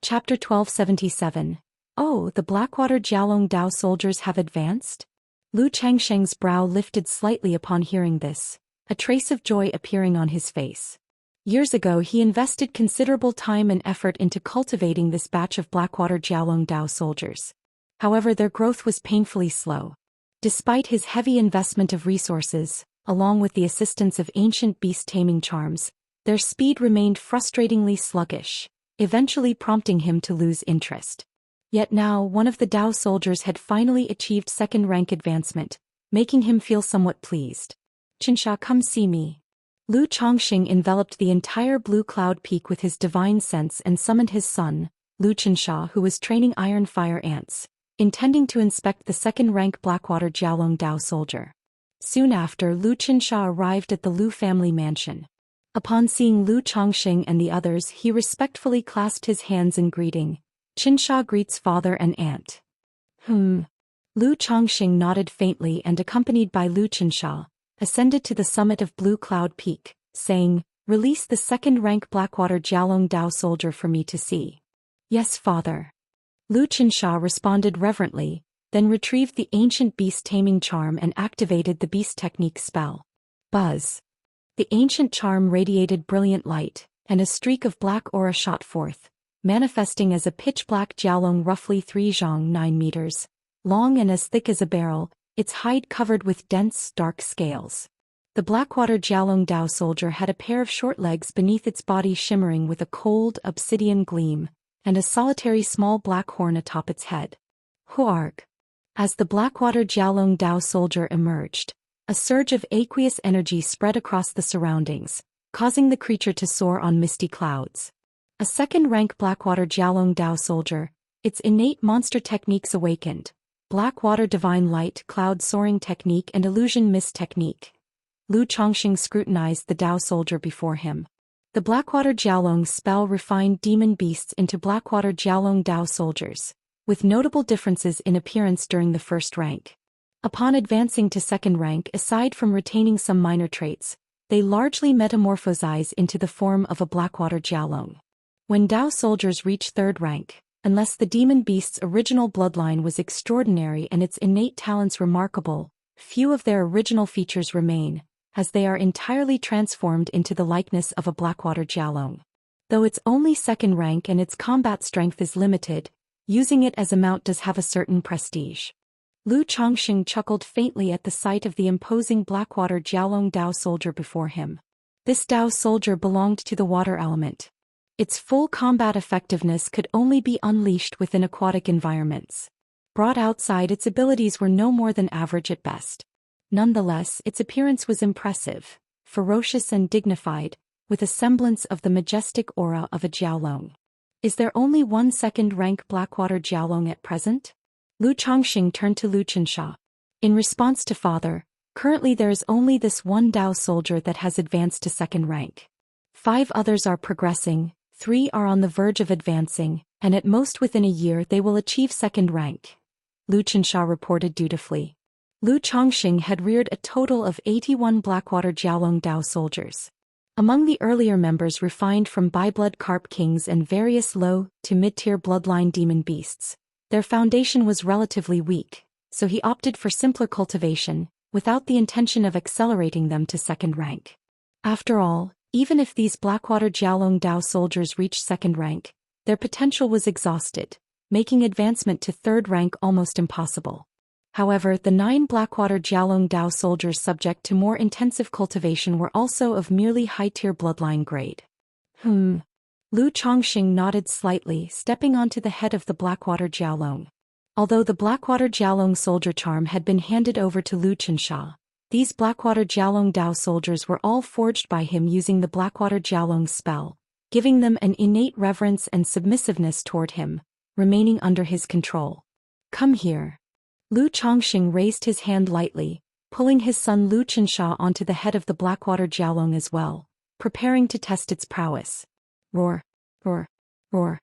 Chapter 1277. Oh, the Blackwater Jialong Dao soldiers have advanced? Lu Changsheng's brow lifted slightly upon hearing this, a trace of joy appearing on his face. Years ago he invested considerable time and effort into cultivating this batch of Blackwater Jialong Dao soldiers. However, their growth was painfully slow. Despite his heavy investment of resources, along with the assistance of ancient beast-taming charms, their speed remained frustratingly sluggish, eventually prompting him to lose interest. Yet now one of the Dao soldiers had finally achieved second-rank advancement, making him feel somewhat pleased. "Xianxia, come see me." Lu Chongxing enveloped the entire blue cloud peak with his divine sense and summoned his son, Lu Xianxia, who was training iron fire ants, intending to inspect the second-rank Blackwater Jialong Dao soldier. Soon after, Lu Xianxia arrived at the Lu family mansion. Upon seeing Lu Chongxing and the others, he respectfully clasped his hands in greeting. "Xianxia greets father and aunt." Lu Chongxing nodded faintly and, accompanied by Lu Xianxia, ascended to the summit of Blue Cloud Peak, saying, "Release the second-rank Blackwater Jialong Dao soldier for me to see." "Yes, father." Lu Xianxia responded reverently, then retrieved the ancient beast-taming charm and activated the beast technique spell. Buzz. The ancient charm radiated brilliant light, and a streak of black aura shot forth, manifesting as a pitch-black Jialong roughly 3 zhang 9 meters, long and as thick as a barrel, its hide covered with dense, dark scales. The Blackwater Jialong Dao soldier had a pair of short legs beneath its body shimmering with a cold, obsidian gleam, and a solitary small black horn atop its head. Huarg. As the Blackwater Jialong Dao soldier emerged, a surge of aqueous energy spread across the surroundings, causing the creature to soar on misty clouds. A second-rank Blackwater Jialong Dao soldier, its innate monster techniques awakened: Blackwater Divine Light, Cloud Soaring Technique and Illusion Mist Technique. Lu Chongxing scrutinized the Dao soldier before him. The Blackwater Jialong spell refined demon beasts into Blackwater Jialong Dao soldiers, with notable differences in appearance during the first rank. Upon advancing to second rank, aside from retaining some minor traits, they largely metamorphosize into the form of a Blackwater Jialong. When Dao soldiers reach third rank, unless the demon beast's original bloodline was extraordinary and its innate talents remarkable, few of their original features remain, as they are entirely transformed into the likeness of a Blackwater Jialong. Though it's only second rank and its combat strength is limited, using it as a mount does have a certain prestige. Lu Chongxing chuckled faintly at the sight of the imposing Blackwater Jialong Dao soldier before him. This Dao soldier belonged to the water element. Its full combat effectiveness could only be unleashed within aquatic environments. Brought outside, its abilities were no more than average at best. Nonetheless, its appearance was impressive, ferocious and dignified, with a semblance of the majestic aura of a Jialong. Is there only one second-rank Blackwater Jialong at present? Lu Chongxing turned to Lu Xianxia. In response to father, currently there is only this one Dao soldier that has advanced to second rank. 5 others are progressing, 3 are on the verge of advancing, and at most within a year they will achieve second rank. Lu Xianxia reported dutifully. Lu Chongxing had reared a total of 81 Blackwater Jialong Dao soldiers. Among the earlier members refined from Bi-blood Carp Kings and various low to mid-tier bloodline demon beasts, their foundation was relatively weak, so he opted for simpler cultivation, without the intention of accelerating them to second rank. After all, even if these Blackwater Jialong Dao soldiers reached second rank, their potential was exhausted, making advancement to third rank almost impossible. However, the 9 Blackwater Jialong Dao soldiers subject to more intensive cultivation were also of merely high-tier bloodline grade. Lu Chongxing nodded slightly, stepping onto the head of the Blackwater Jialong. Although the Blackwater Jialong soldier charm had been handed over to Lu Xianxia, these Blackwater Jialong Dao soldiers were all forged by him using the Blackwater Jialong spell, giving them an innate reverence and submissiveness toward him, remaining under his control. "Come here." Lu Chongxing raised his hand lightly, pulling his son Lu Xianxia onto the head of the Blackwater Jialong as well, preparing to test its prowess. Roar, roar, roar.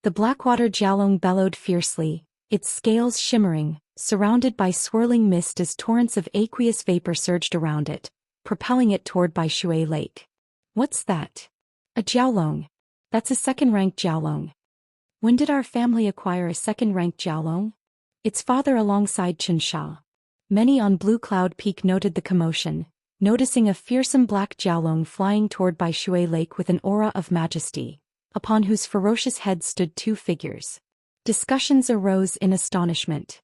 The Blackwater Jialong bellowed fiercely, its scales shimmering, surrounded by swirling mist as torrents of aqueous vapor surged around it, propelling it toward Baishui Lake. "What's that?" "A Jiaolong. That's a second-rank Jiaolong." When did our family acquire a second-rank Jiaolong? Its father alongside Xianxia. Many on Blue Cloud Peak noted the commotion, noticing a fearsome black Jiaolong flying toward Bai Shui Lake with an aura of majesty, upon whose ferocious head stood two figures. Discussions arose in astonishment.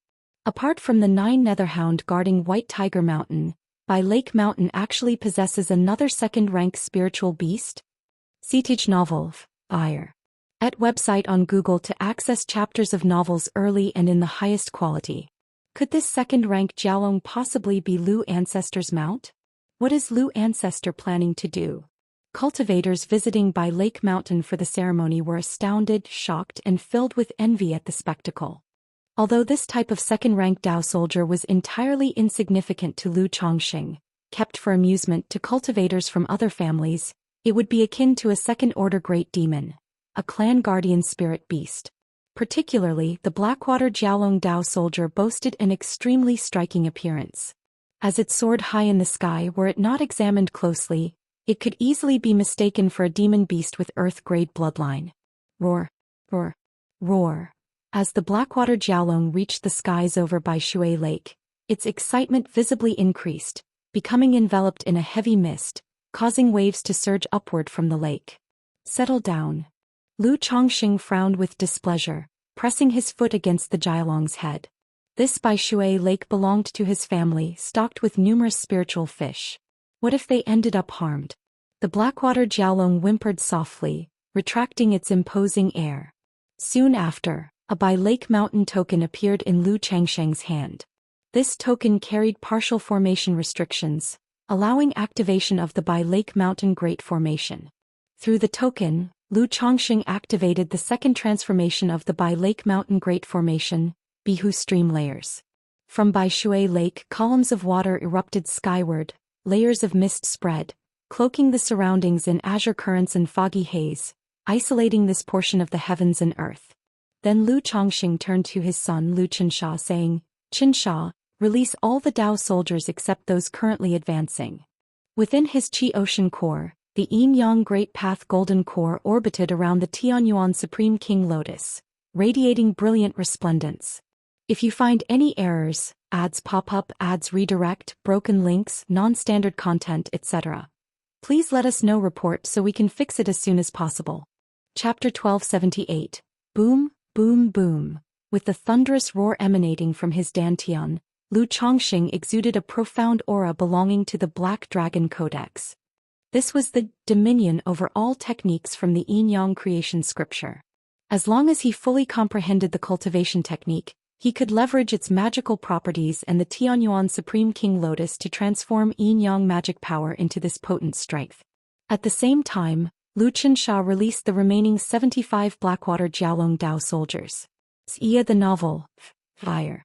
Apart from the 9 Netherhound guarding White Tiger Mountain, Bai Lake Mountain actually possesses another second-rank spiritual beast? Siege novel, Ire. At website on Google to access chapters of novels early and in the highest quality. Could this second-rank Jiaolong possibly be Lu Ancestor's mount? What is Lu Ancestor planning to do? Cultivators visiting Bai Lake Mountain for the ceremony were astounded, shocked, and filled with envy at the spectacle. Although this type of second-rank Dao soldier was entirely insignificant to Lu Chongxing, kept for amusement to cultivators from other families, it would be akin to a second-order great demon, a clan guardian spirit beast. Particularly, the Blackwater Jiaolong Dao soldier boasted an extremely striking appearance. As it soared high in the sky, were it not examined closely, it could easily be mistaken for a demon beast with Earth-grade bloodline. Roar, roar, roar. As the Blackwater Jiaolong reached the skies over Bai Shui Lake, its excitement visibly increased, becoming enveloped in a heavy mist, causing waves to surge upward from the lake. Settle down. Lu Chongxing frowned with displeasure, pressing his foot against the Jiaolong's head. This Bai Shui Lake belonged to his family, stocked with numerous spiritual fish. What if they ended up harmed? The Blackwater Jiaolong whimpered softly, retracting its imposing air. Soon after, a Bai Lake Mountain token appeared in Lu Changsheng's hand. This token carried partial formation restrictions, allowing activation of the Bai Lake Mountain Great Formation. Through the token, Lu Chongxing activated the second transformation of the Bai Lake Mountain Great Formation, Bihu Stream Layers. From Bai Shui Lake, columns of water erupted skyward, layers of mist spread, cloaking the surroundings in azure currents and foggy haze, isolating this portion of the heavens and earth. Then Lu Chongxing turned to his son Lu Qinsha saying, "Qinsha, release all the Dao soldiers except those currently advancing." Within his Qi Ocean core, the Yin-Yang Great Path Golden Core orbited around the Tianyuan Supreme King Lotus, radiating brilliant resplendence. If you find any errors, ads pop up, ads redirect, broken links, non-standard content, etc., please let us know. Report so we can fix it as soon as possible. Chapter 1278. Boom, boom, boom. With the thunderous roar emanating from his dantian, Lu Chongxing exuded a profound aura belonging to the Black Dragon Codex. This was the dominion over all techniques from the Yin-Yang creation scripture. As long as he fully comprehended the cultivation technique, he could leverage its magical properties and the Tianyuan Supreme King Lotus to transform Yin-Yang magic power into this potent strength. At the same time, Lu Qinsha released the remaining 75 Blackwater Jiaolong Dao soldiers. Xia the novel, Fire.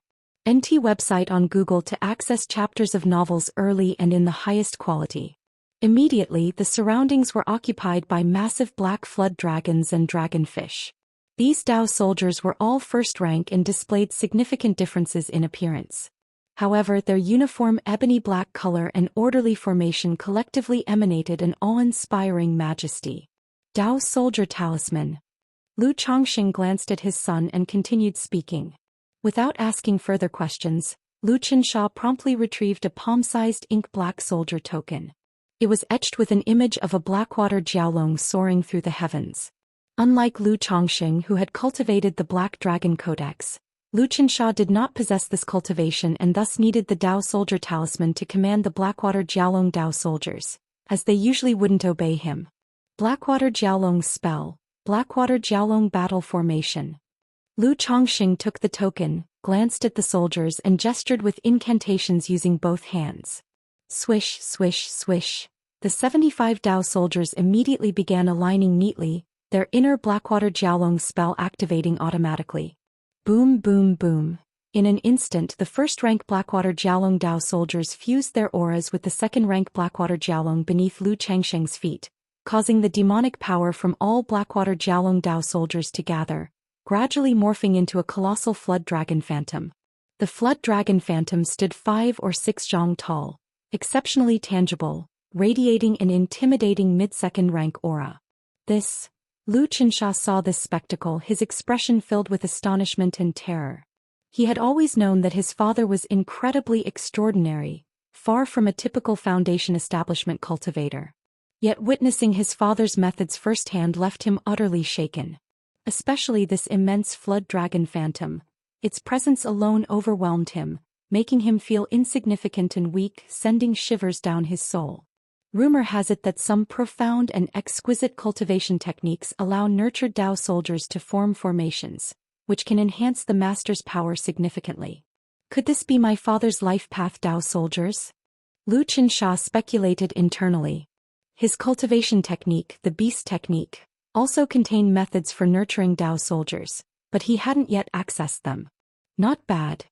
NT website on Google to access chapters of novels early and in the highest quality. Immediately, the surroundings were occupied by massive black flood dragons and dragonfish. These Dao soldiers were all first rank and displayed significant differences in appearance. However, their uniform ebony black color and orderly formation collectively emanated an awe-inspiring majesty. Dao Soldier Talisman. Lu Chongxing glanced at his son and continued speaking. Without asking further questions, Lu Qinsha promptly retrieved a palm-sized ink-black soldier token. It was etched with an image of a Blackwater Jiaolong soaring through the heavens. Unlike Lu Chongxing, who had cultivated the Black Dragon Codex, Lu Qinsha did not possess this cultivation and thus needed the Dao Soldier Talisman to command the Blackwater Jiaolong Dao soldiers, as they usually wouldn't obey him. Blackwater Jiaolong Spell, Blackwater Jiaolong Battle Formation. Lu Chongxing took the token, glanced at the soldiers and gestured with incantations using both hands. Swish, swish, swish. The 75 Dao soldiers immediately began aligning neatly, their inner Blackwater Jiaolong spell activating automatically. Boom, boom, boom. In an instant, the first-rank Blackwater Jiaolong Dao soldiers fused their auras with the second-rank Blackwater Jiaolong beneath Lu Changsheng's feet, causing the demonic power from all Blackwater Jiaolong Dao soldiers to gather, gradually morphing into a colossal flood dragon phantom. The flood dragon phantom stood 5 or 6 zhang tall, exceptionally tangible, radiating an intimidating mid-second rank aura. This, Lu Xianxia saw this spectacle, his expression filled with astonishment and terror. He had always known that his father was incredibly extraordinary, far from a typical Foundation establishment cultivator. Yet witnessing his father's methods firsthand left him utterly shaken. Especially this immense flood dragon phantom. Its presence alone overwhelmed him, making him feel insignificant and weak, sending shivers down his soul. Rumor has it that some profound and exquisite cultivation techniques allow nurtured Dao soldiers to form formations, which can enhance the master's power significantly. Could this be my father's life path Dao soldiers? Lu Xianxia speculated internally. His cultivation technique, the beast technique, also contained methods for nurturing Dao soldiers, but he hadn't yet accessed them. Not bad.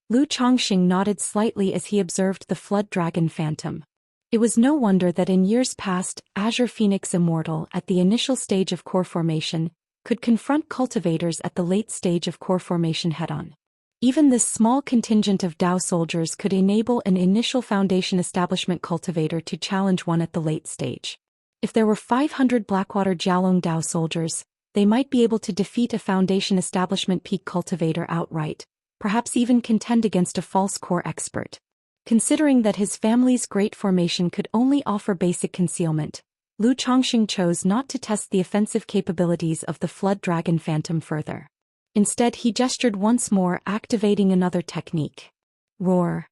Lu Chongqing nodded slightly as he observed the flood dragon phantom. It was no wonder that in years past, Azure Phoenix Immortal at the initial stage of core formation could confront cultivators at the late stage of core formation head-on. Even this small contingent of Dao soldiers could enable an initial Foundation establishment cultivator to challenge one at the late stage. If there were 500 Blackwater Jialong Dao soldiers, they might be able to defeat a Foundation establishment peak cultivator outright, perhaps even contend against a false core expert. Considering that his family's great formation could only offer basic concealment, Lu Chongqing chose not to test the offensive capabilities of the Flood Dragon Phantom further. Instead, he gestured once more, activating another technique. Roar.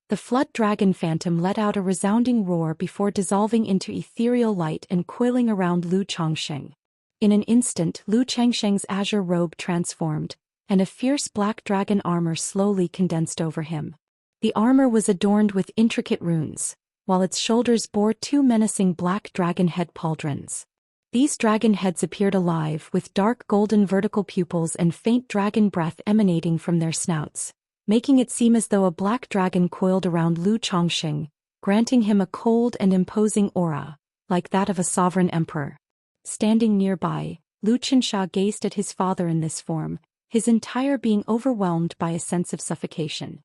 The Flood Dragon Phantom let out a resounding roar before dissolving into ethereal light and coiling around Lu Chongqing. In an instant, Lu Chongqing's azure robe transformed, and a fierce black dragon armor slowly condensed over him. The armor was adorned with intricate runes, while its shoulders bore two menacing black dragon head pauldrons. These dragon heads appeared alive, with dark golden vertical pupils and faint dragon breath emanating from their snouts, making it seem as though a black dragon coiled around Lu Chongqing, granting him a cold and imposing aura, like that of a sovereign emperor. Standing nearby, Lu Xianxia gazed at his father in this form, his entire being overwhelmed by a sense of suffocation.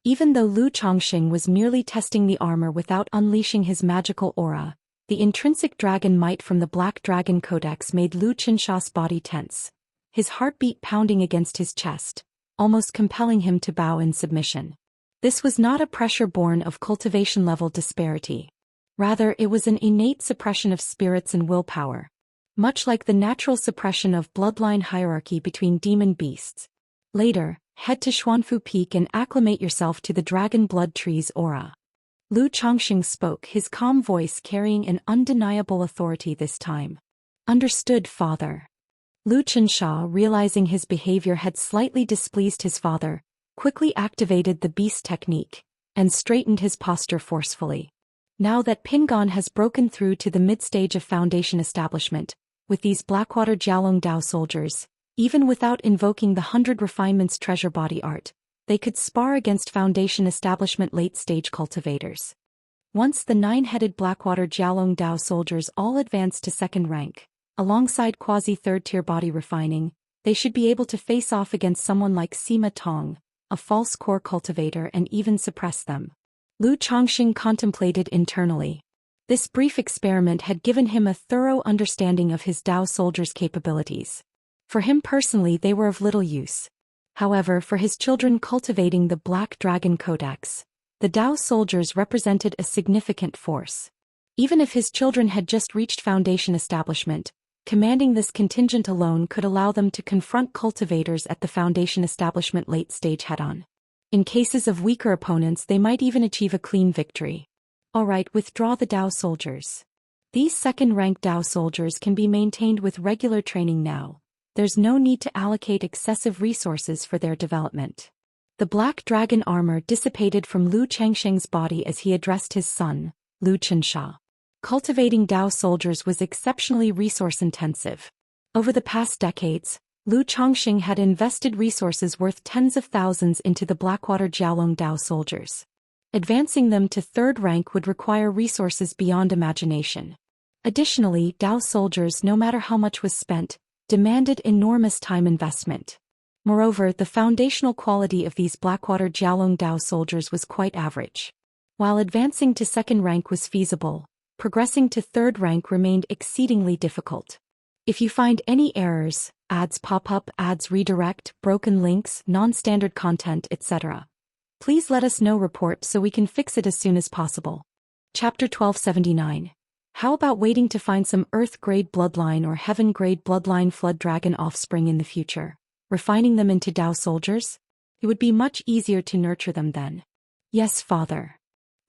Even though Lu Chongqing was merely testing the armor without unleashing his magical aura, the intrinsic dragon might from the Black Dragon Codex made Lu Xianxia's body tense, his heartbeat pounding against his chest, almost compelling him to bow in submission. This was not a pressure born of cultivation-level disparity. Rather, it was an innate suppression of spirits and willpower, much like the natural suppression of bloodline hierarchy between demon beasts. Later, head to Xuanfu Peak and acclimate yourself to the Dragon Blood Tree's aura. Lu Chongqing spoke, his calm voice carrying an undeniable authority this time. Understood, father. Lu Xianxia, realizing his behavior had slightly displeased his father, quickly activated the beast technique, and straightened his posture forcefully. Now that Pingon has broken through to the mid-stage of Foundation establishment, with these Blackwater Jialong Dao soldiers, even without invoking the 100 Refinements treasure body art, they could spar against Foundation establishment late-stage cultivators. Once the 9-headed Blackwater Jialong Dao soldiers all advanced to second rank, alongside quasi-third-tier body refining, they should be able to face off against someone like Sima Tong, a false core cultivator, and even suppress them. Lu Chongqing contemplated internally. This brief experiment had given him a thorough understanding of his Dao soldiers' capabilities. For him personally, they were of little use. However, for his children cultivating the Black Dragon Codex, the Dao soldiers represented a significant force. Even if his children had just reached Foundation establishment, commanding this contingent alone could allow them to confront cultivators at the Foundation establishment late stage head-on. In cases of weaker opponents, they might even achieve a clean victory. Alright, withdraw the Dao soldiers. These second-rank Dao soldiers can be maintained with regular training now. There's no need to allocate excessive resources for their development. The black dragon armor dissipated from Lu Chongqing's body as he addressed his son, Lu Xianxia. Cultivating Dao soldiers was exceptionally resource-intensive. Over the past decades, Lu Chongqing had invested resources worth tens of thousands into the Blackwater Jialong Dao soldiers. Advancing them to third rank would require resources beyond imagination. Additionally, Dao soldiers, no matter how much was spent, demanded enormous time investment. Moreover, the foundational quality of these Blackwater Jialong Dao soldiers was quite average. While advancing to second rank was feasible, progressing to third rank remained exceedingly difficult. If you find any errors, ads pop up, ads redirect, broken links, non-standard content, etc., please let us know report so we can fix it as soon as possible. Chapter 1279. How about waiting to find some Earth-grade bloodline or Heaven-grade bloodline flood dragon offspring in the future, refining them into Dao soldiers? It would be much easier to nurture them then. Yes, father.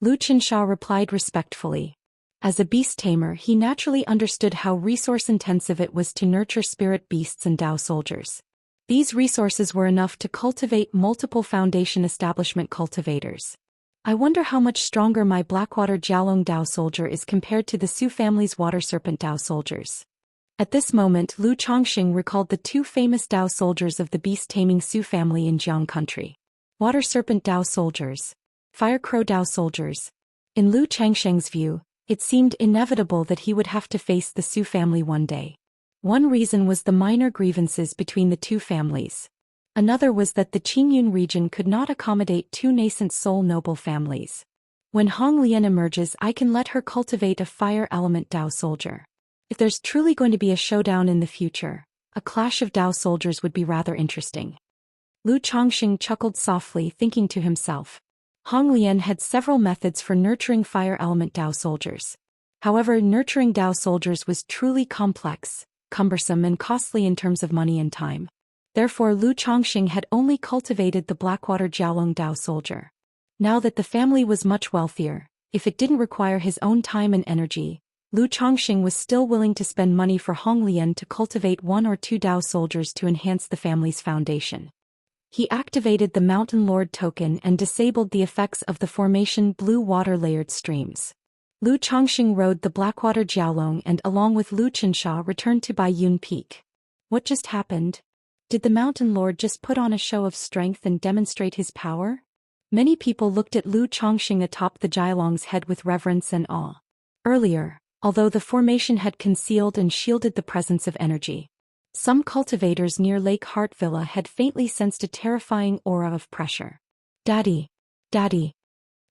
Xianxia replied respectfully. As a beast tamer, he naturally understood how resource-intensive it was to nurture spirit beasts and Dao soldiers. These resources were enough to cultivate multiple Foundation establishment cultivators. I wonder how much stronger my Blackwater Jialong Dao soldier is compared to the Su family's Water Serpent Dao soldiers. At this moment, Lu Chongqing recalled the two famous Dao soldiers of the beast-taming Su family in Jiang country. Water Serpent Dao soldiers. Fire Crow Dao soldiers. In Lu Changsheng's view, it seemed inevitable that he would have to face the Su family one day. One reason was the minor grievances between the two families. Another was that the Qingyun region could not accommodate two nascent soul noble families. When Hong Lian emerges, I can let her cultivate a fire element Dao soldier. If there's truly going to be a showdown in the future, a clash of Dao soldiers would be rather interesting. Lu Chongqing chuckled softly, thinking to himself. Hong Lian had several methods for nurturing fire element Dao soldiers. However, nurturing Dao soldiers was truly complex, cumbersome and costly in terms of money and time. Therefore, Lu Chongqing had only cultivated the Blackwater Jialong Dao soldier. Now that the family was much wealthier, if it didn't require his own time and energy, Lu Chongqing was still willing to spend money for Hong Lian to cultivate one or two Dao soldiers to enhance the family's foundation. He activated the Mountain Lord token and disabled the effects of the formation blue water-layered streams. Lu Chongqing rode the Blackwater Jialong and along with Lu Qianxia returned to Baiyun Peak. What just happened? Did the Mountain Lord just put on a show of strength and demonstrate his power? Many people looked at Lu Chongqing atop the Jialong's head with reverence and awe. Earlier, although the formation had concealed and shielded the presence of energy, some cultivators near Lake Heart Villa had faintly sensed a terrifying aura of pressure. Daddy! Daddy!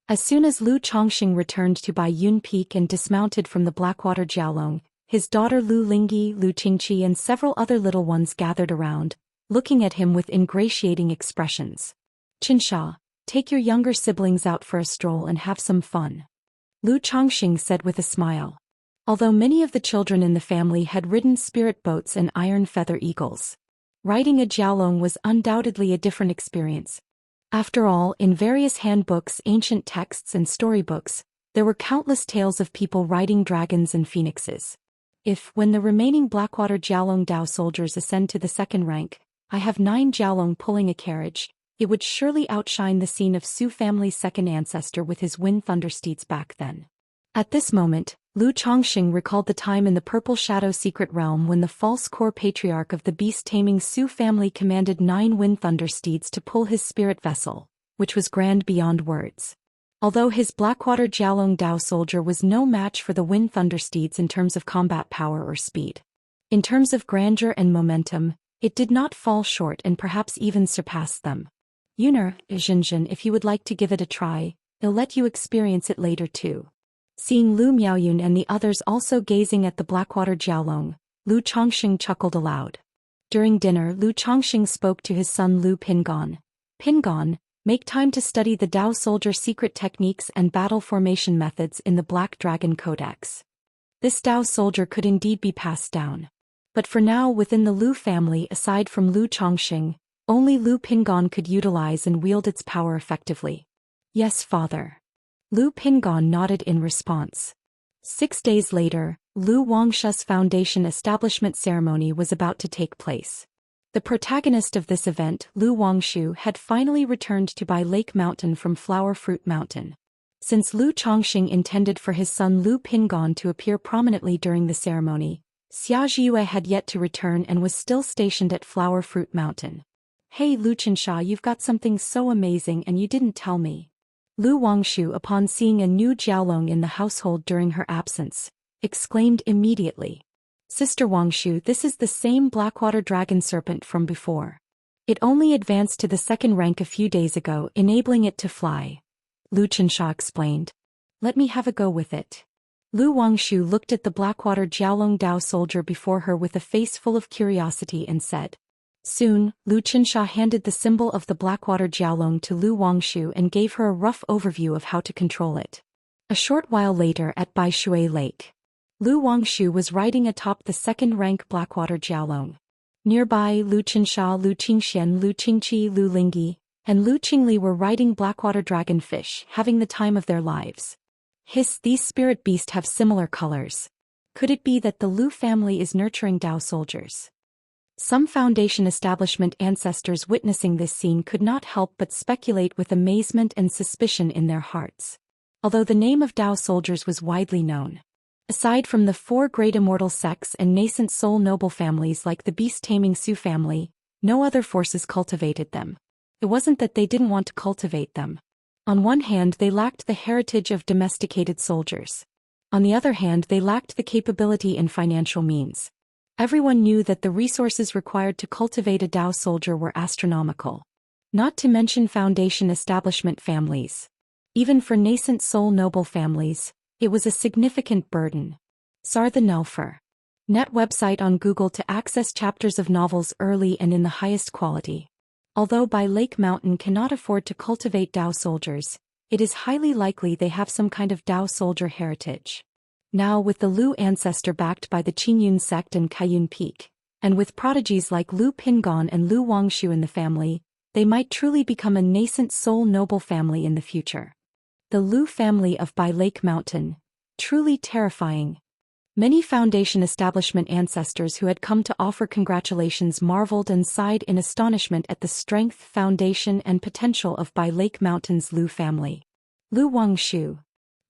As soon as Lu Chongqing returned to Baiyun Peak and dismounted from the Blackwater Jialong, his daughter Lu Lingyi, Lu Qingqi and several other little ones gathered around, looking at him with ingratiating expressions. Qianxia, take your younger siblings out for a stroll and have some fun. Lu Chongqing said with a smile. Although many of the children in the family had ridden spirit boats and iron feather eagles, riding a Jialong was undoubtedly a different experience. After all, in various handbooks, ancient texts and storybooks, there were countless tales of people riding dragons and phoenixes. If, when the remaining Blackwater Jialong Dao soldiers ascend to the second rank, I have 9 Jialong pulling a carriage, it would surely outshine the scene of Su family's second ancestor with his wind thunder steeds back then. At this moment, Lu Chongqing recalled the time in the Purple Shadow Secret Realm when the false core patriarch of the beast-taming Su family commanded 9 wind thunder steeds to pull his spirit vessel, which was grand beyond words. Although his Blackwater Jialong Dao soldier was no match for the wind thunder steeds in terms of combat power or speed, in terms of grandeur and momentum, it did not fall short and perhaps even surpassed them. Yuner, Zhinzhin, if you would like to give it a try, I'll let you experience it later too. Seeing Lu Miaoyun and the others also gazing at the Blackwater Jialong, Lu Chongqing chuckled aloud. During dinner, Lu Chongqing spoke to his son Lu Pingon. Pingon, make time to study the Dao soldier secret techniques and battle formation methods in the Black Dragon Codex. This Dao soldier could indeed be passed down. But for now, within the Lu family, aside from Lu Chongqing, only Lu Pingon could utilize and wield its power effectively. Yes, father. Lu Pingon nodded in response. 6 days later, Lu Wangshu's foundation establishment ceremony was about to take place. The protagonist of this event, Lu Wangshu, had finally returned to Bai Lake Mountain from Flower Fruit Mountain. Since Lu Chongqing intended for his son Lu Pingon to appear prominently during the ceremony, Xia Zhiyue had yet to return and was still stationed at Flower Fruit Mountain. Hey Lu Qianxia, you've got something so amazing and you didn't tell me. Lu Wangshu, upon seeing a new Jialong in the household during her absence, exclaimed immediately. Sister Wangshu, this is the same Blackwater Dragon Serpent from before. It only advanced to the second rank a few days ago, enabling it to fly. Lu Qianxia explained. Let me have a go with it. Lu Wangshu looked at the Blackwater Jiaolong Dao soldier before her with a face full of curiosity and said. Soon, Lu Qinsha handed the symbol of the Blackwater Jiaolong to Lu Wangshu and gave her a rough overview of how to control it. A short while later at Bai Shui Lake, Lu Wangshu was riding atop the second-rank Blackwater Jiaolong. Nearby, Lu Qinsha, Lu Qingxian, Lu Qingqi, Lu Lingyi, and Lu Qingli were riding Blackwater Dragonfish, having the time of their lives. Hiss, these spirit beasts have similar colors. Could it be that the Lu family is nurturing Dao soldiers? Some Foundation establishment ancestors witnessing this scene could not help but speculate with amazement and suspicion in their hearts. Although the name of Dao soldiers was widely known. Aside from the 4 great immortal sects and nascent soul noble families like the beast-taming Su family, no other forces cultivated them. It wasn't that they didn't want to cultivate them. On one hand, they lacked the heritage of domesticated soldiers. On the other hand, they lacked the capability and financial means. Everyone knew that the resources required to cultivate a Dao soldier were astronomical. Not to mention Foundation establishment families. Even for nascent soul noble families, it was a significant burden. Sar the Nelfer. Net website on Google to access chapters of novels early and in the highest quality. Although Bai Lake Mountain cannot afford to cultivate Dao soldiers, it is highly likely they have some kind of Dao soldier heritage. Now with the Lu ancestor backed by the Qingyun sect and Kaiyun Peak, and with prodigies like Lu Pingon and Lu Wangshu in the family, they might truly become a nascent soul noble family in the future. The Lu family of Bai Lake Mountain. Truly terrifying. Many Foundation establishment ancestors who had come to offer congratulations marveled and sighed in astonishment at the strength, foundation and potential of Bai Lake Mountain's Lu family. Lu Wangshu.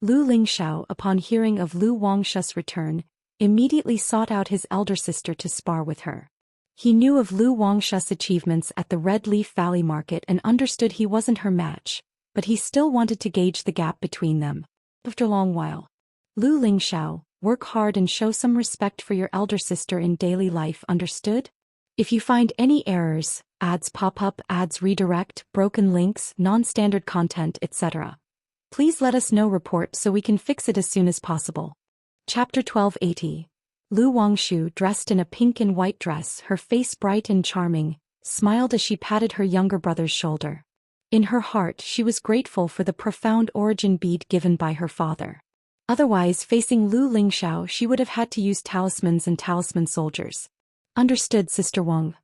Lu Lingxiao, upon hearing of Lu Wangshu's return, immediately sought out his elder sister to spar with her. He knew of Lu Wangshu's achievements at the Red Leaf Valley Market and understood he wasn't her match, but he still wanted to gauge the gap between them. After a long while. Lu Lingxiao, work hard and show some respect for your elder sister in daily life, understood? If you find any errors, ads pop up, ads redirect, broken links, non-standard content, etc., please let us know report so we can fix it as soon as possible. Chapter 1280. Lu Wangshu, dressed in a pink and white dress, her face bright and charming, smiled as she patted her younger brother's shoulder. In her heart she was grateful for the profound origin bead given by her father. Otherwise, facing Lu Lingxiao, she would have had to use talismans and talisman soldiers. Understood, Sister Wang.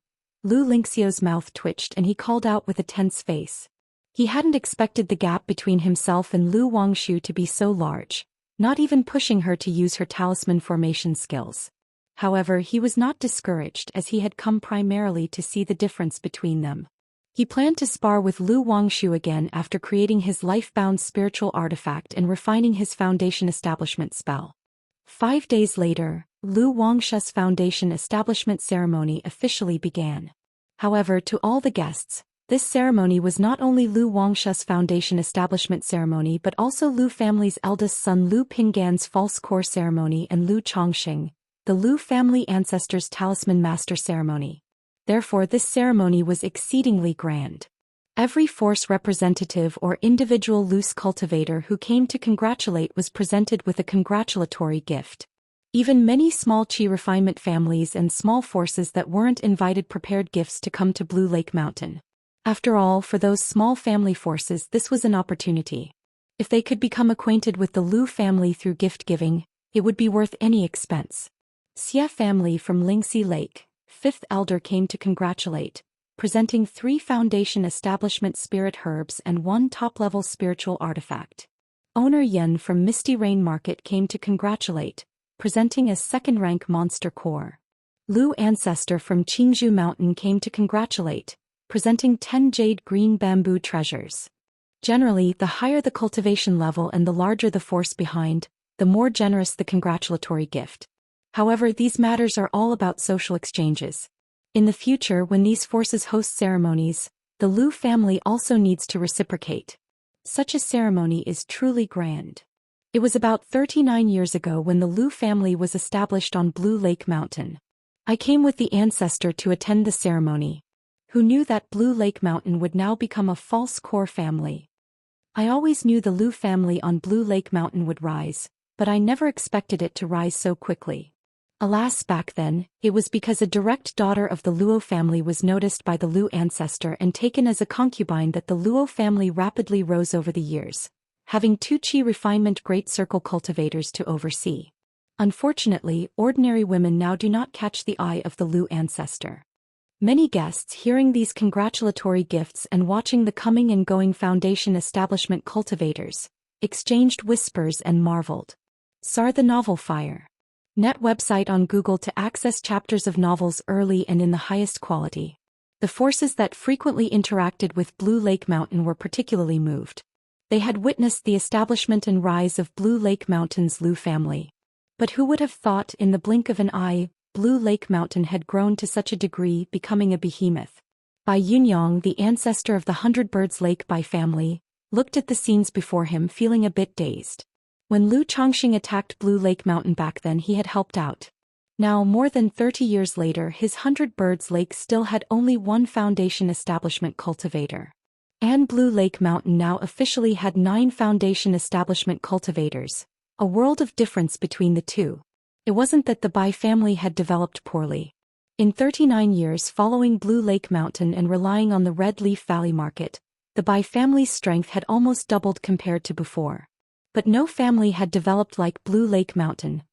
Lu Lingxiao's mouth twitched and he called out with a tense face. He hadn't expected the gap between himself and Lu Wangshu to be so large, not even pushing her to use her talisman formation skills. However, he was not discouraged as he had come primarily to see the difference between them. He planned to spar with Lu Wangshu again after creating his life-bound spiritual artifact and refining his Foundation establishment spell. 5 days later, Lu Wangshu's Foundation establishment ceremony officially began. However, to all the guests, this ceremony was not only Lu Wangshu's Foundation establishment ceremony but also Lu family's eldest son Lu Pingan's false core ceremony and Lu Chongxing, the Lu family ancestors' talisman master ceremony. Therefore, this ceremony was exceedingly grand. Every force representative or individual loose cultivator who came to congratulate was presented with a congratulatory gift. Even many small chi refinement families and small forces that weren't invited prepared gifts to come to Blue Lake Mountain. After all, for those small family forces this was an opportunity. If they could become acquainted with the Lu family through gift-giving, it would be worth any expense. Xia family from Lingxi Lake, 5th elder, came to congratulate, presenting 3 Foundation establishment spirit herbs and 1 top-level spiritual artifact. Owner Yen from Misty Rain Market came to congratulate, presenting a 2nd-rank monster core. Lu ancestor from Qingzhou Mountain came to congratulate, presenting 10 jade green bamboo treasures. Generally, the higher the cultivation level and the larger the force behind, the more generous the congratulatory gift. However, these matters are all about social exchanges. In the future, when these forces host ceremonies, the Lu family also needs to reciprocate. Such a ceremony is truly grand. It was about 39 years ago when the Lu family was established on Blue Lake Mountain. I came with the ancestor to attend the ceremony, who knew that Blue Lake Mountain would now become a false core family. I always knew the Lu family on Blue Lake Mountain would rise, but I never expected it to rise so quickly. Alas, back then, it was because a direct daughter of the Luo family was noticed by the Lu ancestor and taken as a concubine that the Luo family rapidly rose over the years, having two qi refinement great circle cultivators to oversee. Unfortunately, ordinary women now do not catch the eye of the Lu ancestor. Many guests, hearing these congratulatory gifts and watching the coming and going foundation establishment cultivators, exchanged whispers and marveled. Sar the novel fire. Net website on Google to access chapters of novels early and in the highest quality. The forces that frequently interacted with Blue Lake Mountain were particularly moved. They had witnessed the establishment and rise of Blue Lake Mountain's Lu family. But who would have thought, in the blink of an eye, Blue Lake Mountain had grown to such a degree, becoming a behemoth. Bai Yunyang, the ancestor of the Hundred Birds Lake Bai family, looked at the scenes before him feeling a bit dazed. When Lu Chongxing attacked Blue Lake Mountain back then, he had helped out. Now, more than 30 years later, his Hundred Birds Lake still had only one foundation establishment cultivator. And Blue Lake Mountain now officially had 9 foundation establishment cultivators, a world of difference between the two. It wasn't that the Bai family had developed poorly. In 39 years following Blue Lake Mountain and relying on the Red Leaf Valley market, the Bai family's strength had almost doubled compared to before. But no family had developed like Blue Lake Mountain.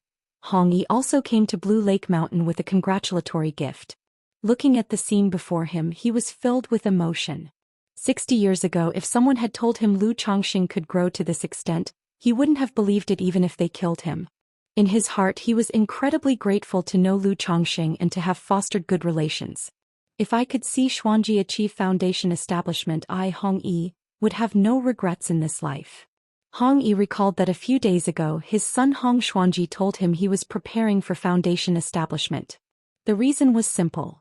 Hong Yi also came to Blue Lake Mountain with a congratulatory gift. Looking at the scene before him, he was filled with emotion. 60 years ago, if someone had told him Lu Chongxing could grow to this extent, he wouldn't have believed it even if they killed him. In his heart, he was incredibly grateful to know Lu Chongxing and to have fostered good relations. If I could see Xuanji achieve foundation establishment, I, Hong Yi, would have no regrets in this life. Hong Yi recalled that a few days ago his son Hong Xuanji told him he was preparing for foundation establishment. The reason was simple.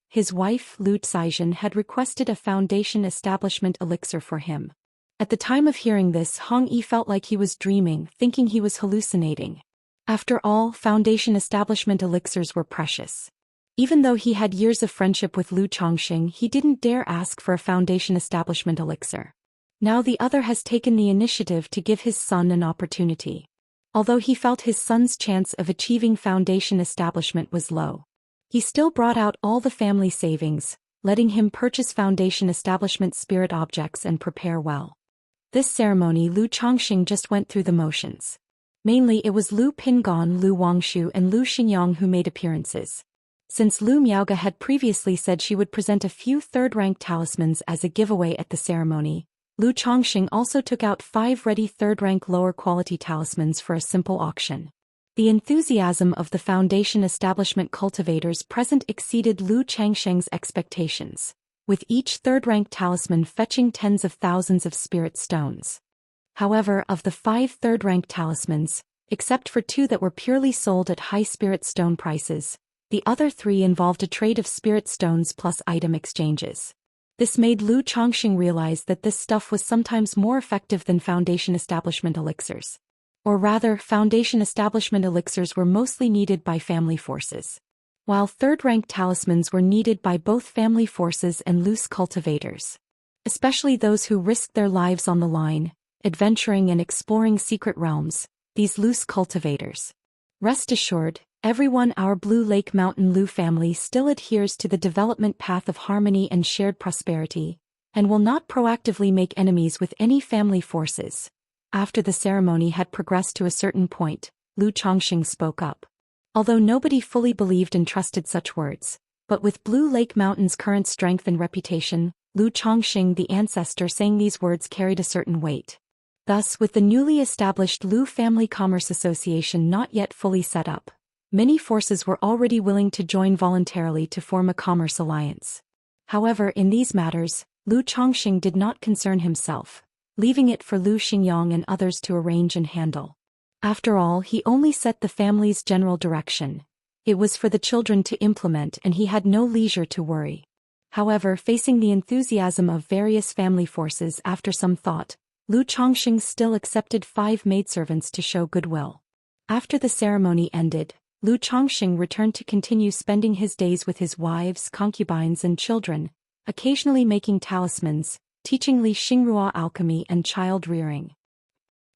His wife, Lu Xian, had requested a foundation establishment elixir for him. At the time of hearing this, Hong Yi felt like he was dreaming, thinking he was hallucinating. After all, foundation establishment elixirs were precious. Even though he had years of friendship with Lu Chongxing, he didn't dare ask for a foundation establishment elixir. Now the other has taken the initiative to give his son an opportunity. Although he felt his son's chance of achieving foundation establishment was low, he still brought out all the family savings, letting him purchase foundation establishment spirit objects and prepare well. This ceremony, Lu Chongxing just went through the motions. Mainly it was Lu Pingon, Lu Wangshu and Lu Xinyang who made appearances. Since Lu Miaoga had previously said she would present a few third-rank talismans as a giveaway at the ceremony, Lu Chongxing also took out 5 ready third-rank lower-quality talismans for a simple auction. The enthusiasm of the foundation establishment cultivators present exceeded Lu Changsheng's expectations, with each third-rank talisman fetching tens of thousands of spirit stones. However, of the 5 third-rank talismans, except for 2 that were purely sold at high spirit stone prices, the other 3 involved a trade of spirit stones plus item exchanges. This made Lu Chongxing realize that this stuff was sometimes more effective than foundation establishment elixirs. Or rather, foundation establishment elixirs were mostly needed by family forces, while third-rank talismans were needed by both family forces and loose cultivators. Especially those who risked their lives on the line, adventuring and exploring secret realms, these loose cultivators. Rest assured, everyone our Blue Lake Mountain Lu family still adheres to the development path of harmony and shared prosperity, and will not proactively make enemies with any family forces. After the ceremony had progressed to a certain point, Lu Chongxing spoke up. Although nobody fully believed and trusted such words, but with Blue Lake Mountain's current strength and reputation, Lu Chongxing the ancestor saying these words carried a certain weight. Thus, with the newly established Lu Family Commerce Association not yet fully set up, many forces were already willing to join voluntarily to form a commerce alliance. However, in these matters, Lu Chongxing did not concern himself, leaving it for Lu Xinyang and others to arrange and handle. After all, he only set the family's general direction. It was for the children to implement, and he had no leisure to worry. However, facing the enthusiasm of various family forces after some thought, Lu Chongxing still accepted 5 maidservants to show goodwill. After the ceremony ended, Lu Chongxing returned to continue spending his days with his wives, concubines and children, occasionally making talismans, teaching Li Xingrua alchemy and child rearing.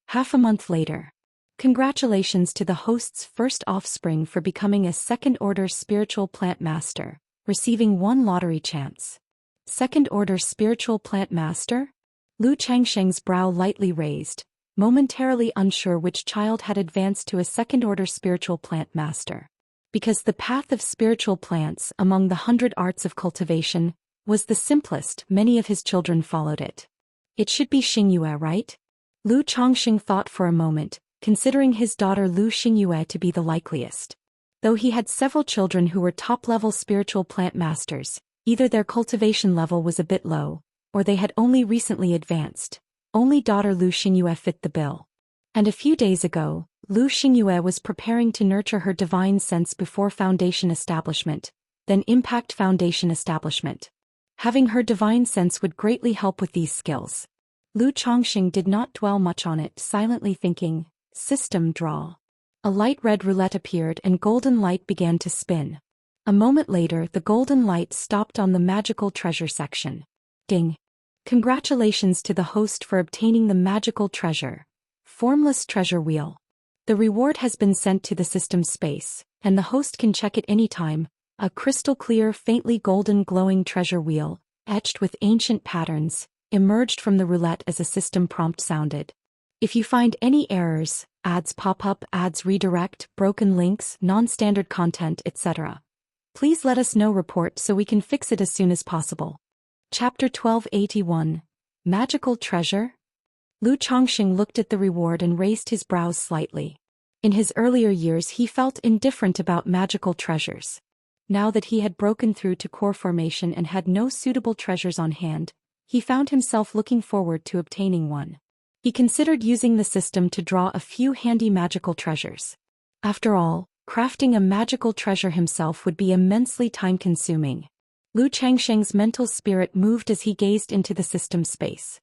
Half a month later. Congratulations to the host's first offspring for becoming a second-order spiritual plant master, receiving one lottery chance. Second-order spiritual plant master? Lu Changsheng's brow lightly raised, momentarily unsure which child had advanced to a second-order spiritual plant master. Because the path of spiritual plants among the 100 arts of cultivation was the simplest, many of his children followed it. It should be Xingyue, right? Lu Changsheng thought for a moment, considering his daughter Lu Xingyue to be the likeliest. Though he had several children who were top-level spiritual plant masters, either their cultivation level was a bit low, or they had only recently advanced. Only daughter Lu Xingyue fit the bill. And a few days ago, Lu Xingyue was preparing to nurture her divine sense before foundation establishment, then impact foundation establishment. Having her divine sense would greatly help with these skills. Lu Changxing did not dwell much on it, silently thinking, system draw. A light red roulette appeared and golden light began to spin. A moment later the golden light stopped on the magical treasure section. Ding! Congratulations to the host for obtaining the magical treasure. Formless treasure wheel. The reward has been sent to the system space, and the host can check it anytime. A crystal-clear, faintly golden glowing treasure wheel, etched with ancient patterns, emerged from the roulette as a system prompt sounded. If you find any errors, ads pop up, ads redirect, broken links, non-standard content, etc., please let us know. Report so we can fix it as soon as possible. Chapter 1281. Magical Treasure? Lu Changxing looked at the reward and raised his brows slightly. In his earlier years he felt indifferent about magical treasures. Now that he had broken through to core formation and had no suitable treasures on hand, he found himself looking forward to obtaining one. He considered using the system to draw a few handy magical treasures. After all, crafting a magical treasure himself would be immensely time-consuming. Lu Changsheng's mental spirit moved as he gazed into the system space.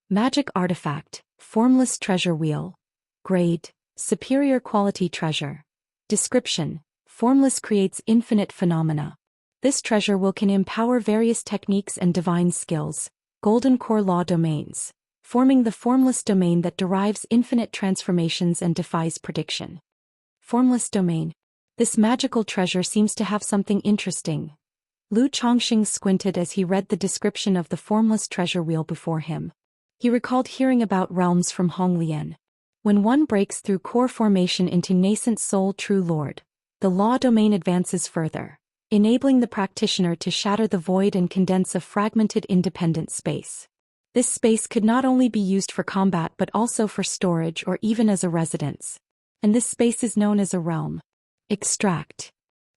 Magic artifact, formless treasure wheel. Grade, superior quality treasure. Description: formless creates infinite phenomena. This treasure wheel can empower various techniques and divine skills, golden core law domains, forming the formless domain that derives infinite transformations and defies prediction. Formless domain. This magical treasure seems to have something interesting. Lu Changxing squinted as he read the description of the formless treasure wheel before him. He recalled hearing about realms from Hong Lian. When one breaks through core formation into nascent soul true lord, the law domain advances further, enabling the practitioner to shatter the void and condense a fragmented independent space. This space could not only be used for combat but also for storage or even as a residence. And this space is known as a realm. Extract.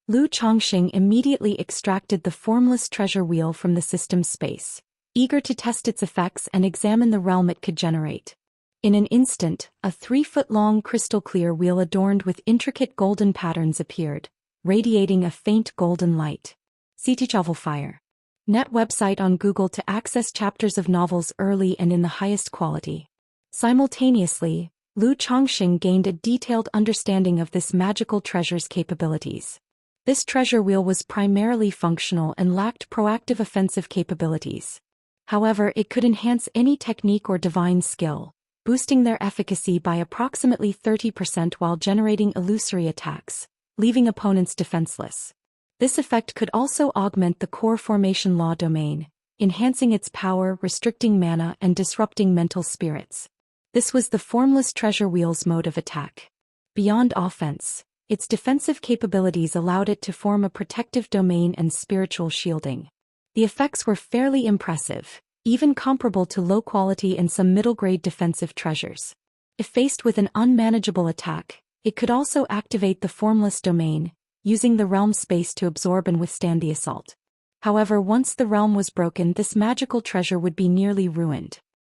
Lu Changxing immediately extracted the formless treasure wheel from the system space, eager to test its effects and examine the realm it could generate. In an instant, a 3-foot-long crystal-clear wheel adorned with intricate golden patterns appeared, radiating a faint golden light. City Fire. Net website on Google to access chapters of novels early and in the highest quality. Simultaneously, Lu Changxing gained a detailed understanding of this magical treasure's capabilities. This treasure wheel was primarily functional and lacked proactive offensive capabilities. However, it could enhance any technique or divine skill, boosting their efficacy by approximately 30% while generating illusory attacks, leaving opponents defenseless. This effect could also augment the core formation law domain, enhancing its power, restricting mana, and disrupting mental spirits. This was the formless treasure wheel's mode of attack. Beyond offense, its defensive capabilities allowed it to form a protective domain and spiritual shielding. The effects were fairly impressive, even comparable to low-quality and some middle-grade defensive treasures. If faced with an unmanageable attack, it could also activate the formless domain, using the realm space to absorb and withstand the assault. However, once the realm was broken, this magical treasure would be nearly ruined.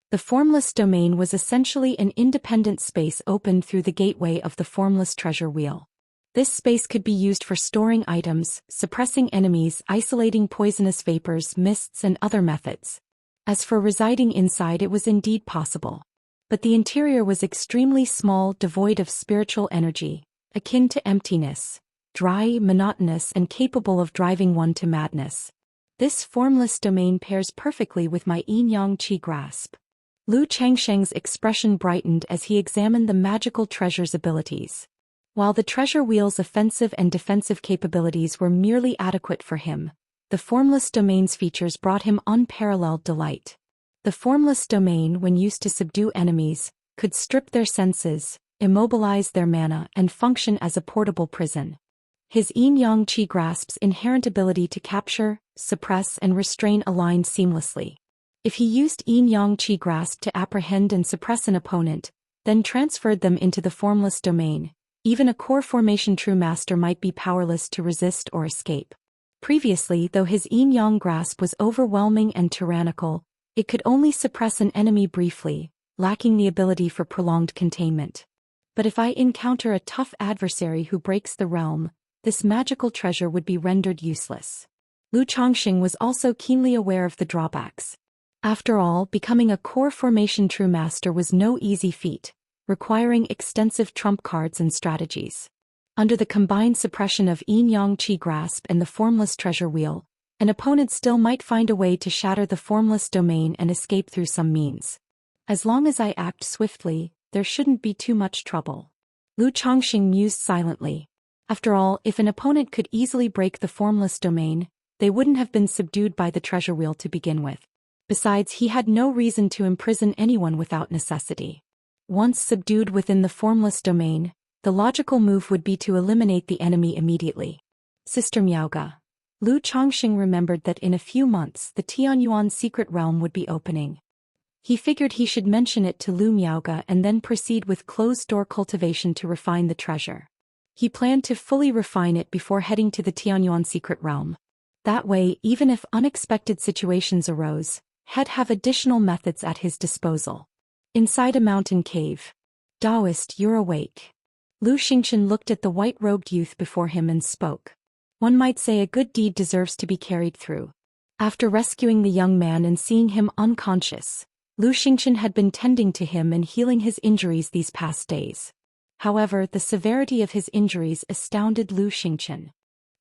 The formless domain was essentially an independent space opened through the gateway of the formless treasure wheel. This space could be used for storing items, suppressing enemies, isolating poisonous vapors, mists, and other methods. As for residing inside, it was indeed possible. But the interior was extremely small, devoid of spiritual energy, akin to emptiness, dry, monotonous, and capable of driving one to madness. This formless domain pairs perfectly with my yin-yang qi grasp. Lu Changsheng's expression brightened as he examined the magical treasure's abilities. While the treasure wheel's offensive and defensive capabilities were merely adequate for him, the formless domain's features brought him unparalleled delight. The formless domain, when used to subdue enemies, could strip their senses, immobilize their mana, and function as a portable prison. His yin-yang qi grasp's inherent ability to capture, suppress, and restrain aligned seamlessly. If he used yin-yang qi grasp to apprehend and suppress an opponent, then transferred them into the formless domain, even a core formation true master might be powerless to resist or escape. Previously, though his yin-yang grasp was overwhelming and tyrannical, it could only suppress an enemy briefly, lacking the ability for prolonged containment. But if I encounter a tough adversary who breaks the realm, this magical treasure would be rendered useless. Lu Changxing was also keenly aware of the drawbacks. After all, becoming a core formation true master was no easy feat, requiring extensive trump cards and strategies. Under the combined suppression of yin-yang qi grasp and the formless treasure wheel, an opponent still might find a way to shatter the formless domain and escape through some means. As long as I act swiftly, there shouldn't be too much trouble. Lu Changxing mused silently. After all, if an opponent could easily break the formless domain, they wouldn't have been subdued by the treasure wheel to begin with. Besides, he had no reason to imprison anyone without necessity. Once subdued within the formless domain, the logical move would be to eliminate the enemy immediately. Sister Miaoga. Lu Changxing remembered that in a few months the Tianyuan secret realm would be opening. He figured he should mention it to Lu Miaoga and then proceed with closed-door cultivation to refine the treasure. He planned to fully refine it before heading to the Tianyuan secret realm. That way, even if unexpected situations arose, he'd have additional methods at his disposal. Inside a mountain cave. Daoist, you're awake. Lu Xingchen looked at the white-robed youth before him and spoke. One might say a good deed deserves to be carried through. After rescuing the young man and seeing him unconscious, Lu Xingchen had been tending to him and healing his injuries these past days. However, the severity of his injuries astounded Lu Xingchen.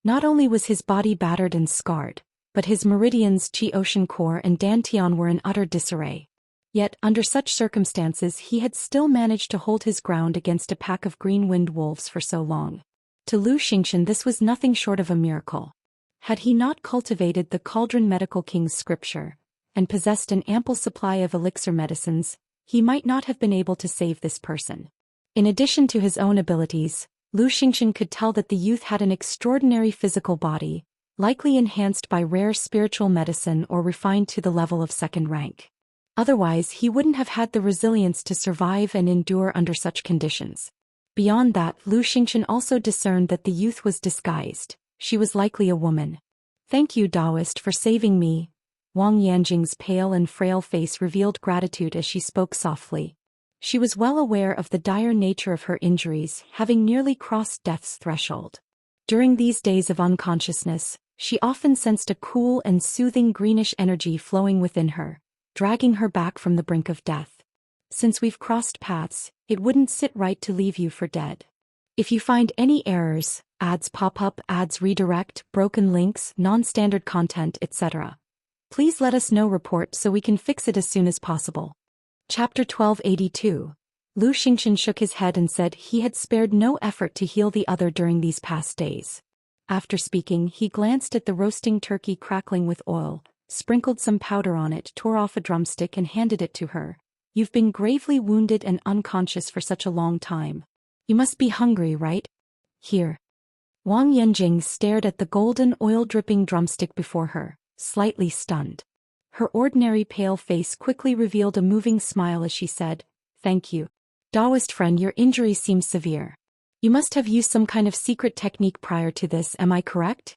Not only was his body battered and scarred, but his meridians Qi Ocean Core and Dantian were in utter disarray. Yet, under such circumstances he had still managed to hold his ground against a pack of green-winged wolves for so long. To Lu Xingchen this was nothing short of a miracle. Had he not cultivated the Cauldron Medical King's scripture, and possessed an ample supply of elixir medicines, he might not have been able to save this person. In addition to his own abilities, Lu Xingchen could tell that the youth had an extraordinary physical body, likely enhanced by rare spiritual medicine or refined to the level of second rank. Otherwise, he wouldn't have had the resilience to survive and endure under such conditions. Beyond that, Lu Xingchen also discerned that the youth was disguised. She was likely a woman. Thank you, Daoist, for saving me. Wang Yanjing's pale and frail face revealed gratitude as she spoke softly. She was well aware of the dire nature of her injuries, having nearly crossed death's threshold. During these days of unconsciousness, she often sensed a cool and soothing greenish energy flowing within her, dragging her back from the brink of death. Since we've crossed paths, it wouldn't sit right to leave you for dead. If you find any errors, ads pop up, ads redirect, broken links, non-standard content, etc., please let us know. Report so we can fix it as soon as possible. Chapter 1282. Lu Xingchen shook his head and said he had spared no effort to heal the other during these past days. After speaking, he glanced at the roasting turkey crackling with oil, sprinkled some powder on it, tore off a drumstick and handed it to her. You've been gravely wounded and unconscious for such a long time. You must be hungry, right? Here. Wang Yanjing stared at the golden oil-dripping drumstick before her, slightly stunned. Her ordinary pale face quickly revealed a moving smile as she said, "Thank you. Daoist friend, your injury seems severe. You must have used some kind of secret technique prior to this, am I correct?"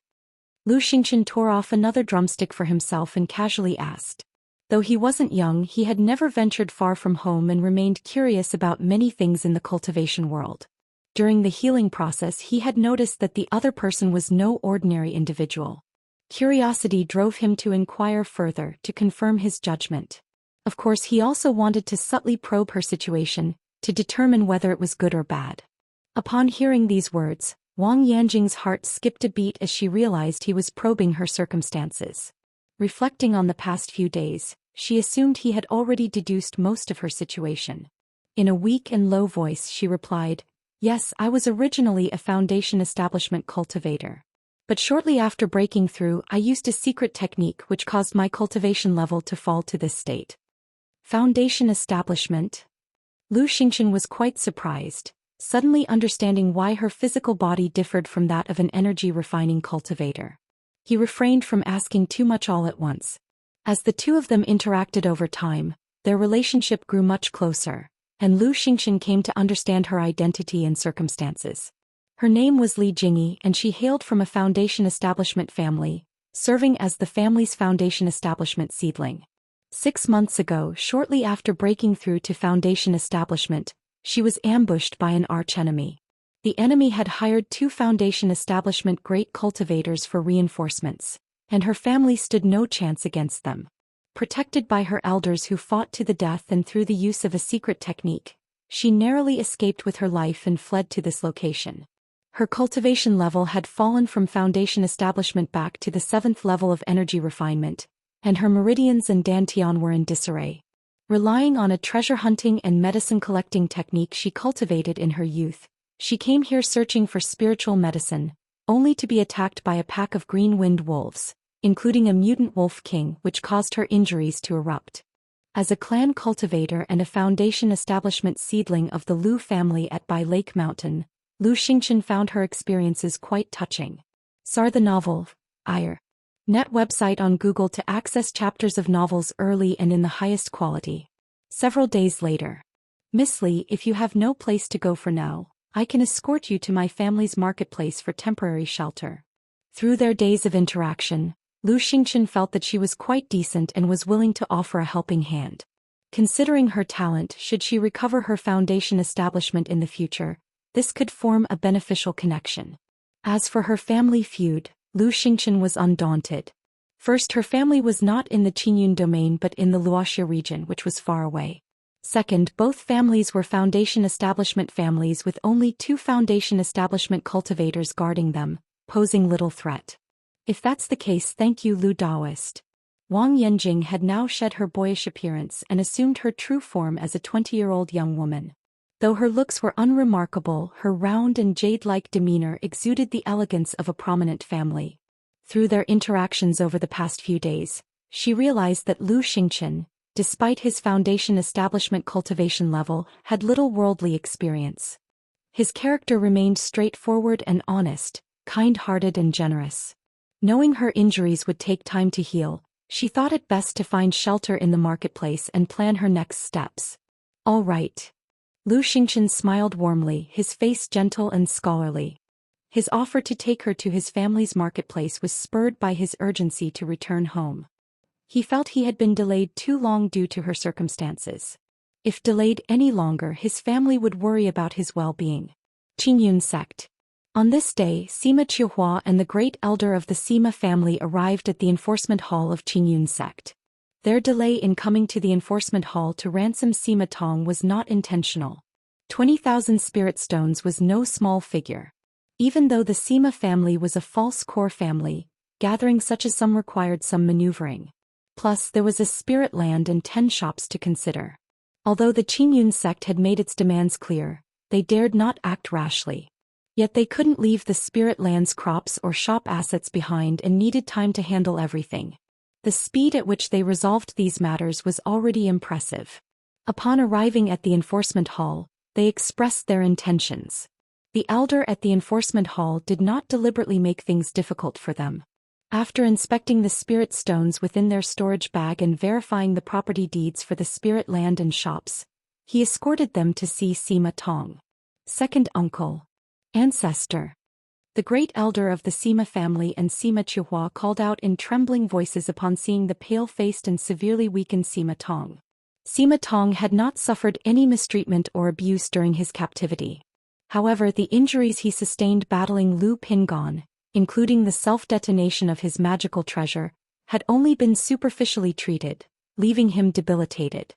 Lu Xingchen tore off another drumstick for himself and casually asked. Though he wasn't young, he had never ventured far from home and remained curious about many things in the cultivation world. During the healing process, he had noticed that the other person was no ordinary individual. Curiosity drove him to inquire further to confirm his judgment. Of course, he also wanted to subtly probe her situation, to determine whether it was good or bad. Upon hearing these words, Wang Yanjing's heart skipped a beat as she realized he was probing her circumstances. Reflecting on the past few days, She assumed he had already deduced most of her situation. In a weak and low voice she replied, "Yes, I was originally a Foundation establishment cultivator. But shortly after breaking through, I used a secret technique which caused my cultivation level to fall to this state." Foundation establishment? Lu Xian was quite surprised, suddenly understanding why her physical body differed from that of an energy-refining cultivator. He refrained from asking too much all at once. As the two of them interacted over time, their relationship grew much closer, and Lu Xian came to understand her identity and circumstances. Her name was Li Jingyi and she hailed from a Foundation establishment family, serving as the family's Foundation establishment seedling. 6 months ago, shortly after breaking through to Foundation establishment, she was ambushed by an archenemy. The enemy had hired 2 Foundation establishment great cultivators for reinforcements, and her family stood no chance against them. Protected by her elders who fought to the death and through the use of a secret technique, she narrowly escaped with her life and fled to this location. Her cultivation level had fallen from Foundation establishment back to the 7th level of energy refinement, and her meridians and dantian were in disarray. Relying on a treasure hunting and medicine collecting technique she cultivated in her youth, she came here searching for spiritual medicine, only to be attacked by a pack of green-winged wolves, including a mutant wolf king which caused her injuries to erupt. As a clan cultivator and a Foundation establishment seedling of the Lu family at Bai Lake Mountain, Lu Xian found her experiences quite touching. Sar the novel, IR. Net website on Google to access chapters of novels early and in the highest quality. Several days later. Miss Li, if you have no place to go for now, I can escort you to my family's marketplace for temporary shelter. Through their days of interaction, Lu Xian felt that she was quite decent and was willing to offer a helping hand. Considering her talent, should she recover her Foundation establishment in the future, this could form a beneficial connection. As for her family feud, Lu Xian was undaunted. First, her family was not in the Qingyun domain but in the Wuxia region, which was far away. Second, both families were Foundation establishment families with only 2 Foundation establishment cultivators guarding them, posing little threat. If that's the case, thank you, Lu Daoist. Wang Yanjing had now shed her boyish appearance and assumed her true form as a 20-year-old young woman. Though her looks were unremarkable, her round and jade-like demeanor exuded the elegance of a prominent family. Through their interactions over the past few days, she realized that Lu Xian, despite his Foundation establishment cultivation level, had little worldly experience. His character remained straightforward and honest, kind-hearted and generous. Knowing her injuries would take time to heal, she thought it best to find shelter in the marketplace and plan her next steps. All right. Lu Xian smiled warmly, his face gentle and scholarly. His offer to take her to his family's marketplace was spurred by his urgency to return home. He felt he had been delayed too long due to her circumstances. If delayed any longer, his family would worry about his well-being. Qingyun sect. On this day, Sima Qiuhua and the great elder of the Sima family arrived at the enforcement hall of Qingyun sect. Their delay in coming to the enforcement hall to ransom Sima Tong was not intentional. 20,000 spirit stones was no small figure. Even though the Sima family was a false core family, gathering such a sum required some maneuvering. Plus, there was a spirit land and 10 shops to consider. Although the Qingyun sect had made its demands clear, they dared not act rashly. Yet they couldn't leave the spirit land's crops or shop assets behind and needed time to handle everything. The speed at which they resolved these matters was already impressive. Upon arriving at the enforcement hall, they expressed their intentions. The elder at the enforcement hall did not deliberately make things difficult for them. After inspecting the spirit stones within their storage bag and verifying the property deeds for the spirit land and shops, he escorted them to see Sima Tong. Second uncle. Ancestor. The great elder of the Sima family and Sima Qiuhua called out in trembling voices upon seeing the pale-faced and severely weakened Sima Tong. Sima Tong had not suffered any mistreatment or abuse during his captivity. However, the injuries he sustained battling Lu Pingon, including the self-detonation of his magical treasure, had only been superficially treated, leaving him debilitated.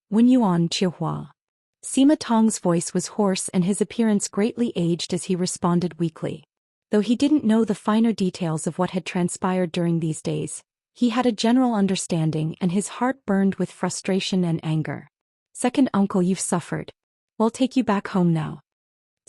Wen Yuan Qiuhua. Sima Tong's voice was hoarse and his appearance greatly aged as he responded weakly. Though he didn't know the finer details of what had transpired during these days, He had a general understanding and his heart burned with frustration and anger. Second uncle, you've suffered. We'll take you back home now.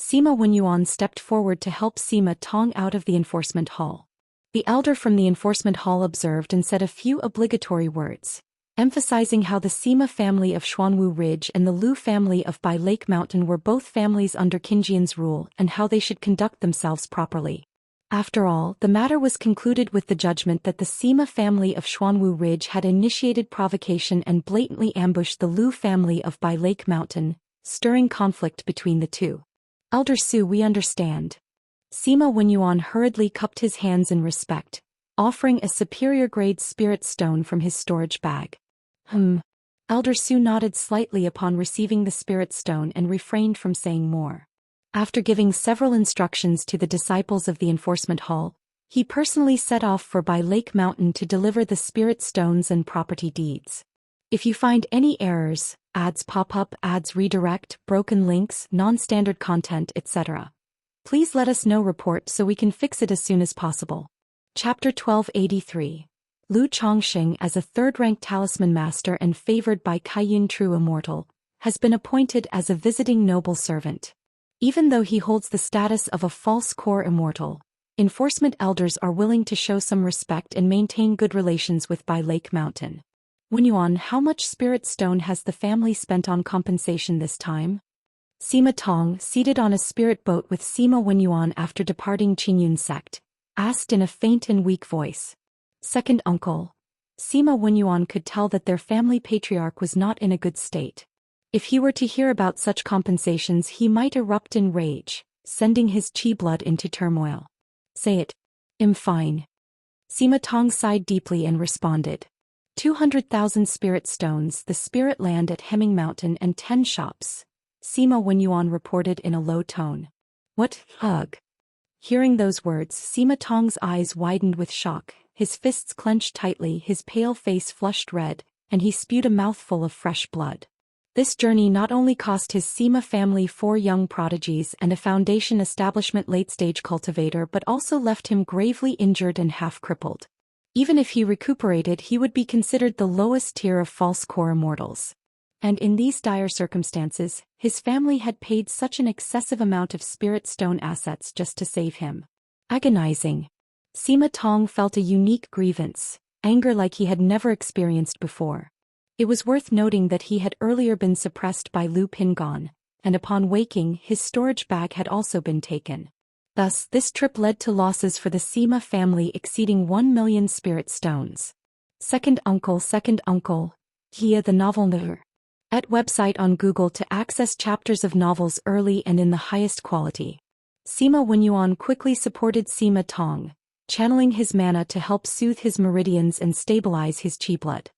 Sima Wenyuan stepped forward to help Sima Tong out of the enforcement hall. The elder from the enforcement hall observed and said a few obligatory words, emphasizing how the Sima family of Xuanwu Ridge and the Lu family of Bai Lake Mountain were both families under Qinjian's rule and how they should conduct themselves properly. After all, the matter was concluded with the judgment that the Sima family of Xuanwu Ridge had initiated provocation and blatantly ambushed the Lu family of Bai Lake Mountain, stirring conflict between the two. Elder Su, we understand. Sima Wenyuan hurriedly cupped his hands in respect, offering a superior-grade spirit stone from his storage bag. Elder Su nodded slightly upon receiving the spirit stone and refrained from saying more. After giving several instructions to the disciples of the enforcement hall, he personally set off for Bai Lake Mountain to deliver the spirit stones and property deeds. If you find any errors, ads pop up, ads redirect, broken links, non-standard content, etc., please let us know. Report so we can fix it as soon as possible. Chapter 1283. Lu Chongxing, as a third-ranked talisman master and favored by Kaiyun True Immortal, has been appointed as a visiting noble servant. Even though he holds the status of a false core immortal, enforcement elders are willing to show some respect and maintain good relations with Bai Lake Mountain. Wenyuan, how much spirit stone has the family spent on compensation this time? Sima Tong, seated on a spirit boat with Sima Wenyuan after departing Qingyun sect, asked in a faint and weak voice. Second uncle. Sima Wenyuan could tell that their family patriarch was not in a good state. If he were to hear about such compensations, he might erupt in rage, sending his qi blood into turmoil. Say it. I'm fine. Sima Tong sighed deeply and responded. 200,000 spirit stones, the spirit land at Hemming Mountain, and 10 shops. Sima Wenyuan reported in a low tone. What? Ugh. Hearing those words, Sima Tong's eyes widened with shock, his fists clenched tightly, his pale face flushed red, and he spewed a mouthful of fresh blood. This journey not only cost his Sima family 4 young prodigies and a foundation establishment late-stage cultivator, but also left him gravely injured and half-crippled. Even if he recuperated, he would be considered the lowest tier of false core immortals. And in these dire circumstances, his family had paid such an excessive amount of spirit stone assets just to save him. Agonizing. Sima Tong felt a unique grievance, anger like he had never experienced before. It was worth noting that he had earlier been suppressed by Lu Pingon, and upon waking, his storage bag had also been taken. Thus, this trip led to losses for the Sima family exceeding 1 million spirit stones. Second uncle, Hia the novel Nur. At website on Google to access chapters of novels early and in the highest quality. Sima Wenyuan quickly supported Sima Tong, channeling his mana to help soothe his meridians and stabilize his qi blood.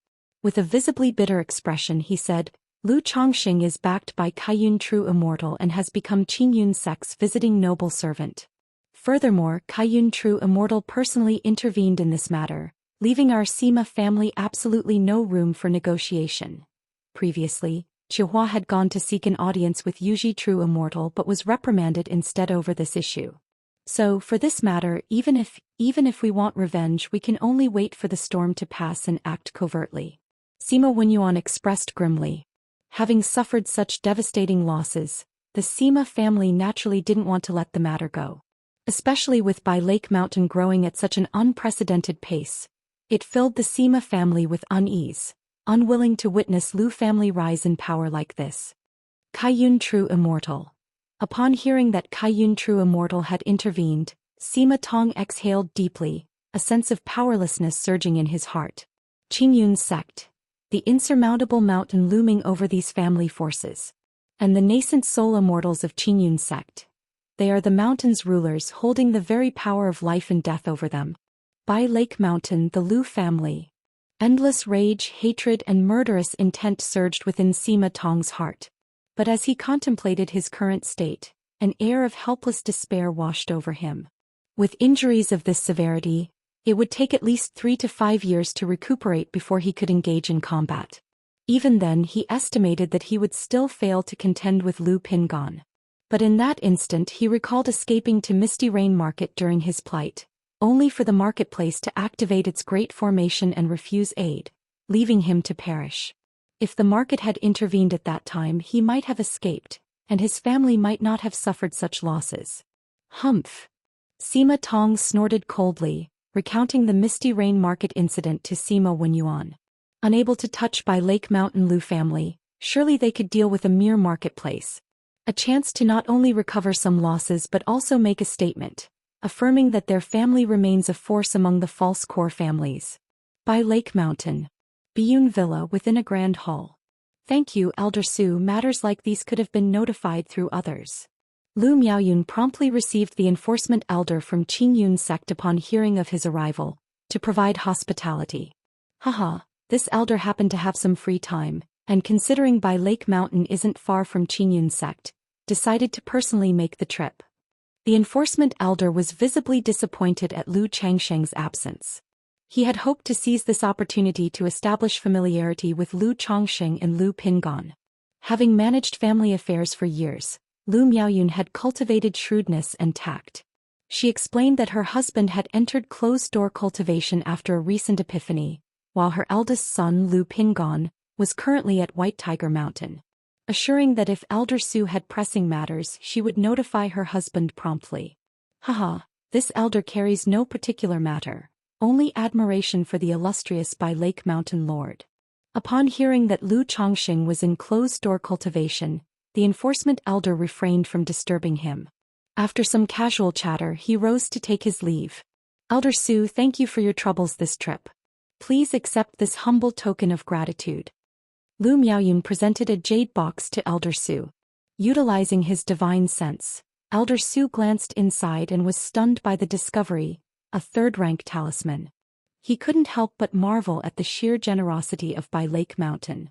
With a visibly bitter expression, he said, Lu Chongxing is backed by Kaiyun True Immortal and has become Qingyun sect's visiting noble servant. Furthermore, Kaiyun True Immortal personally intervened in this matter, leaving our Sima family absolutely no room for negotiation. Previously, Chihua had gone to seek an audience with Yuji True Immortal but was reprimanded instead over this issue. So, for this matter, even if we want revenge, we can only wait for the storm to pass and act covertly. Sima Wenyuan expressed grimly. Having suffered such devastating losses, the Sima family naturally didn't want to let the matter go. Especially with Bai Lake Mountain growing at such an unprecedented pace, it filled the Sima family with unease, unwilling to witness Lu family rise in power like this. Kaiyun True Immortal. Upon hearing that Kaiyun True Immortal had intervened, Sima Tong exhaled deeply, a sense of powerlessness surging in his heart. Qingyun sect. The insurmountable mountain looming over these family forces. And the nascent soul immortals of Qingyun sect. They are the mountain's rulers, holding the very power of life and death over them. Bai Lake Mountain, the Lu family. Endless rage, hatred and murderous intent surged within Sima Tong's heart. But as he contemplated his current state, an air of helpless despair washed over him. With injuries of this severity, it would take at least 3 to 5 years to recuperate before he could engage in combat. Even then, he estimated that he would still fail to contend with Lu Pingon. But in that instant he recalled escaping to Misty Rain Market during his plight, only for the marketplace to activate its great formation and refuse aid, leaving him to perish. If the market had intervened at that time, he might have escaped, and his family might not have suffered such losses. Humph! Sima Tong snorted coldly, recounting the Misty Rain market incident to Sima Wenyuan. Unable to touch by Lake Mountain Lu family, surely they could deal with a mere marketplace. A chance to not only recover some losses but also make a statement, affirming that their family remains a force among the false core families. By Lake Mountain. Biyun Villa within a grand hall. Thank you, Elder Su. Matters like these could have been notified through others. Lu Miaoyun promptly received the enforcement elder from Qingyun sect upon hearing of his arrival, to provide hospitality. Haha, this elder happened to have some free time, and considering Bai Lake Mountain isn't far from Qingyun sect, decided to personally make the trip. The enforcement elder was visibly disappointed at Lu Changsheng's absence. He had hoped to seize this opportunity to establish familiarity with Lu Chongsheng and Lu Pingan. Having managed family affairs for years, Lu Miaoyun had cultivated shrewdness and tact. She explained that her husband had entered closed-door cultivation after a recent epiphany, while her eldest son Lu Pingan was currently at White Tiger Mountain. Assuring that if Elder Su had pressing matters, she would notify her husband promptly. Haha, this elder carries no particular matter, only admiration for the illustrious Bai Lake Mountain Lord. Upon hearing that Lu Chongsheng was in closed-door cultivation, the enforcement elder refrained from disturbing him. After some casual chatter, he rose to take his leave. Elder Su, thank you for your troubles this trip. Please accept this humble token of gratitude. Lu Miaoyun presented a jade box to Elder Su. Utilizing his divine sense, Elder Su glanced inside and was stunned by the discovery, a third-rank talisman. He couldn't help but marvel at the sheer generosity of Bai Lake Mountain.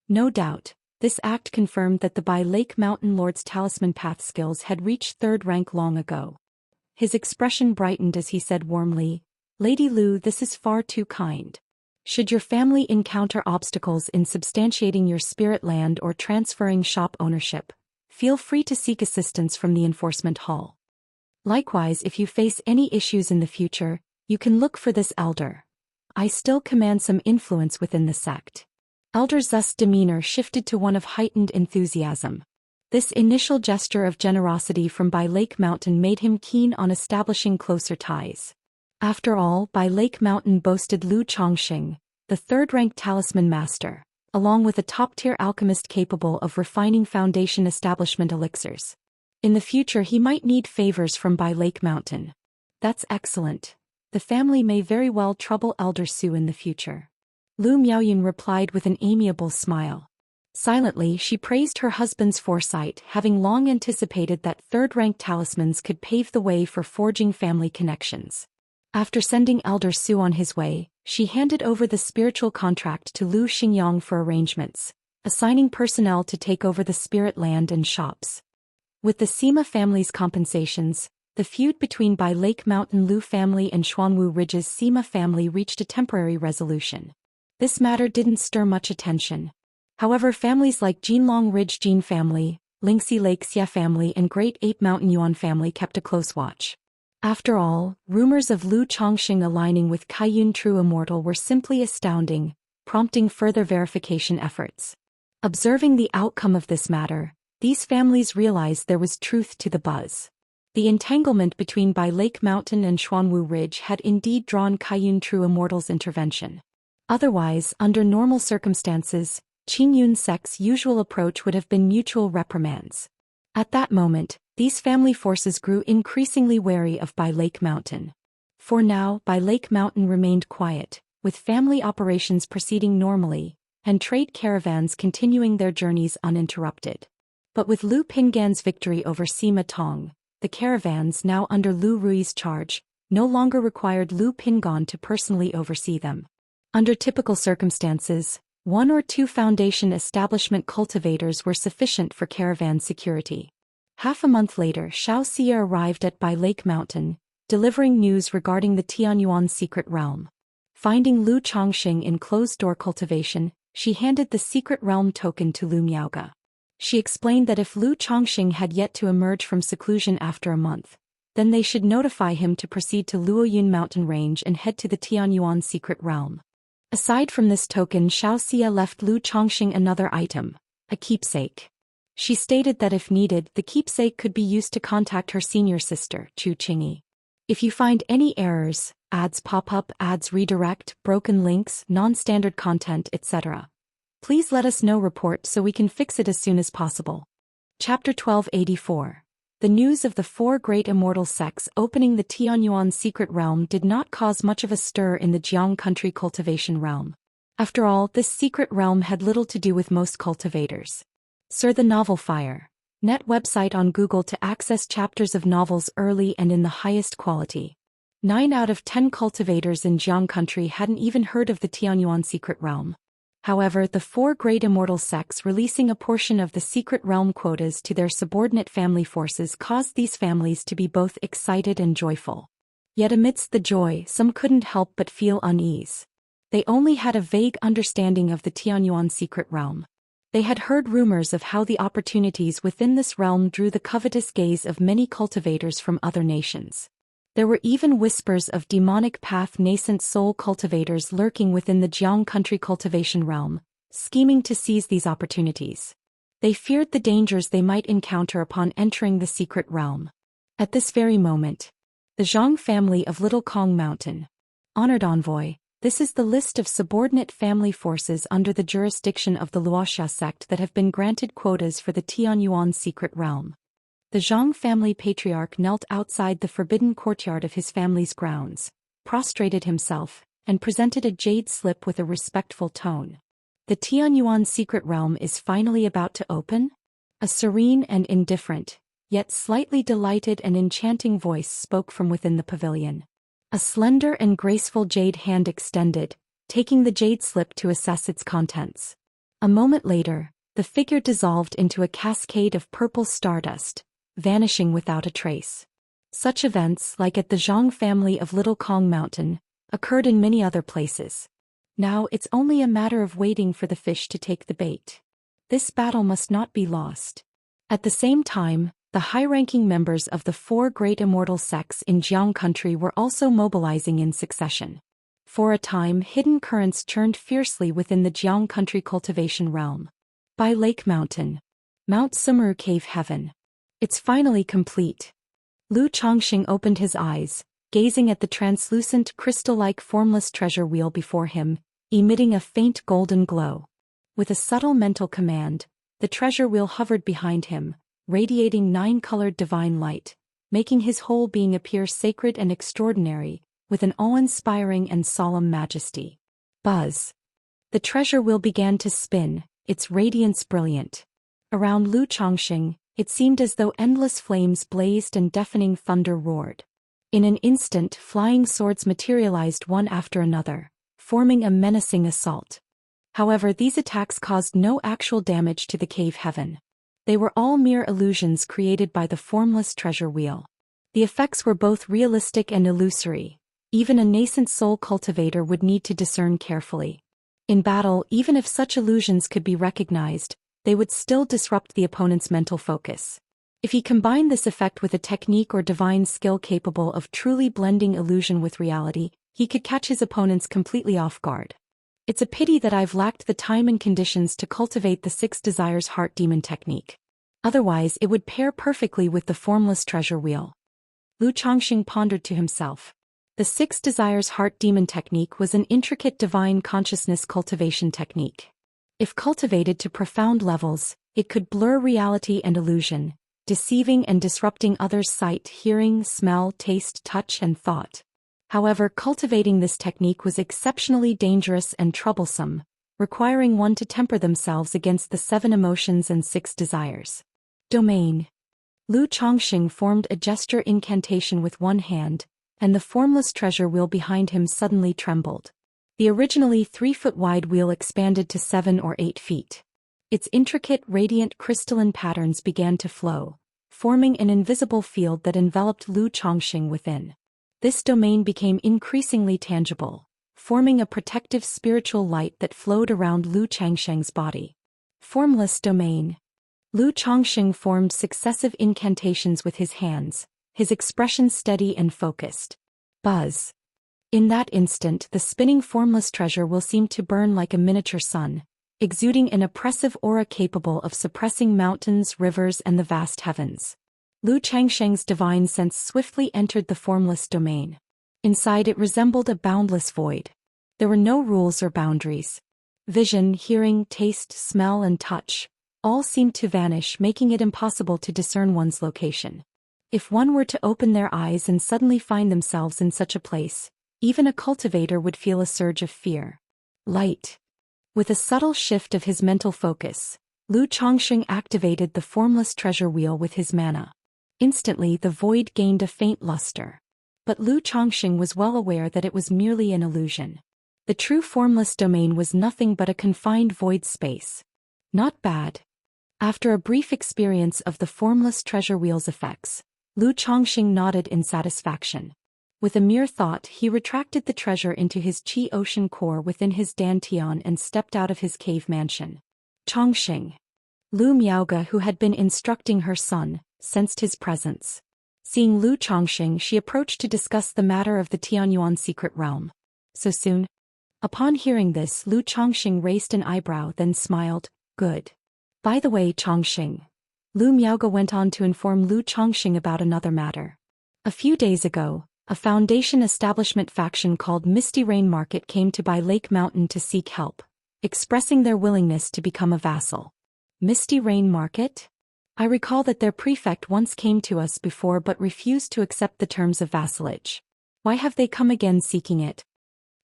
No doubt, this act confirmed that the Bai Lake Mountain Lord's talisman path skills had reached third rank long ago. His expression brightened as he said warmly, Lady Lu, this is far too kind. Should your family encounter obstacles in substantiating your spirit land or transferring shop ownership, feel free to seek assistance from the enforcement hall. Likewise, if you face any issues in the future, you can look for this elder. I still command some influence within the sect. Elder Zhou's demeanor shifted to one of heightened enthusiasm. This initial gesture of generosity from Bai Lake Mountain made him keen on establishing closer ties. After all, Bai Lake Mountain boasted Lu Chongsheng, the third-rank talisman master, along with a top-tier alchemist capable of refining foundation establishment elixirs. In the future he might need favors from Bai Lake Mountain. That's excellent. The family may very well trouble Elder Su in the future. Lu Miaoyun replied with an amiable smile. Silently, she praised her husband's foresight, having long anticipated that third-rank talismans could pave the way for forging family connections. After sending Elder Su on his way, she handed over the spiritual contract to Lu Xingyang for arrangements, assigning personnel to take over the spirit land and shops. With the Sima family's compensations, the feud between Bai Lake Mountain Lu family and Xuanwu Ridge's Sima family reached a temporary resolution. This matter didn't stir much attention. However, families like Jinlong Ridge Jin family, Lingxi Lake Xia family and Great Ape Mountain Yuan family kept a close watch. After all, rumors of Lu Chongsheng aligning with Kaiyun True Immortal were simply astounding, prompting further verification efforts. Observing the outcome of this matter, these families realized there was truth to the buzz. The entanglement between Bai Lake Mountain and Xuanwu Ridge had indeed drawn Kaiyun True Immortal's intervention. Otherwise, under normal circumstances, Qingyun sect's usual approach would have been mutual reprimands. At that moment, these family forces grew increasingly wary of Bai Lake Mountain. For now, Bai Lake Mountain remained quiet, with family operations proceeding normally, and trade caravans continuing their journeys uninterrupted. But with Lu Pingan's victory over Sima Tong, the caravans now under Lu Rui's charge, no longer required Lu Pingan to personally oversee them. Under typical circumstances, one or two foundation establishment cultivators were sufficient for caravan security. Half a month later, Xianxia arrived at Bai Lake Mountain, delivering news regarding the Tianyuan secret realm. Finding Lu Chongsheng in closed-door cultivation, she handed the secret realm token to Lu Miaoga. She explained that if Lu Chongsheng had yet to emerge from seclusion after a month, then they should notify him to proceed to Luoyun mountain range and head to the Tianyuan secret realm. Aside from this token, Xianxia left Lu Chongqing another item, a keepsake. She stated that if needed, the keepsake could be used to contact her senior sister, Chu Qingyi. If you find any errors, ads pop up, ads redirect, broken links, non-standard content, etc., please let us know. Report so we can fix it as soon as possible. Chapter 1284. The news of the 4 great immortal sects opening the Tianyuan secret realm did not cause much of a stir in the Jiang country cultivation realm. After all, this secret realm had little to do with most cultivators. Sir, the Novel Fire. Net website on Google to access chapters of novels early and in the highest quality. 9 out of 10 cultivators in Jiang country hadn't even heard of the Tianyuan secret realm. However, the 4 great immortal sects releasing a portion of the secret realm quotas to their subordinate family forces caused these families to be both excited and joyful. Yet amidst the joy, some couldn't help but feel unease. They only had a vague understanding of the Tianyuan secret realm. They had heard rumors of how the opportunities within this realm drew the covetous gaze of many cultivators from other nations. There were even whispers of demonic path nascent soul cultivators lurking within the Jiang country cultivation realm, scheming to seize these opportunities. They feared the dangers they might encounter upon entering the secret realm. At this very moment, the Zhang family of Little Kong Mountain. Honored Envoy, this is the list of subordinate family forces under the jurisdiction of the Wuxia sect that have been granted quotas for the Tianyuan secret realm. The Zhang family patriarch knelt outside the forbidden courtyard of his family's grounds, prostrated himself, and presented a jade slip with a respectful tone. The Tianyuan secret realm is finally about to open? A serene and indifferent, yet slightly delighted and enchanting voice spoke from within the pavilion. A slender and graceful jade hand extended, taking the jade slip to assess its contents. A moment later, the figure dissolved into a cascade of purple stardust, vanishing without a trace. Such events, like at the Zhang family of Little Kong Mountain, occurred in many other places. Now it's only a matter of waiting for the fish to take the bait. This battle must not be lost. At the same time, the high-ranking members of the 4 great immortal sects in Jiang country were also mobilizing in succession. For a time, hidden currents churned fiercely within the Jiang country cultivation realm. By Lake Mountain. Mount Sumuru Cave Heaven. It's finally complete. Lu Chongqing opened his eyes, gazing at the translucent, crystal-like formless treasure wheel before him, emitting a faint golden glow. With a subtle mental command, the treasure wheel hovered behind him, radiating 9-colored divine light, making his whole being appear sacred and extraordinary, with an awe-inspiring and solemn majesty. Buzz. The treasure wheel began to spin, its radiance brilliant. Around Lu Chongqing, it seemed as though endless flames blazed and deafening thunder roared. In an instant, flying swords materialized one after another, forming a menacing assault. However, these attacks caused no actual damage to the cave heaven. They were all mere illusions created by the formless treasure wheel. The effects were both realistic and illusory. Even a nascent soul cultivator would need to discern carefully. In battle, even if such illusions could be recognized, they would still disrupt the opponent's mental focus. If he combined this effect with a technique or divine skill capable of truly blending illusion with reality, he could catch his opponents completely off guard. It's a pity that I've lacked the time and conditions to cultivate the 6 Desires Heart Demon technique. Otherwise, it would pair perfectly with the formless treasure wheel. Lu Chongqing pondered to himself. The 6 Desires Heart Demon technique was an intricate divine consciousness cultivation technique. If cultivated to profound levels, it could blur reality and illusion, deceiving and disrupting others' sight, hearing, smell, taste, touch, and thought. However, cultivating this technique was exceptionally dangerous and troublesome, requiring one to temper themselves against the 7 emotions and 6 desires. Domain. Lu Chongqing formed a gesture incantation with one hand, and the formless treasure wheel behind him suddenly trembled. The originally 3-foot-wide wheel expanded to 7 or 8 feet. Its intricate, radiant crystalline patterns began to flow, forming an invisible field that enveloped Lu Chongqing within. This domain became increasingly tangible, forming a protective spiritual light that flowed around Lu Chongqing's body. Formless domain. Lu Chongqing formed successive incantations with his hands, his expression steady and focused. Buzz. In that instant, the spinning formless treasure will seem to burn like a miniature sun, exuding an oppressive aura capable of suppressing mountains, rivers, and the vast heavens. Lu Changsheng's divine sense swiftly entered the formless domain. Inside it resembled a boundless void. There were no rules or boundaries. Vision, hearing, taste, smell, and touch all seemed to vanish, making it impossible to discern one's location. If one were to open their eyes and suddenly find themselves in such a place, even a cultivator would feel a surge of fear. Light. With a subtle shift of his mental focus, Lu Changsheng activated the formless treasure wheel with his mana. Instantly the void gained a faint luster. But Lu Changsheng was well aware that it was merely an illusion. The true formless domain was nothing but a confined void space. Not bad. After a brief experience of the formless treasure wheel's effects, Lu Changsheng nodded in satisfaction. With a mere thought, he retracted the treasure into his Qi ocean core within his dantian and stepped out of his cave mansion. Changsheng. Lu Miaoge, who had been instructing her son, sensed his presence. Seeing Lu Changsheng, she approached to discuss the matter of the Tianyuan secret realm. So soon? Upon hearing this, Lu Changsheng raised an eyebrow, then smiled. Good. By the way, Changsheng. Lu Miaoge went on to inform Lu Changsheng about another matter. A few days ago, a Foundation establishment faction called Misty Rain Market came to Bai Lake Mountain to seek help, expressing their willingness to become a vassal. Misty Rain Market? I recall that their prefect once came to us before but refused to accept the terms of vassalage. Why have they come again seeking it?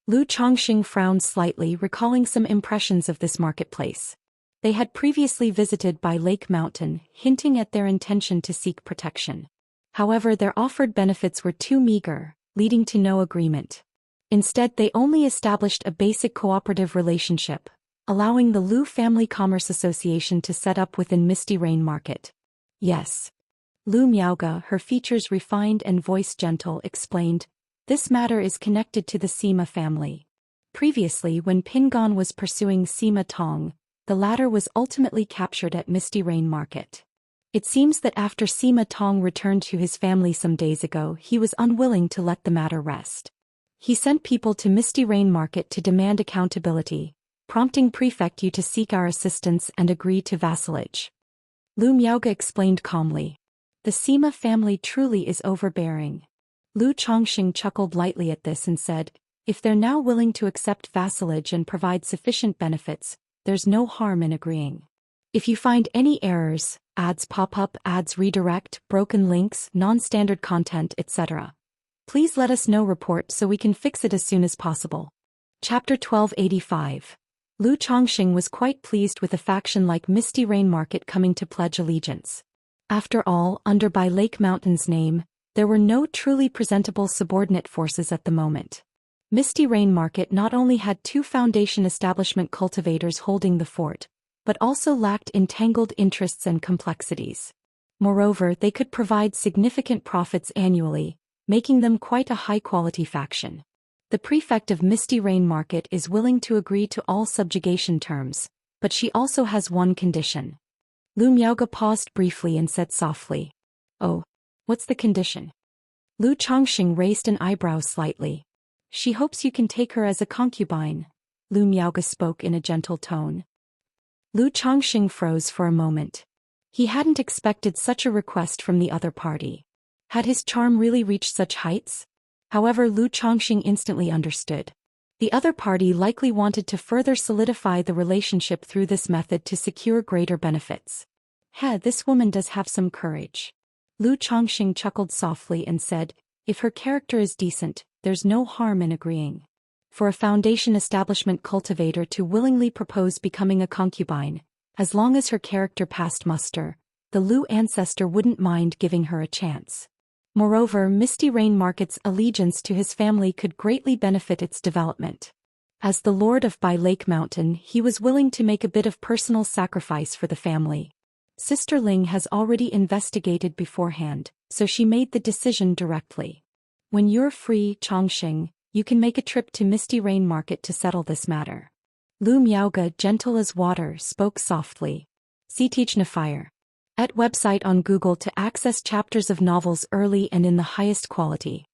Lu Changsheng frowned slightly, recalling some impressions of this marketplace. They had previously visited Bai Lake Mountain, hinting at their intention to seek protection. However, their offered benefits were too meager, leading to no agreement. Instead, they only established a basic cooperative relationship, allowing the Lu Family Commerce Association to set up within Misty Rain Market. Yes. Lu Miaoge, her features refined and voice gentle, explained, this matter is connected to the Sima family. Previously, when Pingon was pursuing Sima Tong, the latter was ultimately captured at Misty Rain Market. It seems that after Sima Tong returned to his family some days ago, he was unwilling to let the matter rest. He sent people to Misty Rain Market to demand accountability, prompting Prefect Yu to seek our assistance and agree to vassalage. Lu Miaoge explained calmly. The Sima family truly is overbearing. Lu Changsheng chuckled lightly at this and said, if they're now willing to accept vassalage and provide sufficient benefits, there's no harm in agreeing. If you find any errors, ads pop up, ads redirect, broken links, non-standard content, etc., please let us know. Report so we can fix it as soon as possible. Chapter 1285. Lu Changsheng was quite pleased with a faction like Misty Rain Market coming to pledge allegiance. After all, under Bai Lake Mountain's name, there were no truly presentable subordinate forces at the moment. Misty Rain Market not only had 2 Foundation establishment cultivators holding the fort, but also lacked entangled interests and complexities. Moreover, they could provide significant profits annually, making them quite a high-quality faction. The prefect of Misty Rain Market is willing to agree to all subjugation terms, but she also has one condition. Lu Miaoge paused briefly and said softly, oh, what's the condition? Lu Changsheng raised an eyebrow slightly. She hopes you can take her as a concubine. Lu Miaoge spoke in a gentle tone. Lu Changsheng froze for a moment. He hadn't expected such a request from the other party. Had his charm really reached such heights? However, Lu Changsheng instantly understood. The other party likely wanted to further solidify the relationship through this method to secure greater benefits. This woman does have some courage. Lu Changsheng chuckled softly and said, if her character is decent, there's no harm in agreeing. For a Foundation establishment cultivator to willingly propose becoming a concubine, as long as her character passed muster, the Lu ancestor wouldn't mind giving her a chance. Moreover, Misty Rain Market's allegiance to his family could greatly benefit its development. As the Lord of Bai Lake Mountain, he was willing to make a bit of personal sacrifice for the family. Sister Ling has already investigated beforehand, so she made the decision directly. When you're free, Changsheng, you can make a trip to Misty Rain Market to settle this matter. Lu Miaoge, gentle as water, spoke softly. Teach fire. At website on Google to access chapters of novels early and in the highest quality.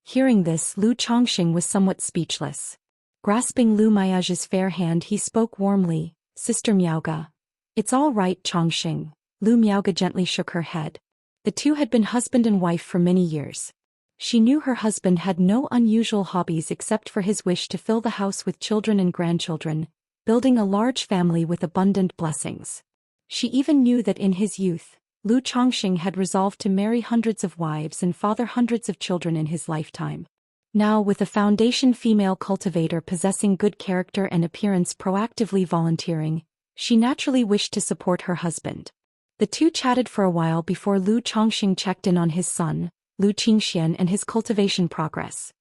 Hearing this, Lu Chongqing was somewhat speechless. Grasping Lu Miage's fair hand, he spoke warmly, "Sister Miaoge." "It's all right, Chongqing." Lu Miaoge gently shook her head. The two had been husband and wife for many years. She knew her husband had no unusual hobbies except for his wish to fill the house with children and grandchildren, building a large family with abundant blessings. She even knew that in his youth, Lu Chongqing had resolved to marry hundreds of wives and father hundreds of children in his lifetime. Now, with a foundation female cultivator possessing good character and appearance proactively volunteering, she naturally wished to support her husband. The two chatted for a while before Lu Chongqing checked in on his son, Lu Xian, and his cultivation progress.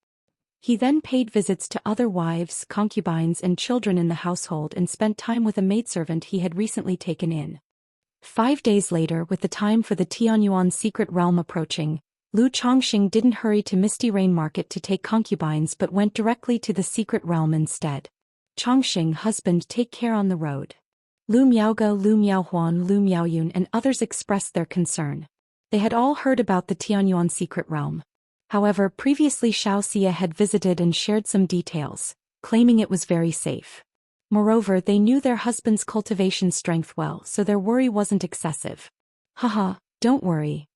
He then paid visits to other wives, concubines, and children in the household and spent time with a maidservant he had recently taken in. 5 days later, with the time for the Tianyuan secret realm approaching, Lu Chongqing didn't hurry to Misty Rain Market to take concubines but went directly to the secret realm instead. "Chongqing, husband, take care on the road." Lu Miaoge, Lu Miaohuan, Lu Miaoyun, and others expressed their concern. They had all heard about the Tianyuan secret realm. However, previously Xianxia had visited and shared some details, claiming it was very safe. Moreover, they knew their husband's cultivation strength well, so their worry wasn't excessive. "Haha, don't worry."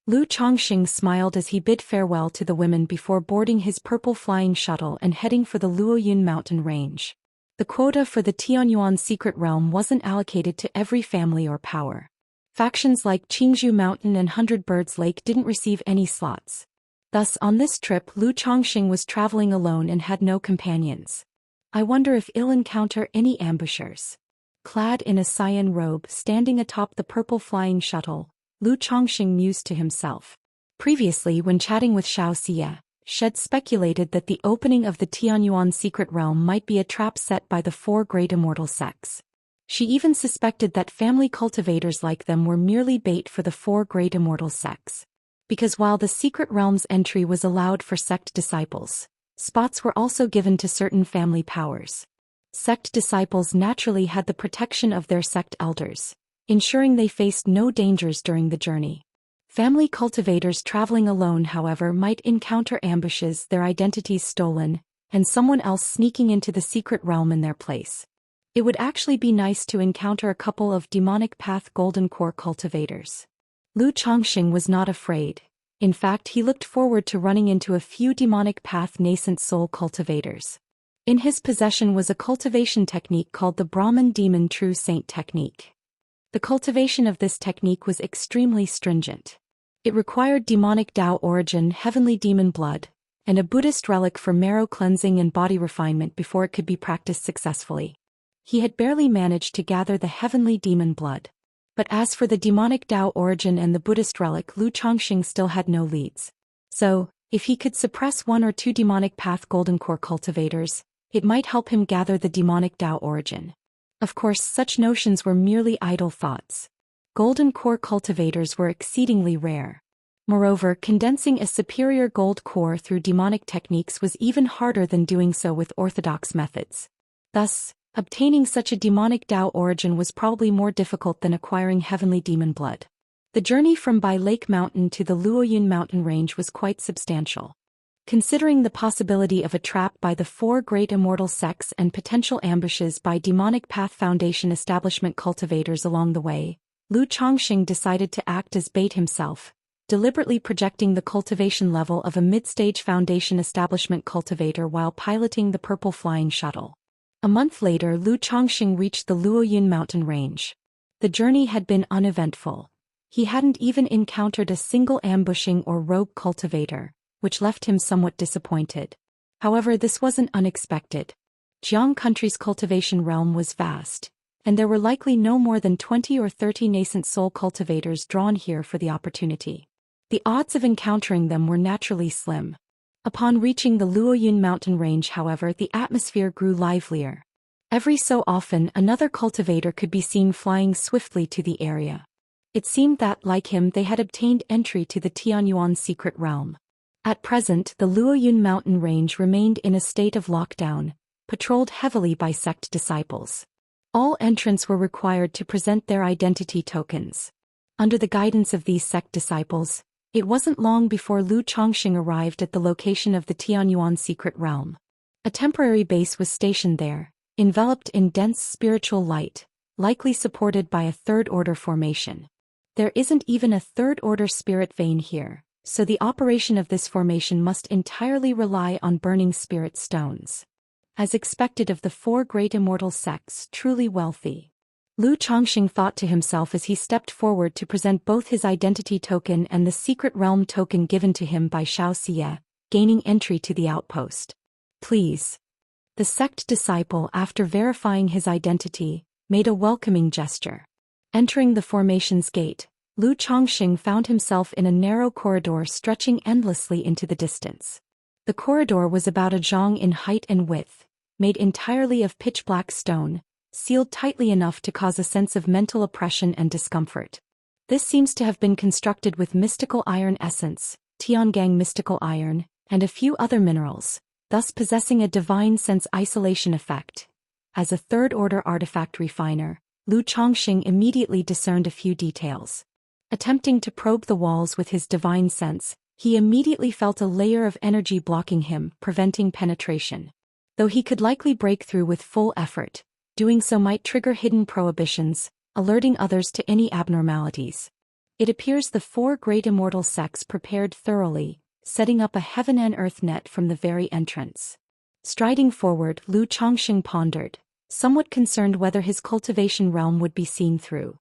Lu Chongqing smiled as he bid farewell to the women before boarding his purple flying shuttle and heading for the Luoyun mountain range. The quota for the Tianyuan secret realm wasn't allocated to every family or power. Factions like Qingzhou Mountain and Hundred Birds Lake didn't receive any slots. Thus, on this trip, Lu Chongqing was traveling alone and had no companions. "I wonder if he'll encounter any ambushers." Clad in a cyan robe, standing atop the purple flying shuttle, Lu Chongqing mused to himself. Previously, when chatting with Xianxia, Shed speculated that the opening of the Tianyuan secret realm might be a trap set by the 4 great immortal sects. She even suspected that family cultivators like them were merely bait for the 4 great immortal sects. Because while the secret realm's entry was allowed for sect disciples, spots were also given to certain family powers. Sect disciples naturally had the protection of their sect elders, ensuring they faced no dangers during the journey. Family cultivators traveling alone, however, might encounter ambushes, their identities stolen, and someone else sneaking into the secret realm in their place. It would actually be nice to encounter a couple of demonic path golden core cultivators. Lu Chongqing was not afraid. In fact, he looked forward to running into a few demonic path nascent soul cultivators. In his possession was a cultivation technique called the Brahmin Demon True Saint technique. The cultivation of this technique was extremely stringent. It required demonic Dao origin, heavenly demon blood, and a Buddhist relic for marrow cleansing and body refinement before it could be practiced successfully. He had barely managed to gather the heavenly demon blood. But as for the demonic Dao origin and the Buddhist relic, Lu Chongqing still had no leads. So, if he could suppress 1 or 2 demonic path golden core cultivators, it might help him gather the demonic Dao origin. Of course, such notions were merely idle thoughts. Golden core cultivators were exceedingly rare. Moreover, condensing a superior gold core through demonic techniques was even harder than doing so with orthodox methods. Thus, obtaining such a demonic Dao origin was probably more difficult than acquiring heavenly demon blood. The journey from Bai Lake Mountain to the Luoyun mountain range was quite substantial. Considering the possibility of a trap by the 4 great immortal sects and potential ambushes by demonic path foundation establishment cultivators along the way, Lu Chongqing decided to act as bait himself, deliberately projecting the cultivation level of a mid-stage foundation establishment cultivator while piloting the purple flying shuttle. A month later, Lu Chongqing reached the Luoyun mountain range. The journey had been uneventful. He hadn't even encountered a single ambushing or rogue cultivator, which left him somewhat disappointed. However, this wasn't unexpected. Jiang country's cultivation realm was vast, and there were likely no more than 20 or 30 nascent soul cultivators drawn here for the opportunity. The odds of encountering them were naturally slim. Upon reaching the Luoyun mountain range, however, the atmosphere grew livelier. Every so often, another cultivator could be seen flying swiftly to the area. It seemed that, like him, they had obtained entry to the Tianyuan secret realm. At present, the Luoyun mountain range remained in a state of lockdown, patrolled heavily by sect disciples. All entrants were required to present their identity tokens. Under the guidance of these sect disciples, it wasn't long before Lu Chongxing arrived at the location of the Tianyuan secret realm. A temporary base was stationed there, enveloped in dense spiritual light, likely supported by a third-order formation. There isn't even a third-order spirit vein here, so the operation of this formation must entirely rely on burning spirit stones. As expected of the four great immortal sects truly wealthy, Lu Chongxing thought to himself as he stepped forward to present both his identity token and the secret realm token given to him by Xianxia, gaining entry to the outpost. Please. The sect disciple, after verifying his identity, made a welcoming gesture. Entering the formation's gate, Lu Chongxing found himself in a narrow corridor stretching endlessly into the distance. The corridor was about a zhang in height and width, made entirely of pitch-black stone, sealed tightly enough to cause a sense of mental oppression and discomfort. This seems to have been constructed with mystical iron essence, Tiangang mystical iron, and a few other minerals, thus possessing a divine sense isolation effect. As a third-order artifact refiner, Lu Chongxing immediately discerned a few details. Attempting to probe the walls with his divine sense, he immediately felt a layer of energy blocking him, preventing penetration. Though he could likely break through with full effort, doing so might trigger hidden prohibitions, alerting others to any abnormalities. It appears the four great immortal sects prepared thoroughly, setting up a heaven and earth net from the very entrance. Striding forward, Lu Chongxing pondered, somewhat concerned whether his cultivation realm would be seen through.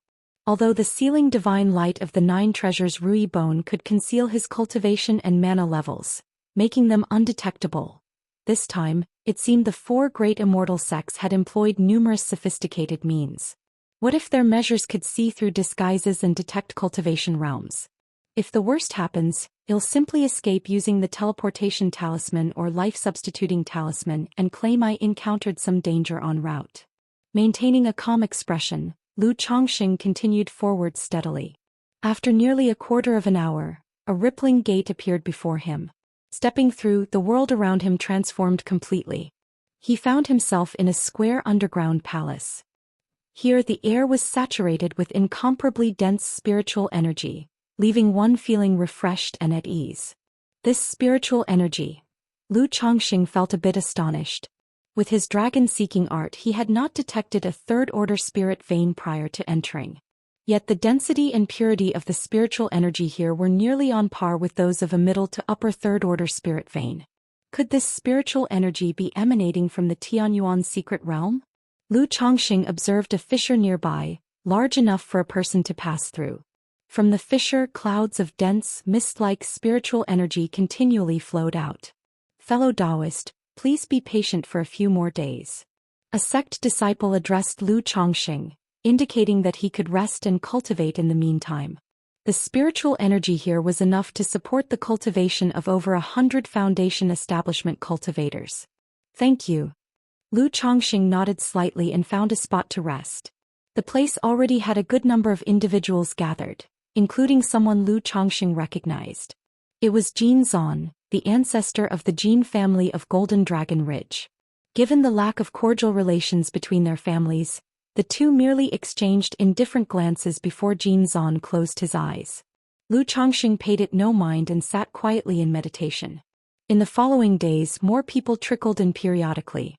Although the sealing divine light of the 9 treasures Rui Bone could conceal his cultivation and mana levels, making them undetectable. This time, it seemed the four great immortal sects had employed numerous sophisticated means. What if their measures could see through disguises and detect cultivation realms? If the worst happens, he'll simply escape using the teleportation talisman or life-substituting talisman and claim I encountered some danger en route. Maintaining a calm expression, Lu Chongxing continued forward steadily. After nearly a quarter of an hour, a rippling gate appeared before him. Stepping through, the world around him transformed completely. He found himself in a square underground palace. Here the air was saturated with incomparably dense spiritual energy, leaving one feeling refreshed and at ease. This spiritual energy. Lu Chongxing felt a bit astonished. With his dragon-seeking art, he had not detected a third-order spirit vein prior to entering. Yet the density and purity of the spiritual energy here were nearly on par with those of a middle to upper third-order spirit vein. Could this spiritual energy be emanating from the Tianyuan secret realm? Lu Chongxing observed a fissure nearby, large enough for a person to pass through. From the fissure, clouds of dense, mist-like spiritual energy continually flowed out. Fellow Daoist, please be patient for a few more days. A sect disciple addressed Lu Chongxing, indicating that he could rest and cultivate in the meantime. The spiritual energy here was enough to support the cultivation of over 100 Foundation establishment cultivators. Thank you. Lu Chongxing nodded slightly and found a spot to rest. The place already had a good number of individuals gathered, including someone Lu Chongxing recognized. It was Jin Zan, the ancestor of the Jin family of Golden Dragon Ridge. Given the lack of cordial relations between their families, the two merely exchanged indifferent glances before Jin Zan closed his eyes. Lu Chongxing paid it no mind and sat quietly in meditation. In the following days, more people trickled in periodically.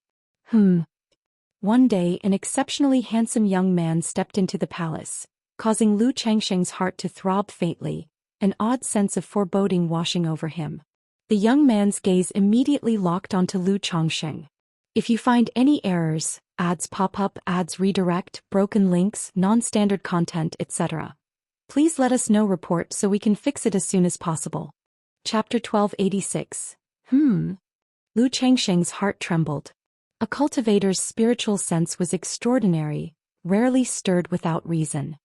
One day, an exceptionally handsome young man stepped into the palace, causing Lu Chongxing's heart to throb faintly, an odd sense of foreboding washing over him. The young man's gaze immediately locked onto Lu Chongxing. If you find any errors, ads pop up, ads redirect, broken links, non-standard content, etc., please let us know. Report so we can fix it as soon as possible. Chapter 1286. Lu Chongxing's heart trembled. A cultivator's spiritual sense was extraordinary, rarely stirred without reason.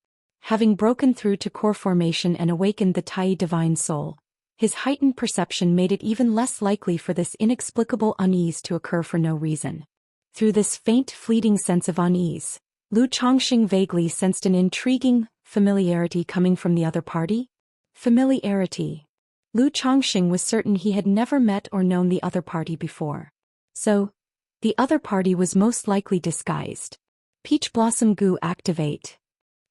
Having broken through to core formation and awakened the Tai divine soul, his heightened perception made it even less likely for this inexplicable unease to occur for no reason. Through this faint, fleeting sense of unease, Lu Chongxing vaguely sensed an intriguing familiarity coming from the other party. Familiarity. Lu Chongxing was certain he had never met or known the other party before. So, the other party was most likely disguised. Peach Blossom Gu activate.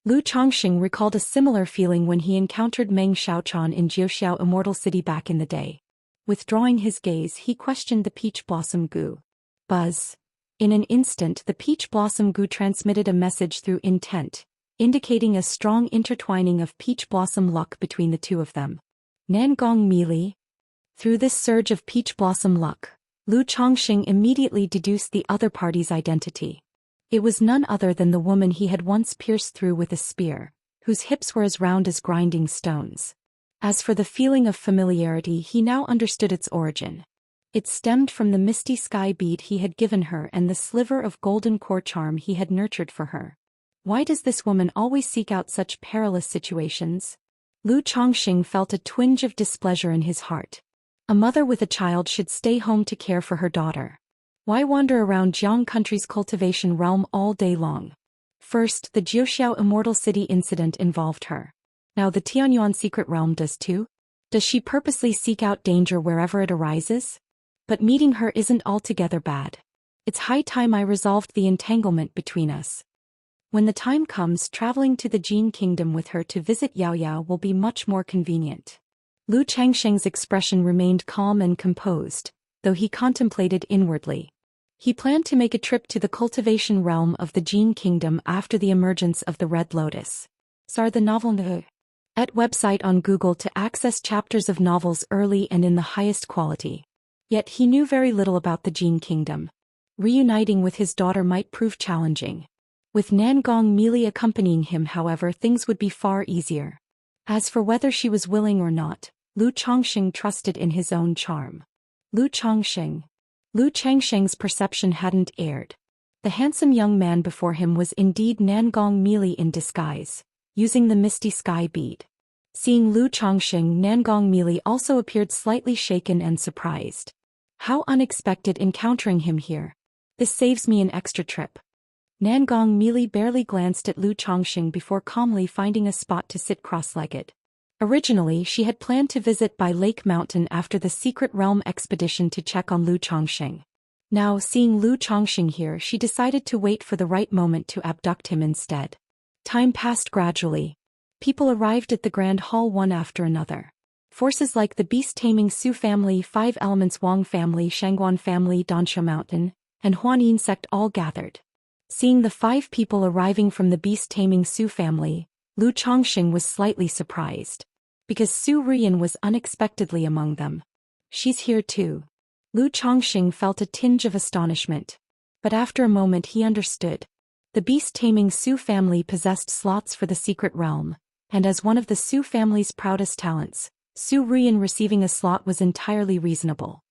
Lu Chongqing recalled a similar feeling when he encountered Meng Xiaochan in Zhou Immortal City back in the day. Withdrawing his gaze, he questioned the Peach Blossom Gu. Buzz. In an instant, the Peach Blossom Gu transmitted a message through intent, indicating a strong intertwining of peach blossom luck between the two of them. Nangong Mili. Through this surge of peach blossom luck, Lu Chongqing immediately deduced the other party's identity. It was none other than the woman he had once pierced through with a spear, whose hips were as round as grinding stones. As for the feeling of familiarity, he now understood its origin. It stemmed from the misty sky bead he had given her and the sliver of golden core charm he had nurtured for her. Why does this woman always seek out such perilous situations? Lu Chongqing felt a twinge of displeasure in his heart. A mother with a child should stay home to care for her daughter. Why wander around Jiang country's cultivation realm all day long? First, the Zhou Immortal City incident involved her. Now the Tianyuan secret realm does too? Does she purposely seek out danger wherever it arises? But meeting her isn't altogether bad. It's high time I resolved the entanglement between us. When the time comes, traveling to the Jin Kingdom with her to visit Yao Yao will be much more convenient. Lu Changsheng's expression remained calm and composed, though he contemplated inwardly. He planned to make a trip to the cultivation realm of the Jin Kingdom after the emergence of the Red Lotus. Sar the novel at website on Google to access chapters of novels early and in the highest quality. Yet he knew very little about the Jin Kingdom. Reuniting with his daughter might prove challenging. With Nangong Mili accompanying him, however, things would be far easier. As for whether she was willing or not, Lu Chongqing trusted in his own charm. Lu Chongqing. Lu Changsheng's perception hadn't erred. The handsome young man before him was indeed Nangong Mili in disguise, using the misty sky bead. Seeing Lu Chongqing, Nangong Mili also appeared slightly shaken and surprised. How unexpected encountering him here. This saves me an extra trip. Nangong Mili barely glanced at Lu Chongqing before calmly finding a spot to sit cross-legged. Originally, she had planned to visit by Lake Mountain after the Secret Realm expedition to check on Lu Chongqing. Now, seeing Lu Chongqing here, she decided to wait for the right moment to abduct him instead. Time passed gradually. People arrived at the Grand Hall one after another. Forces like the beast-taming Su family, 5 Elements Wang family, Shangguan family, Dansha Mountain, and Huanin sect all gathered. Seeing the 5 people arriving from the beast-taming Su family, Lu Chongqing was slightly surprised. Because Su Rian was unexpectedly among them. She's here too. Lu Chongqing felt a tinge of astonishment. But after a moment he understood. The beast-taming Su family possessed slots for the secret realm, and as one of the Su family's proudest talents, Su Rian receiving a slot was entirely reasonable.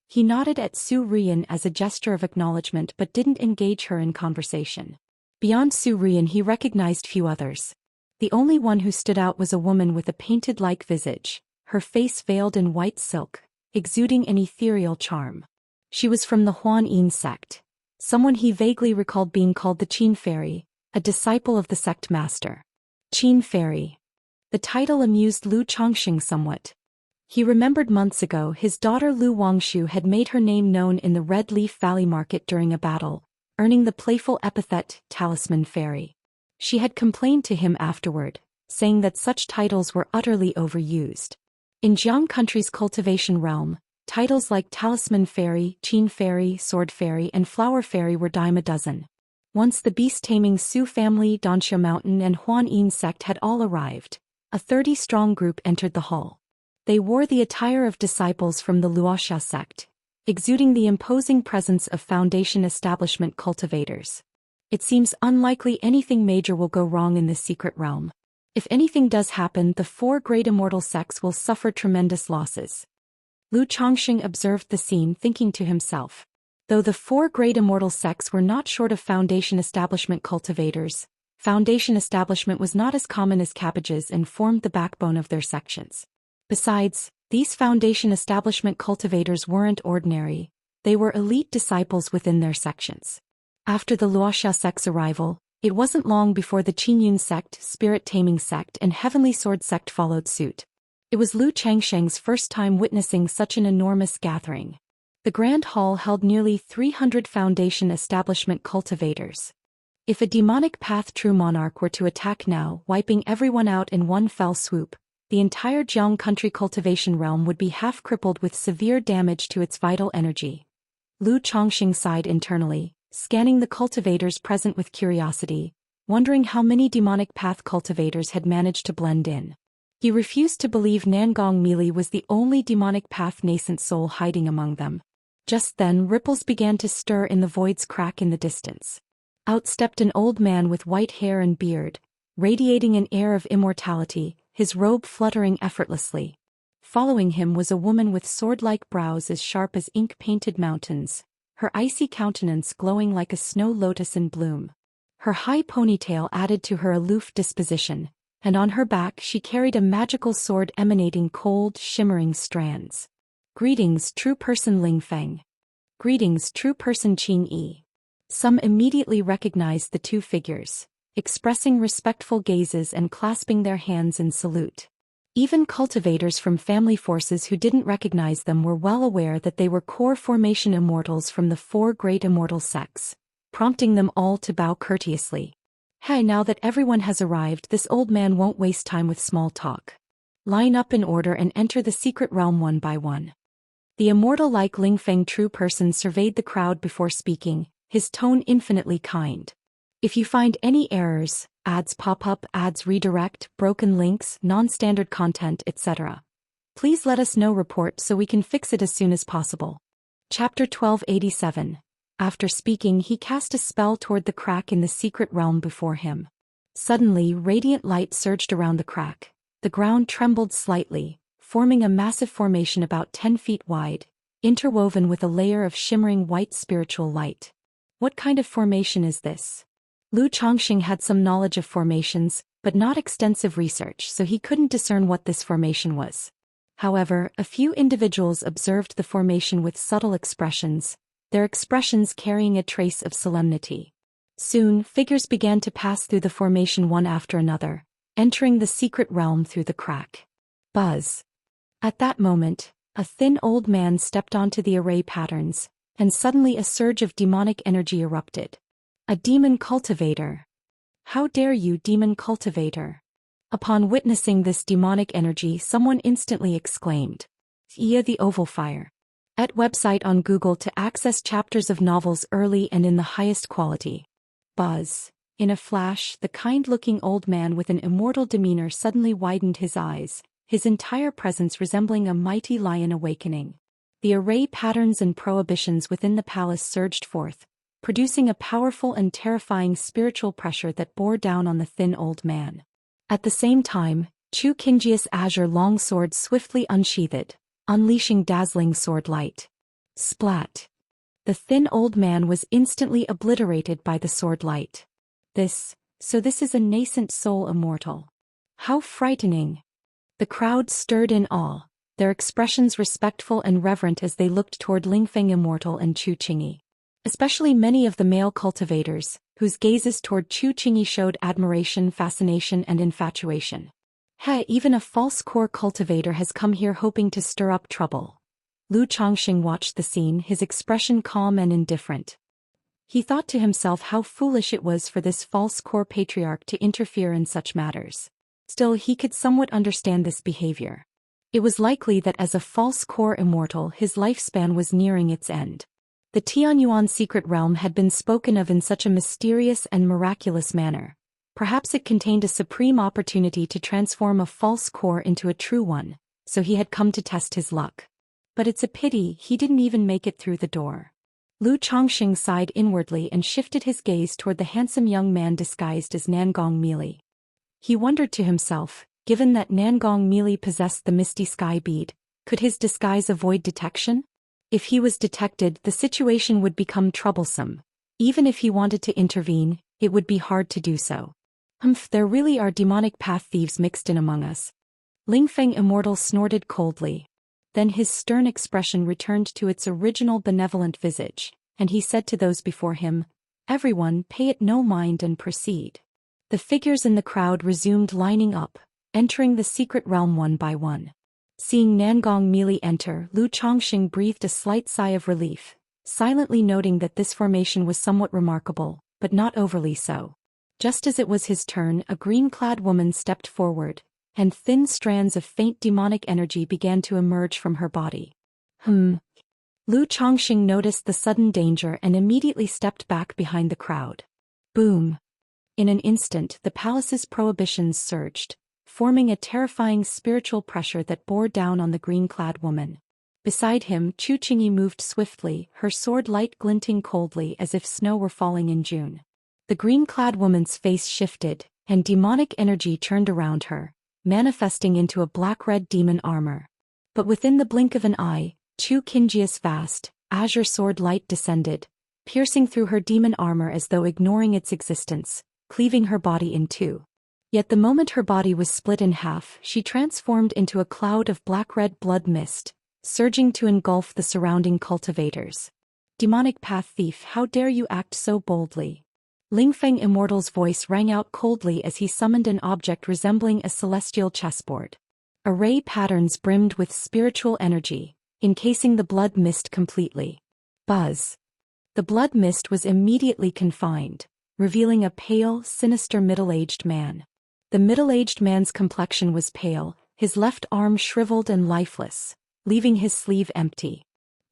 He nodded at Su Rian as a gesture of acknowledgement but didn't engage her in conversation. Beyond Su Rian he recognized few others. The only one who stood out was a woman with a painted-like visage, her face veiled in white silk, exuding an ethereal charm. She was from the Huanin sect. Someone he vaguely recalled being called the Qin Fairy, a disciple of the sect master. Qin Fairy. The title amused Lu Chongqing somewhat. He remembered months ago his daughter Lu Wangshu had made her name known in the Red Leaf Valley market during a battle, earning the playful epithet, Talisman Fairy. She had complained to him afterward, saying that such titles were utterly overused. In Jiang country's cultivation realm, titles like Talisman Fairy, Qin Fairy, Sword Fairy, and Flower Fairy were dime a dozen. Once the beast-taming Su family, Dansha Mountain, and Huanin sect had all arrived, a 30-strong group entered the hall. They wore the attire of disciples from the Wuxia sect, exuding the imposing presence of Foundation establishment cultivators. It seems unlikely anything major will go wrong in this secret realm. If anything does happen, the 4 great immortal sects will suffer tremendous losses. Lu Chongqing observed the scene, thinking to himself. Though the 4 great immortal sects were not short of Foundation establishment cultivators, Foundation establishment was not as common as cabbages and formed the backbone of their sections. Besides, these Foundation establishment cultivators weren't ordinary, they were elite disciples within their sections. After the Luoxia sect's arrival, it wasn't long before the Qinyun sect, Spirit Taming sect, and Heavenly Sword sect followed suit. It was Lu Changsheng's first time witnessing such an enormous gathering. The Grand Hall held nearly 300 Foundation establishment cultivators. If a demonic path true monarch were to attack now, wiping everyone out in one fell swoop, the entire Jiang country cultivation realm would be half crippled with severe damage to its vital energy. Lu Chongqing sighed internally, scanning the cultivators present with curiosity, wondering how many demonic path cultivators had managed to blend in. He refused to believe Nangong Mili was the only demonic path nascent soul hiding among them. Just then ripples began to stir in the void's crack in the distance. Out stepped an old man with white hair and beard, radiating an air of immortality, his robe fluttering effortlessly. Following him was a woman with sword-like brows as sharp as ink-painted mountains, her icy countenance glowing like a snow lotus in bloom. Her high ponytail added to her aloof disposition, and on her back she carried a magical sword emanating cold, shimmering strands. Greetings, true person Ling Feng. Greetings, true person Qing Yi. Some immediately recognized the two figures, expressing respectful gazes and clasping their hands in salute. Even cultivators from family forces who didn't recognize them were well aware that they were core formation immortals from the four great immortal sects, prompting them all to bow courteously. Hey, now that everyone has arrived, this old man won't waste time with small talk. Line up in order and enter the secret realm one by one. The immortal-like Ling Feng true person surveyed the crowd before speaking, his tone infinitely kind. If you find any errors, ads pop up, ads redirect, broken links, non-standard content, etc., please let us know. Report so we can fix it as soon as possible. Chapter 1287. After speaking, he cast a spell toward the crack in the secret realm before him. Suddenly, radiant light surged around the crack. The ground trembled slightly, forming a massive formation about 10 feet wide, interwoven with a layer of shimmering white spiritual light. What kind of formation is this? Lu Chongqing had some knowledge of formations, but not extensive research, so he couldn't discern what this formation was. However, a few individuals observed the formation with subtle expressions, their expressions carrying a trace of solemnity. Soon, figures began to pass through the formation one after another, entering the secret realm through the crack. Buzz. At that moment, a thin old man stepped onto the array patterns, and suddenly a surge of demonic energy erupted. A demon cultivator. How dare you, demon cultivator? Upon witnessing this demonic energy, someone instantly exclaimed, "Yeah, the Oval Fire." At website on Google to access chapters of novels early and in the highest quality. Buzz. In a flash, the kind-looking old man with an immortal demeanor suddenly widened his eyes, his entire presence resembling a mighty lion awakening. The array patterns and prohibitions within the palace surged forth, producing a powerful and terrifying spiritual pressure that bore down on the thin old man. At the same time, Chu Qingjia's azure longsword swiftly unsheathed, unleashing dazzling sword light. Splat! The thin old man was instantly obliterated by the sword light. This is a nascent soul immortal. How frightening! The crowd stirred in awe, their expressions respectful and reverent as they looked toward Lingfeng Immortal and Chu Qingyi. Especially many of the male cultivators, whose gazes toward Chu Qingyi showed admiration, fascination, and infatuation. Hey, even a false core cultivator has come here hoping to stir up trouble. Lu Chongqing watched the scene, his expression calm and indifferent. He thought to himself how foolish it was for this false core patriarch to interfere in such matters. Still, he could somewhat understand this behavior. It was likely that as a false core immortal, his lifespan was nearing its end. The Tianyuan secret realm had been spoken of in such a mysterious and miraculous manner. Perhaps it contained a supreme opportunity to transform a false core into a true one, so he had come to test his luck. But it's a pity he didn't even make it through the door. Lu Chongqing sighed inwardly and shifted his gaze toward the handsome young man disguised as Nangong Mili. He wondered to himself, given that Nangong Mili possessed the misty sky bead, could his disguise avoid detection? If he was detected, the situation would become troublesome. Even if he wanted to intervene, it would be hard to do so. There really are demonic path thieves mixed in among us. Lingfeng Immortal snorted coldly. Then his stern expression returned to its original benevolent visage, and he said to those before him, "Everyone, pay it no mind and proceed." The figures in the crowd resumed lining up, entering the secret realm one by one. Seeing Nangong Mili enter, Lu Chongqing breathed a slight sigh of relief, silently noting that this formation was somewhat remarkable, but not overly so. Just as it was his turn, a green-clad woman stepped forward, and thin strands of faint demonic energy began to emerge from her body. Lu Chongqing noticed the sudden danger and immediately stepped back behind the crowd. Boom! In an instant, the palace's prohibitions surged, forming a terrifying spiritual pressure that bore down on the green-clad woman. Beside him, Chu Qingyi moved swiftly, her sword light glinting coldly as if snow were falling in June. The green-clad woman's face shifted, and demonic energy churned around her, manifesting into a black-red demon armor. But within the blink of an eye, Chu Qingyi's vast, azure sword light descended, piercing through her demon armor as though ignoring its existence, cleaving her body in two. Yet the moment her body was split in half, she transformed into a cloud of black-red blood mist, surging to engulf the surrounding cultivators. Demonic path thief, how dare you act so boldly? Lingfeng Immortal's voice rang out coldly as he summoned an object resembling a celestial chessboard. Array patterns brimmed with spiritual energy, encasing the blood mist completely. Buzz. The blood mist was immediately confined, revealing a pale, sinister middle-aged man. The middle-aged man's complexion was pale, his left arm shriveled and lifeless, leaving his sleeve empty.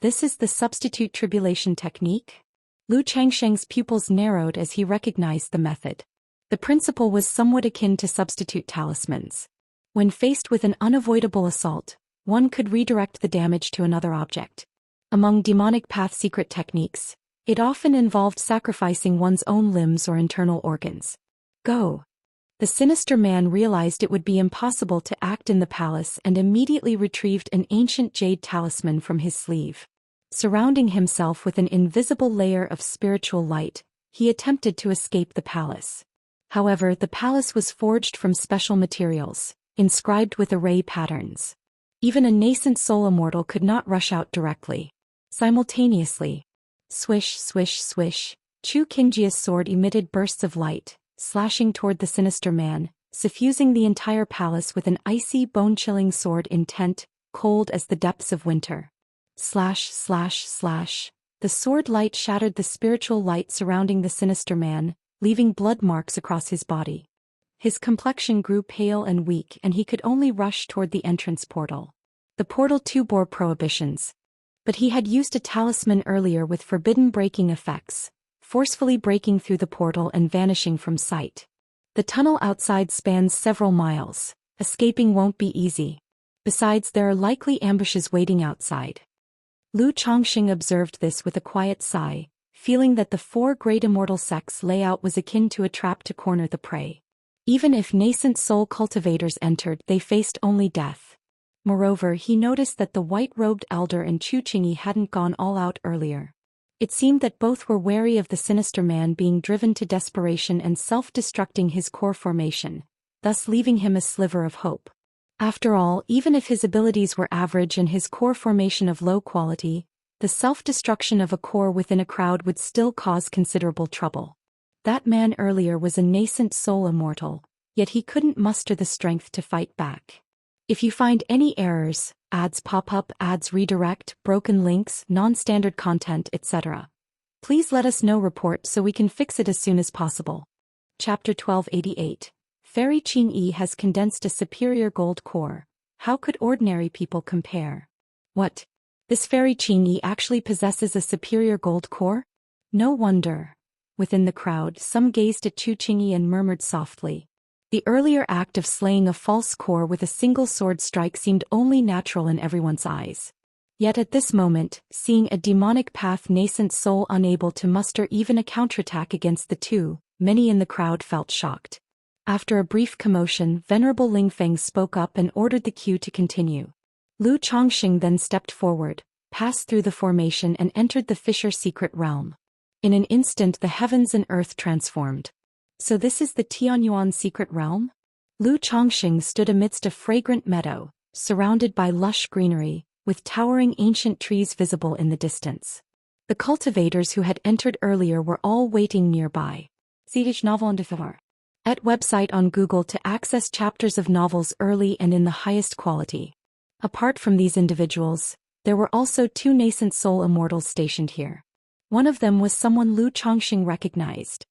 This is the substitute tribulation technique? Lu Changsheng's pupils narrowed as he recognized the method. The principle was somewhat akin to substitute talismans. When faced with an unavoidable assault, one could redirect the damage to another object. Among demonic path secret techniques, it often involved sacrificing one's own limbs or internal organs. Go! The sinister man realized it would be impossible to act in the palace and immediately retrieved an ancient jade talisman from his sleeve. Surrounding himself with an invisible layer of spiritual light, he attempted to escape the palace. However, the palace was forged from special materials, inscribed with array patterns. Even a nascent soul immortal could not rush out directly. Simultaneously, swish, swish, swish, Chu Qingyi's sword emitted bursts of light, slashing toward the sinister man, suffusing the entire palace with an icy, bone-chilling sword intent, cold as the depths of winter. Slash, slash, slash. The sword light shattered the spiritual light surrounding the sinister man, leaving blood marks across his body. His complexion grew pale and weak and he could only rush toward the entrance portal. The portal too bore prohibitions. But he had used a talisman earlier with forbidden breaking effects, forcefully breaking through the portal and vanishing from sight. The tunnel outside spans several miles. Escaping won't be easy. Besides, there are likely ambushes waiting outside. Lu Chongqing observed this with a quiet sigh, feeling that the four great immortal sects' layout was akin to a trap to corner the prey. Even if nascent soul cultivators entered, they faced only death. Moreover, he noticed that the white-robed elder and Chu Qingyi hadn't gone all out earlier. It seemed that both were wary of the sinister man being driven to desperation and self-destructing his core formation, thus leaving him a sliver of hope. After all, even if his abilities were average and his core formation of low quality, the self-destruction of a core within a crowd would still cause considerable trouble. That man earlier was a nascent soul immortal, yet he couldn't muster the strength to fight back. If you find any errors, ads pop up, ads redirect, broken links, non-standard content, etc., please let us know. Report so we can fix it as soon as possible. Chapter 1288. Fairy Qingyi has condensed a superior gold core. How could ordinary people compare? What? This Fairy Qingyi actually possesses a superior gold core? No wonder. Within the crowd, some gazed at Chu Qingyi and murmured softly. The earlier act of slaying a false core with a single sword strike seemed only natural in everyone's eyes. Yet at this moment, seeing a demonic path nascent soul unable to muster even a counterattack against the two, many in the crowd felt shocked. After a brief commotion, Venerable Lingfeng spoke up and ordered the queue to continue. Lu Chongqing then stepped forward, passed through the formation and entered the Fisher secret realm. In an instant the heavens and earth transformed. So this is the Tianyuan secret realm? Lu Chongqing stood amidst a fragrant meadow, surrounded by lush greenery, with towering ancient trees visible in the distance. The cultivators who had entered earlier were all waiting nearby. At website on Google to access chapters of novels early and in the highest quality. Apart from these individuals, there were also two nascent soul immortals stationed here. One of them was someone Lu Chongqing recognized.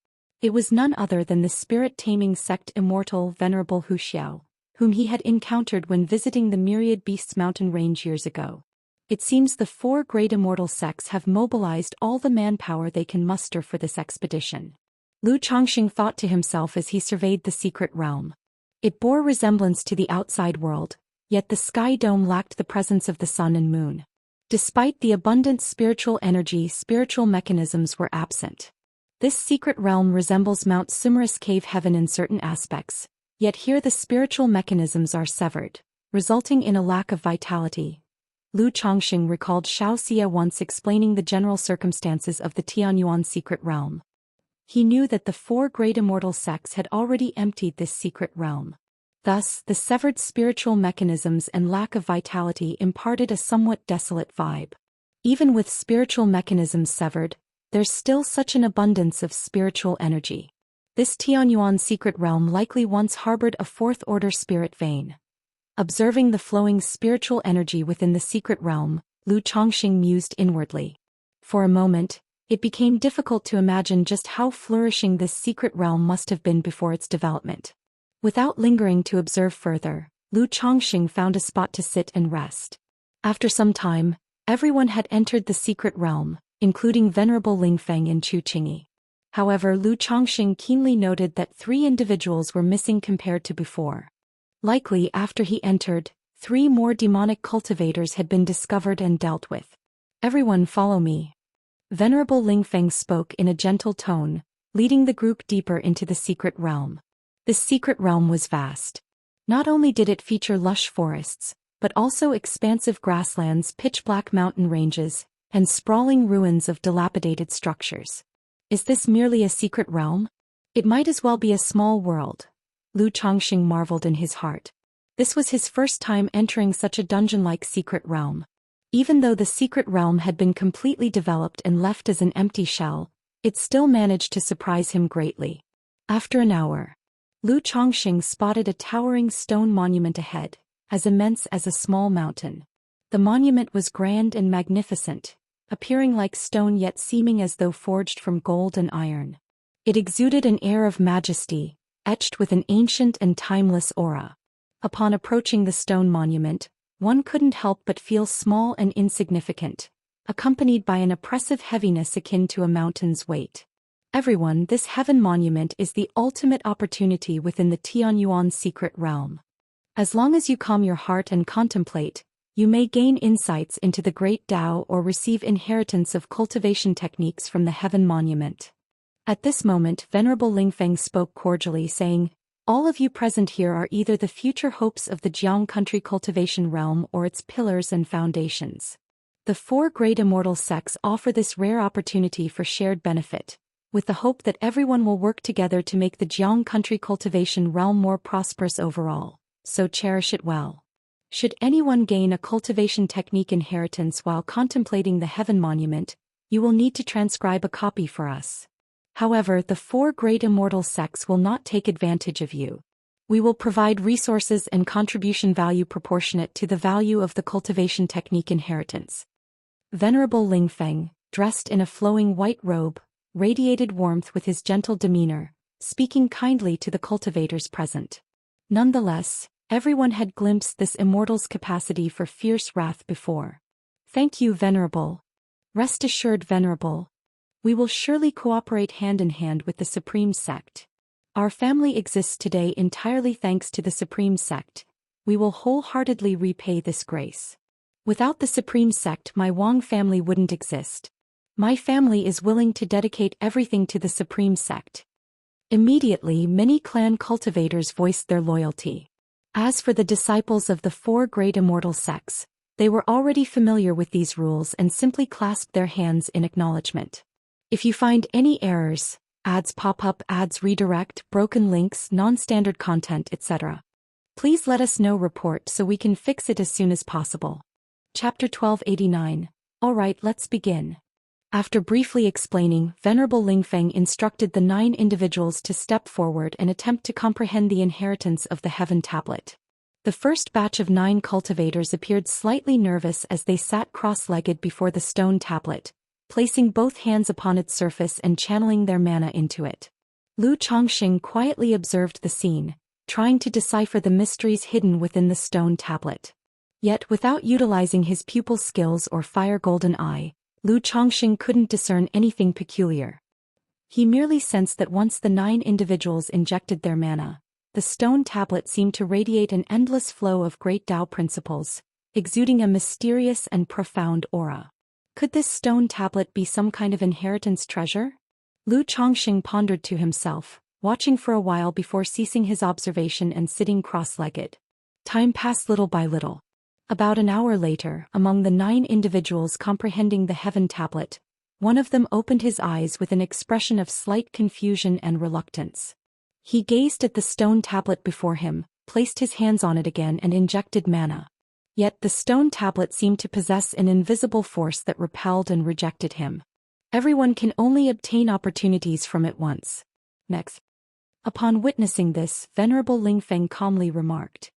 It was none other than the spirit-taming sect Immortal Venerable Wuxia, whom he had encountered when visiting the Myriad Beasts mountain range years ago. It seems the 4 great immortal sects have mobilized all the manpower they can muster for this expedition. Lu Chongqing thought to himself as he surveyed the secret realm. It bore resemblance to the outside world, yet the sky dome lacked the presence of the sun and moon. Despite the abundant spiritual energy, spiritual mechanisms were absent. This secret realm resembles Mount Sumerus Cave Heaven in certain aspects, yet here the spiritual mechanisms are severed, resulting in a lack of vitality. Lu Chongqing recalled Xianxia once explaining the general circumstances of the Tianyuan secret realm. He knew that the 4 great immortal sects had already emptied this secret realm. Thus, the severed spiritual mechanisms and lack of vitality imparted a somewhat desolate vibe. Even with spiritual mechanisms severed, there's still such an abundance of spiritual energy. This Tianyuan secret realm likely once harbored a 4th-order spirit vein. Observing the flowing spiritual energy within the secret realm, Lu Chongqing mused inwardly. For a moment, it became difficult to imagine just how flourishing this secret realm must have been before its development. Without lingering to observe further, Lu Chongqing found a spot to sit and rest. After some time, everyone had entered the secret realm, including Venerable Lingfeng and Chu Qingyi. However, Lu Chongqing keenly noted that 3 individuals were missing compared to before. Likely after he entered, 3 more demonic cultivators had been discovered and dealt with. "Everyone follow me." Venerable Lingfeng spoke in a gentle tone, leading the group deeper into the secret realm. This secret realm was vast. Not only did it feature lush forests, but also expansive grasslands, pitch-black mountain ranges, and sprawling ruins of dilapidated structures. Is this merely a secret realm? It might as well be a small world. Lu Chongqing marveled in his heart. This was his first time entering such a dungeon-like secret realm. Even though the secret realm had been completely developed and left as an empty shell, it still managed to surprise him greatly. After an hour, Lu Chongqing spotted a towering stone monument ahead, as immense as a small mountain. The monument was grand and magnificent, appearing like stone yet seeming as though forged from gold and iron. It exuded an air of majesty, etched with an ancient and timeless aura. Upon approaching the stone monument, one couldn't help but feel small and insignificant, accompanied by an oppressive heaviness akin to a mountain's weight. "Everyone, this heaven monument is the ultimate opportunity within the Tianyuan secret realm. As long as you calm your heart and contemplate, you may gain insights into the great Tao or receive inheritance of cultivation techniques from the heaven monument." At this moment, Venerable Lingfeng spoke cordially, saying, "All of you present here are either the future hopes of the Jiang country cultivation realm or its pillars and foundations. The 4 great immortal sects offer this rare opportunity for shared benefit, with the hope that everyone will work together to make the Jiang country cultivation realm more prosperous overall, so cherish it well. Should anyone gain a cultivation technique inheritance while contemplating the heaven monument, you will need to transcribe a copy for us. However, the 4 great immortal sects will not take advantage of you. We will provide resources and contribution value proportionate to the value of the cultivation technique inheritance." Venerable Lingfeng, dressed in a flowing white robe, radiated warmth with his gentle demeanor, speaking kindly to the cultivators present. Nonetheless, everyone had glimpsed this immortal's capacity for fierce wrath before. "Thank you, Venerable. Rest assured, Venerable. We will surely cooperate hand in hand with the Supreme Sect. Our family exists today entirely thanks to the Supreme Sect. We will wholeheartedly repay this grace. Without the Supreme Sect, my Wang family wouldn't exist. My family is willing to dedicate everything to the Supreme Sect." Immediately, many clan cultivators voiced their loyalty. As for the disciples of the 4 great immortal sects, they were already familiar with these rules and simply clasped their hands in acknowledgement. If you find any errors, ads pop up, ads redirect, broken links, non-standard content, etc., please let us know report so we can fix it as soon as possible. Chapter 1289. Alright, let's begin. After briefly explaining, Venerable Lingfeng instructed the 9 individuals to step forward and attempt to comprehend the inheritance of the heaven tablet. The first batch of 9 cultivators appeared slightly nervous as they sat cross-legged before the stone tablet, placing both hands upon its surface and channeling their mana into it. Lu Chongxing quietly observed the scene, trying to decipher the mysteries hidden within the stone tablet. Yet without utilizing his pupil's skills or fire golden eye, Lu Chongxing couldn't discern anything peculiar. He merely sensed that once the 9 individuals injected their mana, the stone tablet seemed to radiate an endless flow of great Tao principles, exuding a mysterious and profound aura. Could this stone tablet be some kind of inheritance treasure? Lu Chongxing pondered to himself, watching for a while before ceasing his observation and sitting cross-legged. Time passed little by little. About an hour later, among the 9 individuals comprehending the heaven tablet, one of them opened his eyes with an expression of slight confusion and reluctance. He gazed at the stone tablet before him, placed his hands on it again and injected mana. Yet the stone tablet seemed to possess an invisible force that repelled and rejected him. Everyone can only obtain opportunities from it once. Next. Upon witnessing this, Venerable Lingfeng calmly remarked.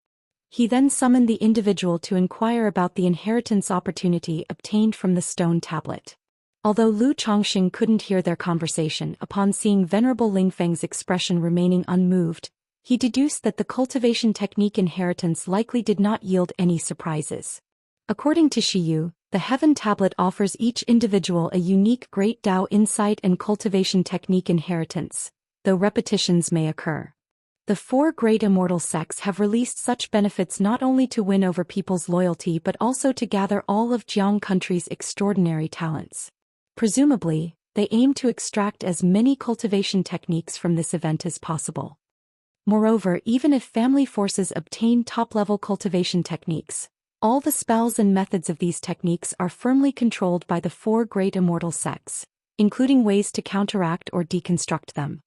He then summoned the individual to inquire about the inheritance opportunity obtained from the stone tablet. Although Lu Chongxing couldn't hear their conversation, upon seeing Venerable Lingfeng's expression remaining unmoved, he deduced that the cultivation technique inheritance likely did not yield any surprises. According to Shiyu, the Heaven Tablet offers each individual a unique Great Tao insight and cultivation technique inheritance, though repetitions may occur. The 4 great immortal sects have released such benefits not only to win over people's loyalty but also to gather all of Jiang country's extraordinary talents. Presumably, they aim to extract as many cultivation techniques from this event as possible. Moreover, even if family forces obtain top-level cultivation techniques, all the spells and methods of these techniques are firmly controlled by the 4 great immortal sects, including ways to counteract or deconstruct them.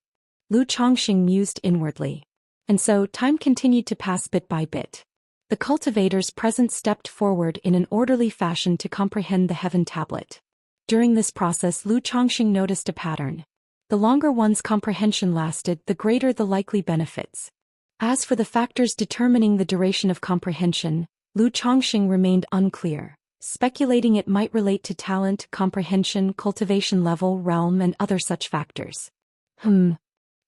Lu Chongxing mused inwardly. And so time continued to pass bit by bit. The cultivators present stepped forward in an orderly fashion to comprehend the Heaven Tablet. During this process, Lu Chongxing noticed a pattern. The longer one's comprehension lasted, the greater the likely benefits. As for the factors determining the duration of comprehension, Lu Chongxing remained unclear, speculating it might relate to talent, comprehension, cultivation level, realm, and other such factors.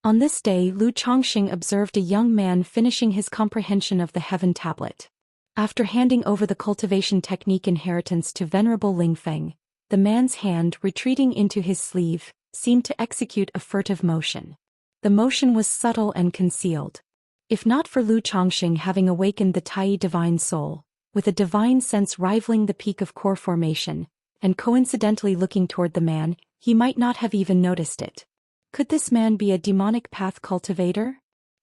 On this day, Lu Chongxing observed a young man finishing his comprehension of the Heaven Tablet. After handing over the cultivation technique inheritance to Venerable Lingfeng, the man's hand, retreating into his sleeve, seemed to execute a furtive motion. The motion was subtle and concealed. If not for Lu Chongxing having awakened the Tai divine soul, with a divine sense rivaling the peak of core formation, and coincidentally looking toward the man, he might not have even noticed it. Could this man be a demonic path cultivator?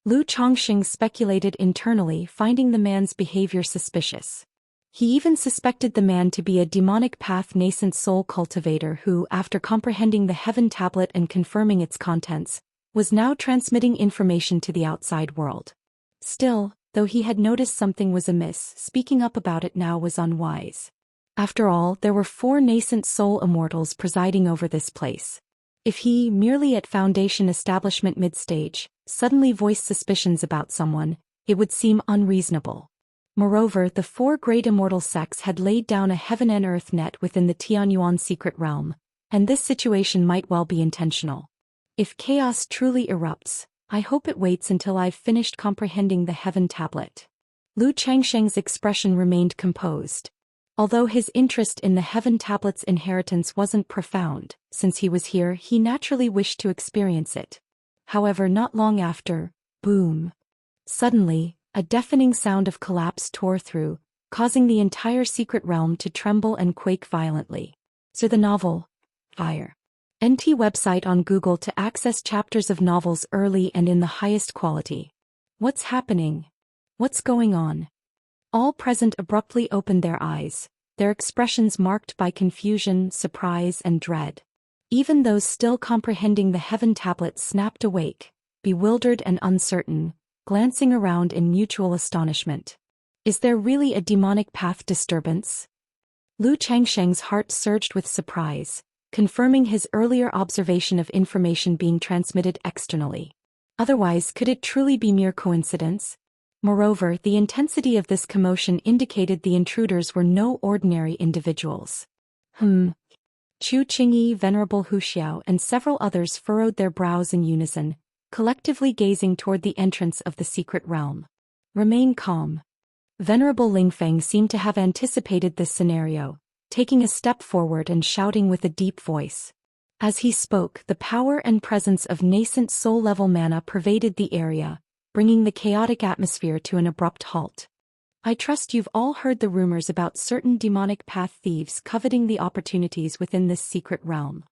Lu Chongxing speculated internally, finding the man's behavior suspicious. He even suspected the man to be a demonic path nascent soul cultivator who, after comprehending the Heaven Tablet and confirming its contents, was now transmitting information to the outside world. Still, though he had noticed something was amiss, speaking up about it now was unwise. After all, there were 4 nascent soul immortals presiding over this place. If he, merely at Foundation establishment mid-stage, suddenly voiced suspicions about someone, it would seem unreasonable. Moreover, the 4 great immortal sects had laid down a heaven and earth net within the Tianyuan secret realm, and this situation might well be intentional. If chaos truly erupts, I hope it waits until I've finished comprehending the Heaven Tablet. Lu Changsheng's expression remained composed. Although his interest in the Heaven Tablet's inheritance wasn't profound, since he was here, he naturally wished to experience it. However, not long after, boom. Suddenly, a deafening sound of collapse tore through, causing the entire secret realm to tremble and quake violently. So the novel, Fire. NT website on Google to access chapters of novels early and in the highest quality. What's happening? What's going on? All present abruptly opened their eyes, their expressions marked by confusion, surprise, and dread. Even those still comprehending the Heaven Tablet snapped awake, bewildered and uncertain, glancing around in mutual astonishment. Is there really a demonic path disturbance? Lu Changsheng's heart surged with surprise, confirming his earlier observation of information being transmitted externally. Otherwise, could it truly be mere coincidence? Moreover, the intensity of this commotion indicated the intruders were no ordinary individuals. Chu Qingyi, Venerable Wuxia, and several others furrowed their brows in unison, collectively gazing toward the entrance of the secret realm. Remain calm. Venerable Lingfeng seemed to have anticipated this scenario, taking a step forward and shouting with a deep voice. As he spoke, the power and presence of nascent soul-level mana pervaded the area, bringing the chaotic atmosphere to an abrupt halt. I trust you've all heard the rumors about certain demonic path thieves coveting the opportunities within this secret realm.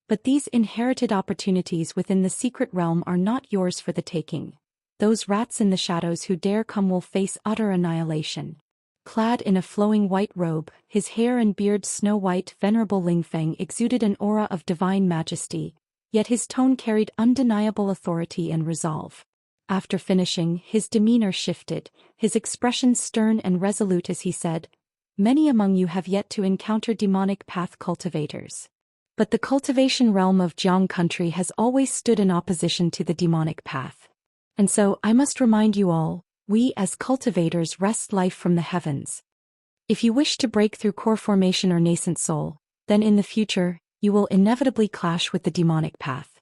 But these inherited opportunities within the secret realm are not yours for the taking. Those rats in the shadows who dare come will face utter annihilation. Clad in a flowing white robe, his hair and beard snow-white, Venerable Lingfeng exuded an aura of divine majesty, yet his tone carried undeniable authority and resolve. After finishing, his demeanor shifted, his expression stern and resolute as he said, "Many among you have yet to encounter demonic path cultivators. But the cultivation realm of Jiang country has always stood in opposition to the demonic path. And so, I must remind you all, we as cultivators wrest life from the heavens. If you wish to break through core formation or nascent soul, then in the future, you will inevitably clash with the demonic path.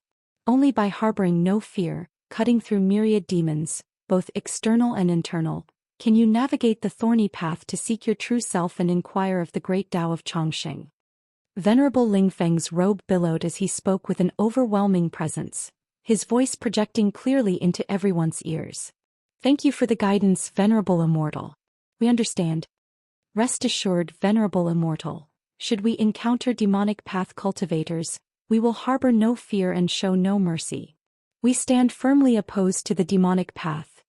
Only by harboring no fear, cutting through myriad demons, both external and internal, can you navigate the thorny path to seek your true self and inquire of the great Tao of Chongqing." Venerable Lingfeng's robe billowed as he spoke with an overwhelming presence, his voice projecting clearly into everyone's ears. "Thank you for the guidance, Venerable Immortal. We understand. Rest assured, Venerable Immortal, should we encounter demonic path cultivators, we will harbor no fear and show no mercy. We stand firmly opposed to the demonic path."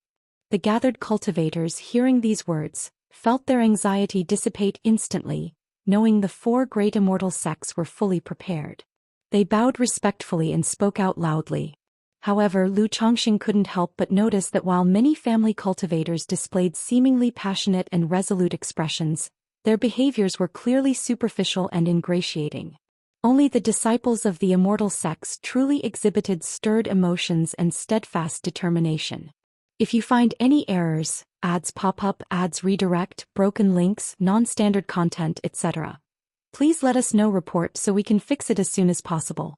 The gathered cultivators, hearing these words, felt their anxiety dissipate instantly, knowing the four great immortal sects were fully prepared. They bowed respectfully and spoke out loudly. However, Lu Chongqing couldn't help but notice that while many family cultivators displayed seemingly passionate and resolute expressions, their behaviors were clearly superficial and ingratiating. Only the disciples of the immortal sects truly exhibited stirred emotions and steadfast determination. If you find any errors, ads pop up, ads redirect, broken links, non-standard content, etc., please let us know. Report so we can fix it as soon as possible.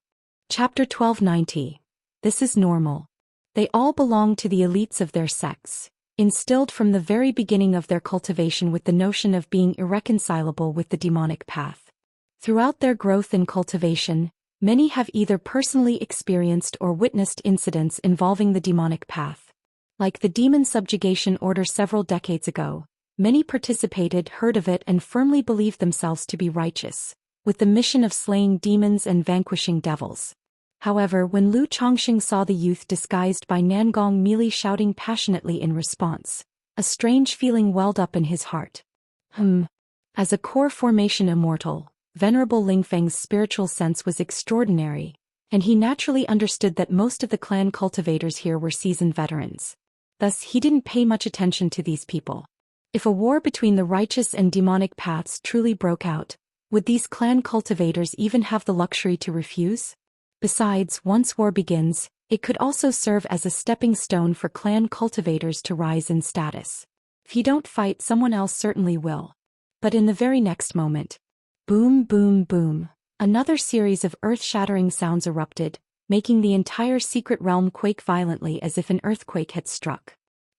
Chapter 1290. This is normal. They all belong to the elites of their sects, instilled from the very beginning of their cultivation with the notion of being irreconcilable with the demonic path. Throughout their growth in cultivation, many have either personally experienced or witnessed incidents involving the demonic path. Like the demon subjugation order several decades ago, many participated, heard of it, and firmly believed themselves to be righteous, with the mission of slaying demons and vanquishing devils. However, when Lu Chongqing saw the youth disguised by Nangong merely shouting passionately in response, a strange feeling welled up in his heart. As a core formation immortal, Venerable Lingfeng's spiritual sense was extraordinary, and he naturally understood that most of the clan cultivators here were seasoned veterans. Thus, he didn't pay much attention to these people. If a war between the righteous and demonic paths truly broke out, would these clan cultivators even have the luxury to refuse? Besides, once war begins, it could also serve as a stepping stone for clan cultivators to rise in status. If you don't fight, someone else certainly will. But in the very next moment, boom, boom, boom, another series of earth-shattering sounds erupted, making the entire secret realm quake violently as if an earthquake had struck.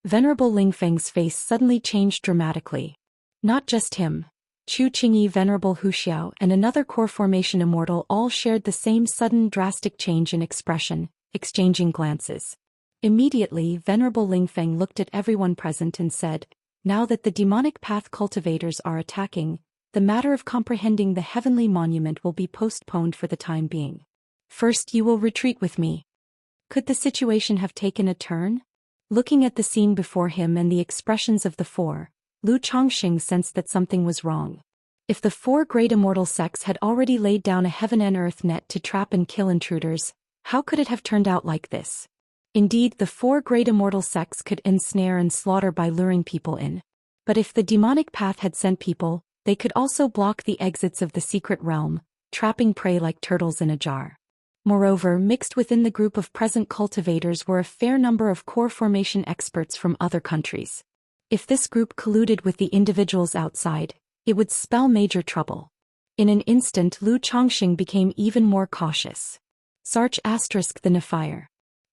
Venerable Lingfeng's face suddenly changed dramatically. Not just him. Chu Qingyi, Venerable Wuxia, and another core formation immortal all shared the same sudden drastic change in expression, exchanging glances. Immediately, Venerable Lingfeng looked at everyone present and said, "Now that the demonic path cultivators are attacking, the matter of comprehending the heavenly monument will be postponed for the time being. First, you will retreat with me." Could the situation have taken a turn? Looking at the scene before him and the expressions of the four, Lu Chongqing sensed that something was wrong. If the four great immortal sects had already laid down a heaven and earth net to trap and kill intruders, how could it have turned out like this? Indeed, the four great immortal sects could ensnare and slaughter by luring people in. But if the demonic path had sent people, they could also block the exits of the secret realm, trapping prey like turtles in a jar. Moreover, mixed within the group of present cultivators were a fair number of core formation experts from other countries. If this group colluded with the individuals outside, it would spell major trouble. In an instant, Lu Chongqing became even more cautious. Sarch *the Nefire.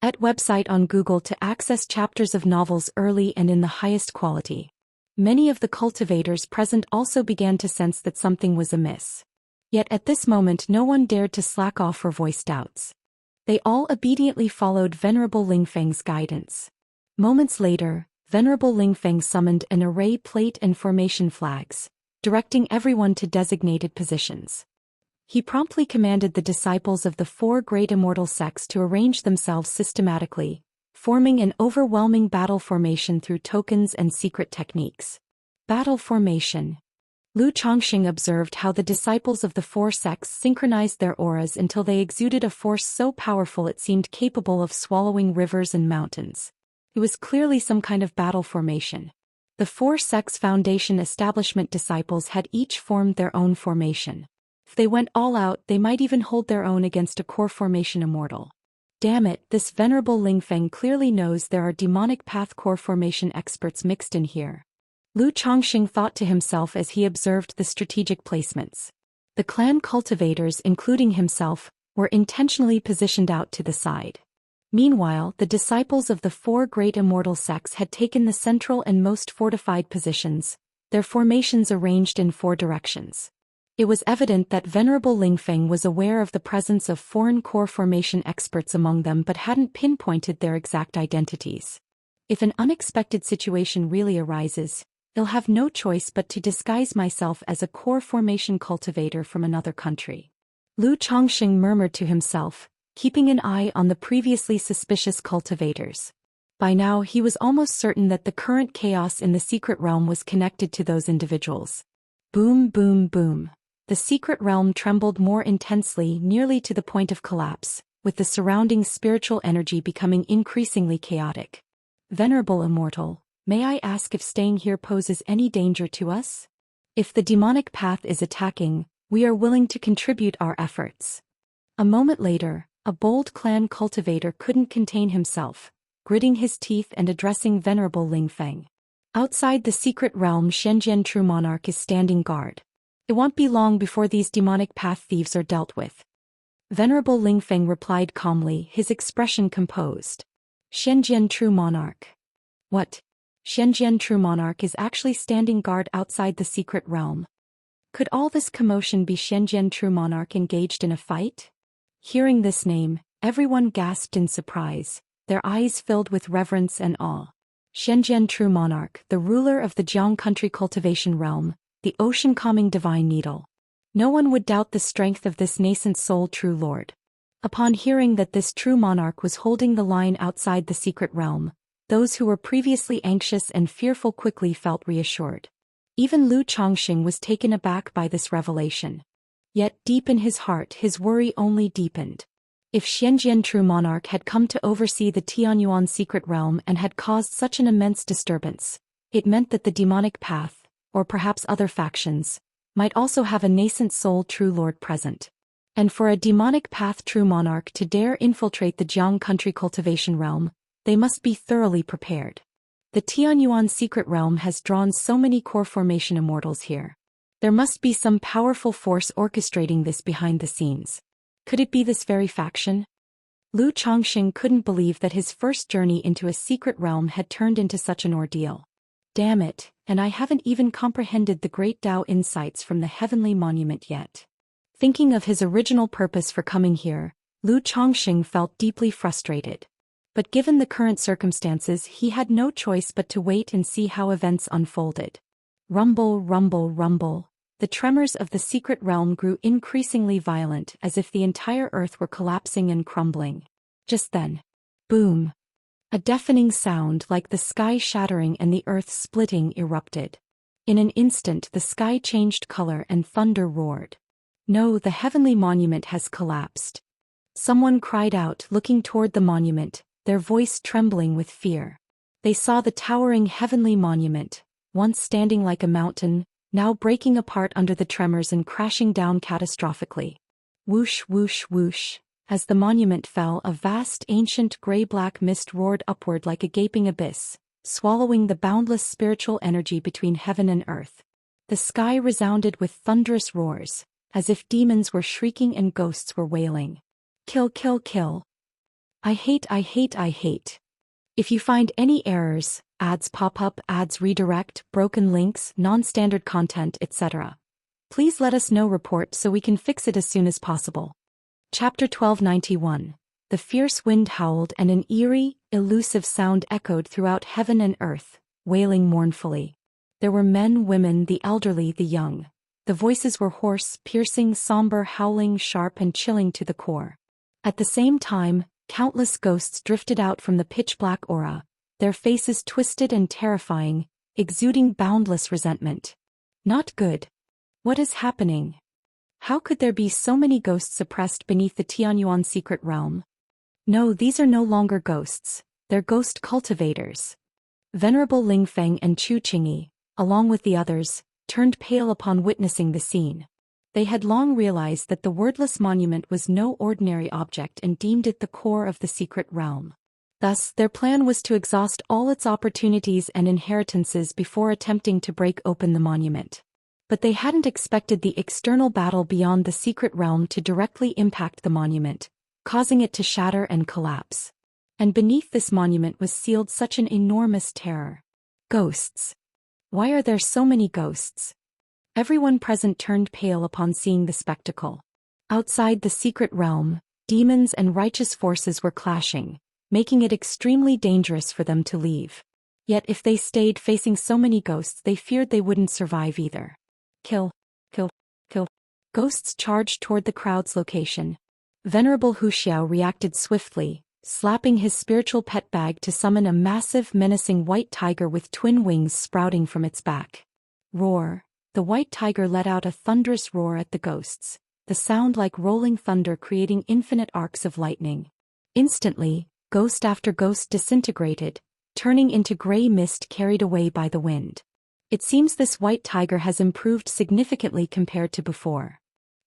At website on Google to access chapters of novels early and in the highest quality. Many of the cultivators present also began to sense that something was amiss. Yet at this moment no one dared to slack off or voice doubts. They all obediently followed Venerable Lingfeng's guidance. Moments later, Venerable Lingfeng summoned an array plate and formation flags, directing everyone to designated positions. He promptly commanded the disciples of the four great immortal sects to arrange themselves systematically, forming an overwhelming battle formation through tokens and secret techniques. Battle formation. Lu Chongxing observed how the disciples of the four sects synchronized their auras until they exuded a force so powerful it seemed capable of swallowing rivers and mountains. It was clearly some kind of battle formation. The four sects' foundation establishment disciples had each formed their own formation. If they went all out, they might even hold their own against a core formation immortal. Damn it, this Venerable Lingfeng clearly knows there are demonic path core formation experts mixed in here. Lu Chongxing thought to himself as he observed the strategic placements. The clan cultivators, including himself, were intentionally positioned out to the side. Meanwhile, the disciples of the four great immortal sects had taken the central and most fortified positions, their formations arranged in four directions. It was evident that Venerable Lingfeng was aware of the presence of foreign core formation experts among them but hadn't pinpointed their exact identities. If an unexpected situation really arises, I'll have no choice but to disguise myself as a core formation cultivator from another country. Lu Chongxing murmured to himself, keeping an eye on the previously suspicious cultivators. By now he was almost certain that the current chaos in the secret realm was connected to those individuals. Boom, boom, boom. The secret realm trembled more intensely, nearly to the point of collapse, with the surrounding spiritual energy becoming increasingly chaotic. Venerable Immortal, may I ask if staying here poses any danger to us? If the demonic path is attacking, we are willing to contribute our efforts. A moment later, a bold clan cultivator couldn't contain himself, gritting his teeth and addressing Venerable Lingfeng. Outside the secret realm, Xianxia True Monarch is standing guard. It won't be long before these demonic path thieves are dealt with. Venerable Lingfeng replied calmly, his expression composed. Xianxia True Monarch. What? Xianxia True Monarch is actually standing guard outside the secret realm. Could all this commotion be Xianxia True Monarch engaged in a fight? Hearing this name, everyone gasped in surprise, their eyes filled with reverence and awe. Xianxia True Monarch, the ruler of the Jiang country cultivation realm, the ocean-calming divine needle. No one would doubt the strength of this nascent soul true lord. Upon hearing that this true monarch was holding the line outside the secret realm, those who were previously anxious and fearful quickly felt reassured. Even Lu Chongxing was taken aback by this revelation. Yet deep in his heart his worry only deepened. If Xianxia True Monarch had come to oversee the Tianyuan secret realm and had caused such an immense disturbance, it meant that the demonic path, or perhaps other factions, might also have a nascent soul true lord present. And for a demonic path true monarch to dare infiltrate the Jiang country cultivation realm, they must be thoroughly prepared. The Tianyuan secret realm has drawn so many core formation immortals here. There must be some powerful force orchestrating this behind the scenes. Could it be this very faction? Lu Chongxing couldn't believe that his first journey into a secret realm had turned into such an ordeal. Damn it, and I haven't even comprehended the great Tao insights from the heavenly monument yet. Thinking of his original purpose for coming here, Lu Chongxing felt deeply frustrated. But given the current circumstances, he had no choice but to wait and see how events unfolded. Rumble, rumble, rumble. The tremors of the secret realm grew increasingly violent, as if the entire earth were collapsing and crumbling. Just then, boom! A deafening sound like the sky shattering and the earth splitting erupted. In an instant the sky changed color and thunder roared. No, the heavenly monument has collapsed. Someone cried out, looking toward the monument, their voice trembling with fear. They saw the towering heavenly monument, once standing like a mountain, now breaking apart under the tremors and crashing down catastrophically. Whoosh, whoosh, whoosh. As the monument fell, a vast ancient gray-black mist roared upward like a gaping abyss, swallowing the boundless spiritual energy between heaven and earth. The sky resounded with thunderous roars, as if demons were shrieking and ghosts were wailing. Kill, kill, kill. I hate. If you find any errors, ads pop up, ads redirect, broken links, non-standard content, etc., please let us know. Report so we can fix it as soon as possible. Chapter 1291. The fierce wind howled and an eerie, elusive sound echoed throughout heaven and earth, wailing mournfully. There were men, women, the elderly, the young. The voices were hoarse, piercing, somber, howling, sharp and chilling to the core. At the same time, countless ghosts drifted out from the pitch-black aura, their faces twisted and terrifying, exuding boundless resentment. Not good. What is happening? How could there be so many ghosts suppressed beneath the Tianyuan secret realm? No, these are no longer ghosts, they're ghost cultivators. Venerable Lingfeng and Chu Qingyi, along with the others, turned pale upon witnessing the scene. They had long realized that the wordless monument was no ordinary object and deemed it the core of the secret realm. Thus, their plan was to exhaust all its opportunities and inheritances before attempting to break open the monument. But they hadn't expected the external battle beyond the secret realm to directly impact the monument, causing it to shatter and collapse. And beneath this monument was sealed such an enormous terror. Ghosts. Why are there so many ghosts? Everyone present turned pale upon seeing the spectacle. Outside the secret realm, demons and righteous forces were clashing, making it extremely dangerous for them to leave. Yet if they stayed facing so many ghosts, they feared they wouldn't survive either. Kill. Ghosts charged toward the crowd's location. Venerable Wuxia reacted swiftly, slapping his spiritual pet bag to summon a massive, menacing white tiger with twin wings sprouting from its back. Roar. The white tiger let out a thunderous roar at the ghosts, the sound like rolling thunder creating infinite arcs of lightning. Instantly, ghost after ghost disintegrated, turning into gray mist carried away by the wind. It seems this white tiger has improved significantly compared to before.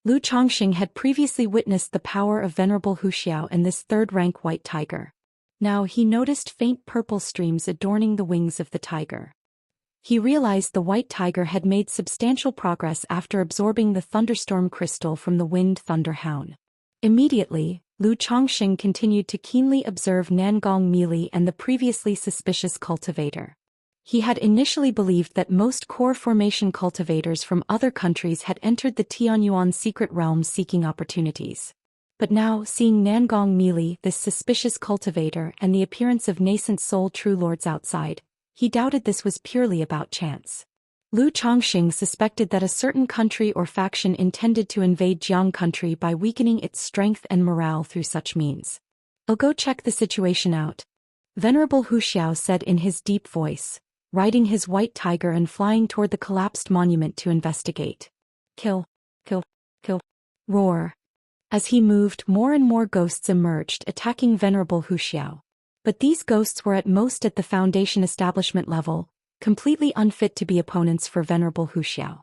Lu Chongqing had previously witnessed the power of Venerable Wuxia and this third-rank white tiger. Now he noticed faint purple streams adorning the wings of the tiger. He realized the white tiger had made substantial progress after absorbing the thunderstorm crystal from the wind thunder hound. Immediately, Lu Chongqing continued to keenly observe Nangong Meili and the previously suspicious cultivator. He had initially believed that most core formation cultivators from other countries had entered the Tianyuan secret realm seeking opportunities. But now, seeing Nangong Meili, this suspicious cultivator, and the appearance of nascent soul true lords outside, he doubted this was purely about chance. Lu Chongqing suspected that a certain country or faction intended to invade Jiang country by weakening its strength and morale through such means. "I'll go check the situation out," Venerable Wuxia said in his deep voice, riding his white tiger and flying toward the collapsed monument to investigate. Kill. Roar. As he moved, more and more ghosts emerged, attacking Venerable Wuxia. But these ghosts were at most at the Foundation establishment level, completely unfit to be opponents for Venerable Wuxia.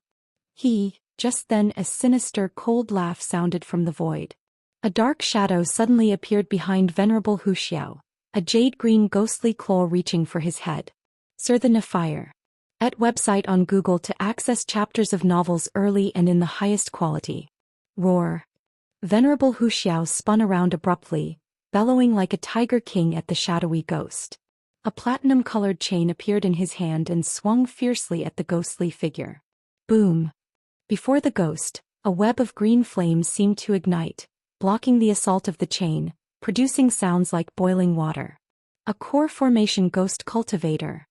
Just then a sinister, cold laugh sounded from the void. A dark shadow suddenly appeared behind Venerable Wuxia, a jade-green ghostly claw reaching for his head. Sir the Nephire. At website on Google to access chapters of novels early and in the highest quality. Roar. Venerable Wuxia spun around abruptly, bellowing like a tiger king at the shadowy ghost. A platinum-colored chain appeared in his hand and swung fiercely at the ghostly figure. Boom. Before the ghost, a web of green flames seemed to ignite, blocking the assault of the chain, producing sounds like boiling water. A core formation ghost cultivator.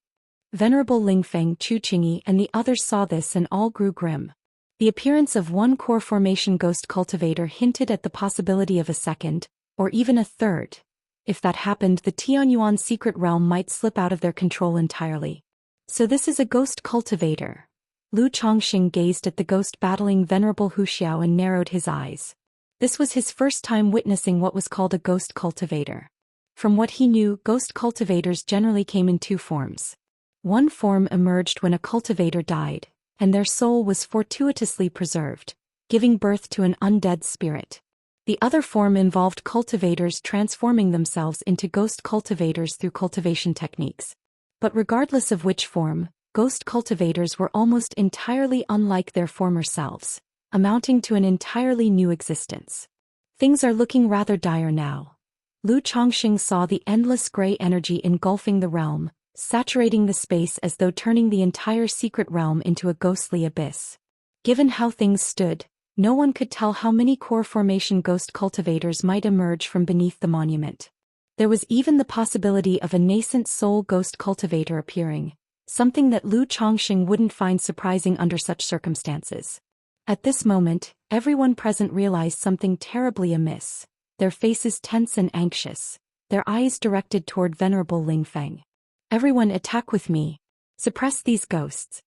Venerable Lingfeng, Chu Qingyi and the others saw this and all grew grim. The appearance of one core formation ghost cultivator hinted at the possibility of a second, or even a third. If that happened, the Tianyuan secret realm might slip out of their control entirely. So this is a ghost cultivator. Lu Chongqing gazed at the ghost battling Venerable Wuxia and narrowed his eyes. This was his first time witnessing what was called a ghost cultivator. From what he knew, ghost cultivators generally came in two forms. One form emerged when a cultivator died, and their soul was fortuitously preserved, giving birth to an undead spirit. The other form involved cultivators transforming themselves into ghost cultivators through cultivation techniques. But regardless of which form, ghost cultivators were almost entirely unlike their former selves, amounting to an entirely new existence. Things are looking rather dire now. Lu Chongqing saw the endless gray energy engulfing the realm, saturating the space as though turning the entire secret realm into a ghostly abyss. Given how things stood, no one could tell how many core formation ghost cultivators might emerge from beneath the monument. There was even the possibility of a nascent soul ghost cultivator appearing, something that Lu Chongqing wouldn't find surprising under such circumstances. At this moment, everyone present realized something terribly amiss, their faces tense and anxious, their eyes directed toward Venerable Lingfeng. "Everyone attack with me. Suppress these ghosts."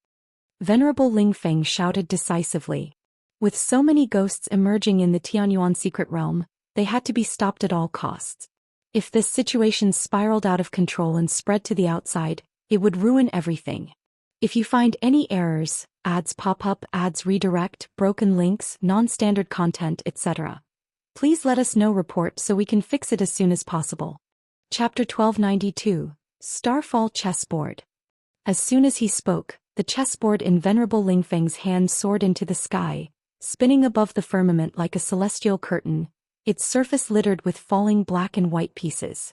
Venerable Lingfeng shouted decisively. With so many ghosts emerging in the Tianyuan secret realm, they had to be stopped at all costs. If this situation spiraled out of control and spread to the outside, it would ruin everything. If you find any errors, ads pop up, ads redirect, broken links, non-standard content, etc., please let us know. Report so we can fix it as soon as possible. Chapter 1292, Starfall Chessboard. As soon as he spoke, the chessboard in Venerable Lingfeng's hand soared into the sky, spinning above the firmament like a celestial curtain, its surface littered with falling black and white pieces.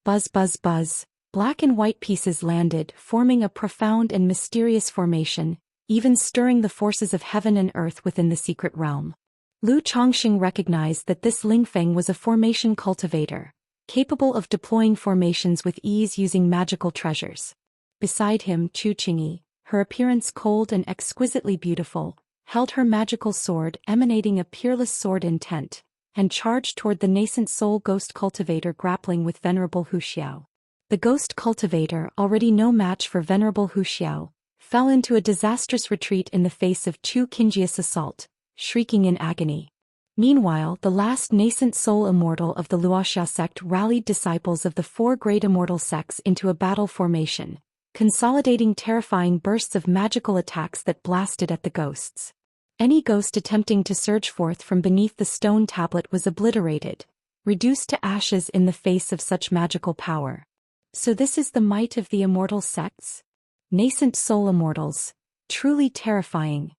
Buzz, buzz, buzz, black and white pieces landed, forming a profound and mysterious formation, even stirring the forces of heaven and earth within the secret realm. Lu Chongqing recognized that this Lingfeng was a formation cultivator, capable of deploying formations with ease using magical treasures. Beside him, Chu Qingyi, her appearance cold and exquisitely beautiful, held her magical sword emanating a peerless sword intent, and charged toward the nascent soul ghost cultivator grappling with Venerable Wuxia. The ghost cultivator, already no match for Venerable Wuxia, fell into a disastrous retreat in the face of Chu Qingyi's assault, shrieking in agony. Meanwhile, the last nascent soul immortal of the Luoxia sect rallied disciples of the four great immortal sects into a battle formation, consolidating terrifying bursts of magical attacks that blasted at the ghosts. Any ghost attempting to surge forth from beneath the stone tablet was obliterated, reduced to ashes in the face of such magical power. So this is the might of the immortal sects? Nascent soul immortals, truly terrifying.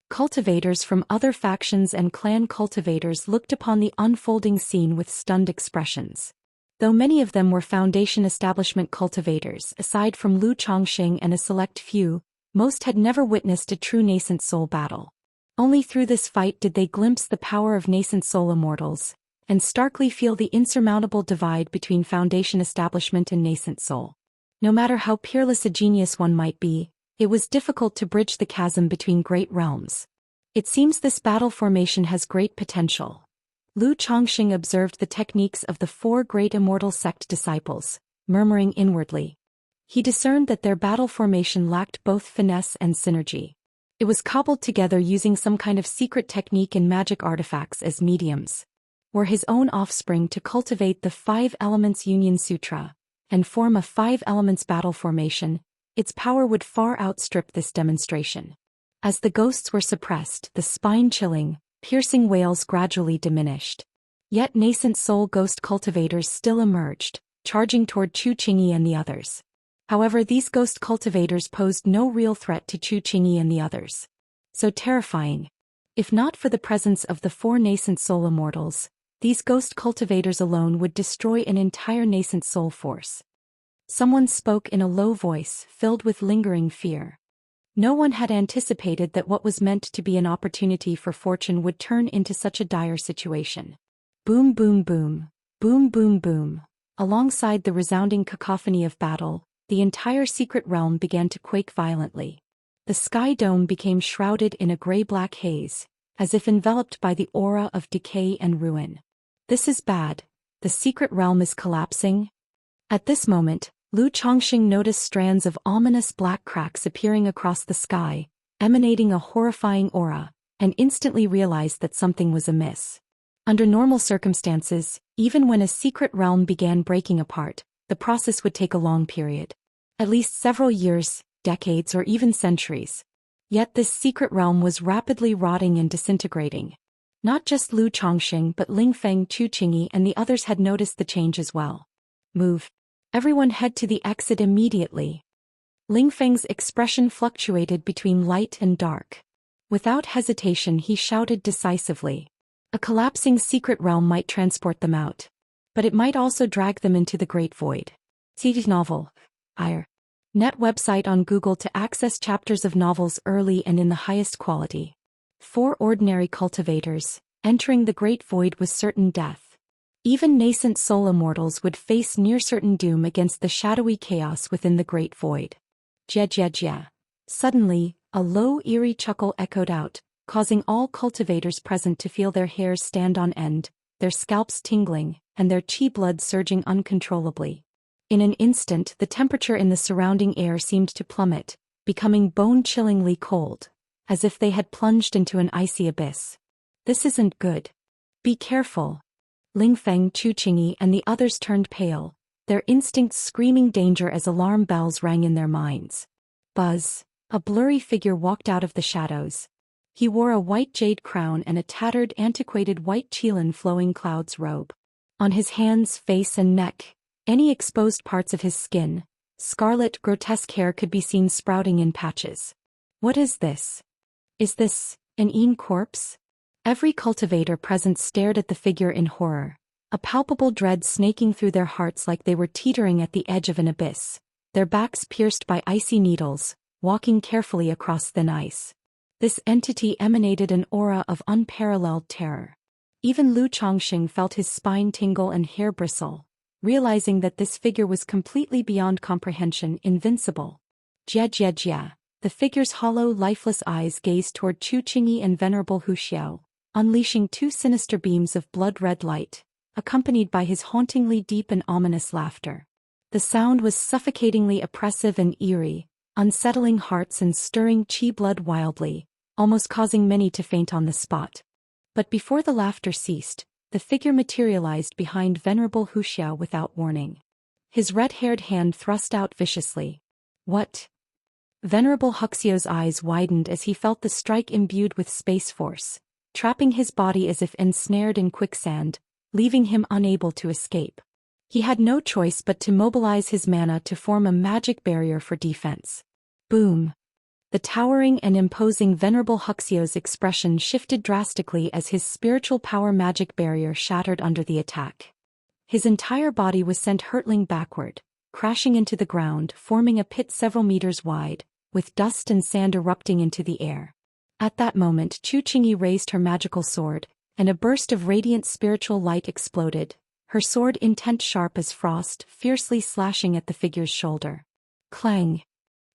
Cultivators from other factions and clan cultivators looked upon the unfolding scene with stunned expressions. Though many of them were Foundation establishment cultivators, aside from Lu Chongqing and a select few, most had never witnessed a true nascent soul battle. Only through this fight did they glimpse the power of nascent soul immortals, and starkly feel the insurmountable divide between Foundation establishment and nascent soul. No matter how peerless a genius one might be, it was difficult to bridge the chasm between great realms. It seems this battle formation has great potential. Lu Chongqing observed the techniques of the four great immortal sect disciples, murmuring inwardly. He discerned that their battle formation lacked both finesse and synergy. It was cobbled together using some kind of secret technique and magic artifacts as mediums. Were his own offspring to cultivate the 5 Elements Union Sutra, and form a 5 Elements battle formation, its power would far outstrip this demonstration. As the ghosts were suppressed, the spine-chilling, piercing wails gradually diminished. Yet nascent soul ghost cultivators still emerged, charging toward Chu Qingyi and the others. However, these ghost cultivators posed no real threat to Chu Qingyi and the others. So terrifying. If not for the presence of the 4 nascent soul immortals, these ghost cultivators alone would destroy an entire nascent soul force. Someone spoke in a low voice, filled with lingering fear. No one had anticipated that what was meant to be an opportunity for fortune would turn into such a dire situation. Boom, boom, boom. Boom, boom, boom. Alongside the resounding cacophony of battle, the entire secret realm began to quake violently. The sky dome became shrouded in a gray-black haze, as if enveloped by the aura of decay and ruin. This is bad. The secret realm is collapsing. At this moment, Lu Chongqing noticed strands of ominous black cracks appearing across the sky, emanating a horrifying aura, and instantly realized that something was amiss. Under normal circumstances, even when a secret realm began breaking apart, the process would take a long period. At least several years, decades, or even centuries. Yet this secret realm was rapidly rotting and disintegrating. Not just Lu Chongqing but Lingfeng, Chu Qingyi and the others had noticed the change as well. Move. Everyone head to the exit immediately. Lingfeng's expression fluctuated between light and dark. Without hesitation he shouted decisively. A collapsing secret realm might transport them out. but it might also drag them into the Great Void. See novel. Net website on Google to access chapters of novels early and in the highest quality. For ordinary cultivators, entering the Great Void was certain death. Even nascent soul immortals would face near-certain doom against the shadowy chaos within the Great Void. Jia. Suddenly, a low, eerie chuckle echoed out, causing all cultivators present to feel their hairs stand on end, their scalps tingling, and their chi blood surging uncontrollably. In an instant, the temperature in the surrounding air seemed to plummet, becoming bone-chillingly cold, as if they had plunged into an icy abyss. This isn't good. Be careful. Lingfeng, Chuqingyi, and the others turned pale, their instincts screaming danger as alarm bells rang in their minds. Buzz, a blurry figure walked out of the shadows. He wore a white jade crown and a tattered, antiquated white qilin flowing clouds robe. On his hands, face and neck, any exposed parts of his skin, scarlet, grotesque hair could be seen sprouting in patches. What is this? Is this an Een corpse? Every cultivator present stared at the figure in horror, a palpable dread snaking through their hearts like they were teetering at the edge of an abyss, their backs pierced by icy needles, walking carefully across thin ice. This entity emanated an aura of unparalleled terror. Even Lu Chongqing felt his spine tingle and hair bristle, realizing that this figure was completely beyond comprehension, invincible. Jia. The figure's hollow, lifeless eyes gazed toward Chuqingyi and Venerable Wuxia, unleashing two sinister beams of blood-red light, accompanied by his hauntingly deep and ominous laughter. The sound was suffocatingly oppressive and eerie, unsettling hearts and stirring chi blood wildly, almost causing many to faint on the spot. But before the laughter ceased, the figure materialized behind Venerable Wuxia without warning. His red-haired hand thrust out viciously. What? Venerable Wuxia's eyes widened as he felt the strike imbued with space force, trapping his body as if ensnared in quicksand, leaving him unable to escape. He had no choice but to mobilize his mana to form a magic barrier for defense. Boom! The towering and imposing Venerable Wuxia's expression shifted drastically as his spiritual power magic barrier shattered under the attack. His entire body was sent hurtling backward, crashing into the ground, forming a pit several meters wide, with dust and sand erupting into the air. At that moment, Chuqingyi raised her magical sword, and a burst of radiant spiritual light exploded, her sword intent sharp as frost, fiercely slashing at the figure's shoulder. Clang!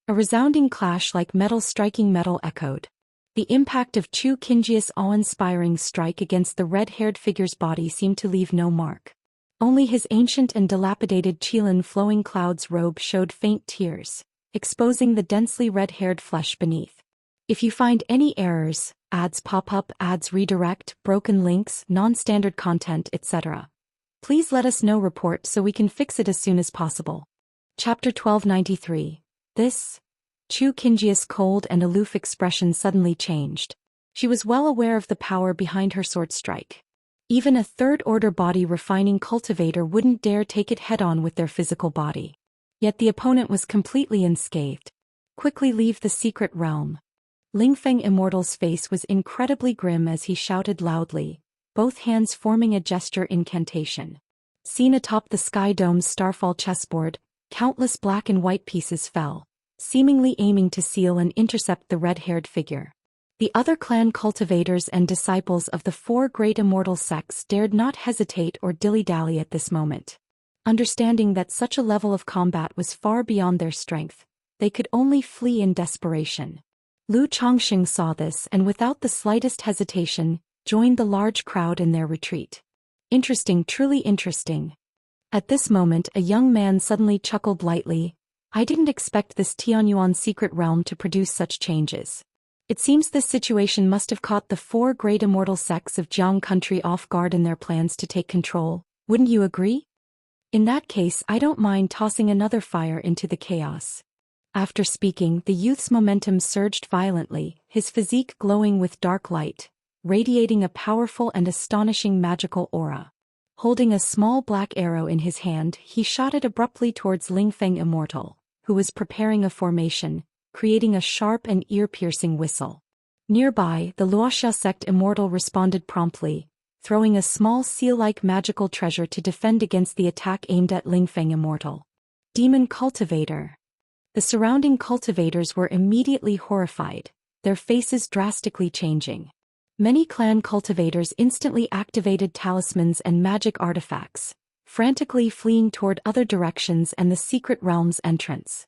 A resounding clash like metal striking metal echoed. The impact of Chuqingyi's awe-inspiring strike against the red-haired figure's body seemed to leave no mark. Only his ancient and dilapidated qilin flowing clouds robe showed faint tears, exposing the densely red-haired flesh beneath. If you find any errors, ads pop up, ads redirect, broken links, non-standard content, etc., please let us know. Report so we can fix it as soon as possible. Chapter 1293. Chuqingyi's cold and aloof expression suddenly changed. She was well aware of the power behind her sword strike. Even a third-order body refining cultivator wouldn't dare take it head-on with their physical body. Yet the opponent was completely unscathed. Quickly leave the secret realm. Lingfeng Immortal's face was incredibly grim as he shouted loudly, both hands forming a gesture incantation. Seen atop the Sky Dome's starfall chessboard, countless black and white pieces fell, seemingly aiming to seal and intercept the red-haired figure. The other clan cultivators and disciples of the four great immortal sects dared not hesitate or dilly-dally at this moment. Understanding that such a level of combat was far beyond their strength, they could only flee in desperation. Lu Chongqing saw this and without the slightest hesitation, joined the large crowd in their retreat. Interesting, truly interesting. At this moment a young man suddenly chuckled lightly. I didn't expect this Tianyuan secret realm to produce such changes. It seems this situation must have caught the four great immortal sects of Jiang country off guard in their plans to take control, wouldn't you agree? In that case, I don't mind tossing another fire into the chaos. After speaking, the youth's momentum surged violently, his physique glowing with dark light, radiating a powerful and astonishing magical aura. Holding a small black arrow in his hand, he shot it abruptly towards Lingfeng Immortal, who was preparing a formation, creating a sharp and ear-piercing whistle. Nearby, the Luoxia sect Immortal responded promptly, throwing a small seal-like magical treasure to defend against the attack aimed at Lingfeng Immortal. Demon Cultivator. The surrounding cultivators were immediately horrified, their faces drastically changing. Many clan cultivators instantly activated talismans and magic artifacts, frantically fleeing toward other directions and the secret realm's entrance.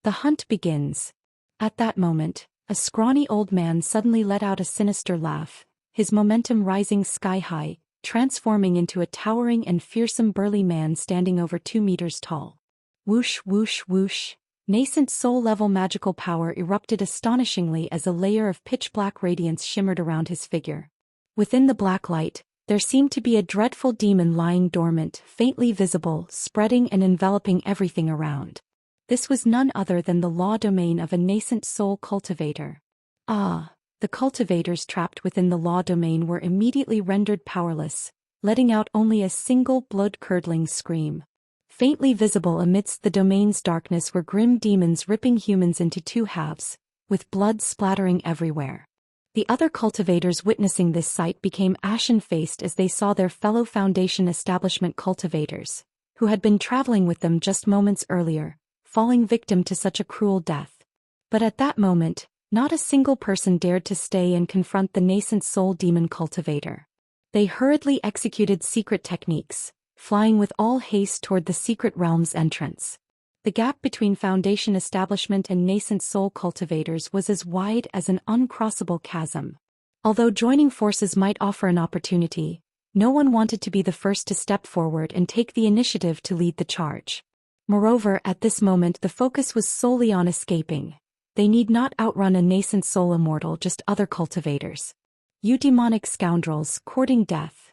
The hunt begins. At that moment, a scrawny old man suddenly let out a sinister laugh, his momentum rising sky-high, transforming into a towering and fearsome burly man standing over 2 meters tall. Whoosh whoosh whoosh. Nascent soul-level magical power erupted astonishingly as a layer of pitch-black radiance shimmered around his figure. Within the black light, there seemed to be a dreadful demon lying dormant, faintly visible, spreading and enveloping everything around. This was none other than the law domain of a nascent soul cultivator. Ah! The cultivators trapped within the law domain were immediately rendered powerless, letting out only a single blood-curdling scream. Faintly visible amidst the domain's darkness were grim demons ripping humans into 2 halves, with blood splattering everywhere. The other cultivators witnessing this sight became ashen-faced as they saw their fellow Foundation establishment cultivators, who had been traveling with them just moments earlier, falling victim to such a cruel death. But at that moment, not a single person dared to stay and confront the nascent soul demon cultivator. They hurriedly executed secret techniques, flying with all haste toward the secret realm's entrance. The gap between Foundation establishment and nascent soul cultivators was as wide as an uncrossable chasm. Although joining forces might offer an opportunity, no one wanted to be the first to step forward and take the initiative to lead the charge. Moreover, at this moment the focus was solely on escaping. They need not outrun a nascent soul immortal, just other cultivators. You demonic scoundrels, courting death.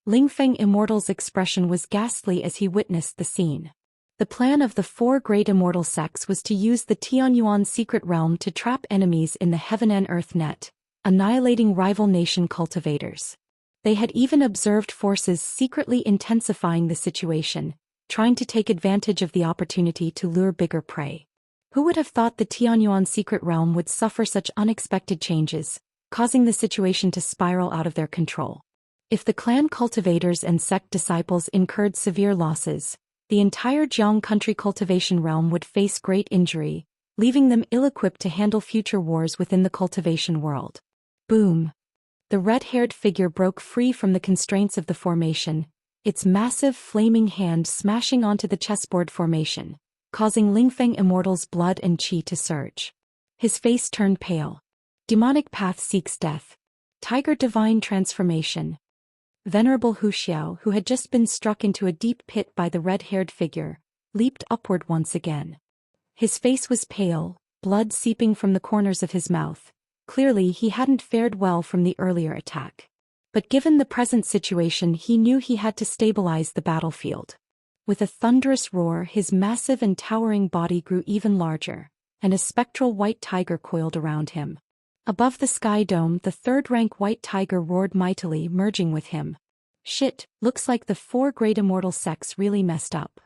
Lingfeng Immortal's expression was ghastly as he witnessed the scene. The plan of the 4 great immortal sects was to use the Tianyuan secret realm to trap enemies in the heaven and earth net, annihilating rival nation cultivators. They had even observed forces secretly intensifying the situation, trying to take advantage of the opportunity to lure bigger prey. Who would have thought the Tianyuan secret realm would suffer such unexpected changes, causing the situation to spiral out of their control? If the clan cultivators and sect disciples incurred severe losses, the entire Jiang country cultivation realm would face great injury, leaving them ill-equipped to handle future wars within the cultivation world. Boom! The red-haired figure broke free from the constraints of the formation, its massive flaming hand smashing onto the chessboard formation, causing Lingfeng Immortal's blood and qi to surge. His face turned pale. Demonic path seeks death. Tiger divine transformation. Venerable Wuxia, who had just been struck into a deep pit by the red-haired figure, leaped upward once again. His face was pale, blood seeping from the corners of his mouth. Clearly he hadn't fared well from the earlier attack. But given the present situation, he knew he had to stabilize the battlefield. With a thunderous roar, his massive and towering body grew even larger, and a spectral white tiger coiled around him. Above the sky dome, the 3rd-rank white tiger roared mightily, merging with him. Shit, looks like the 4 great immortal sects really messed up.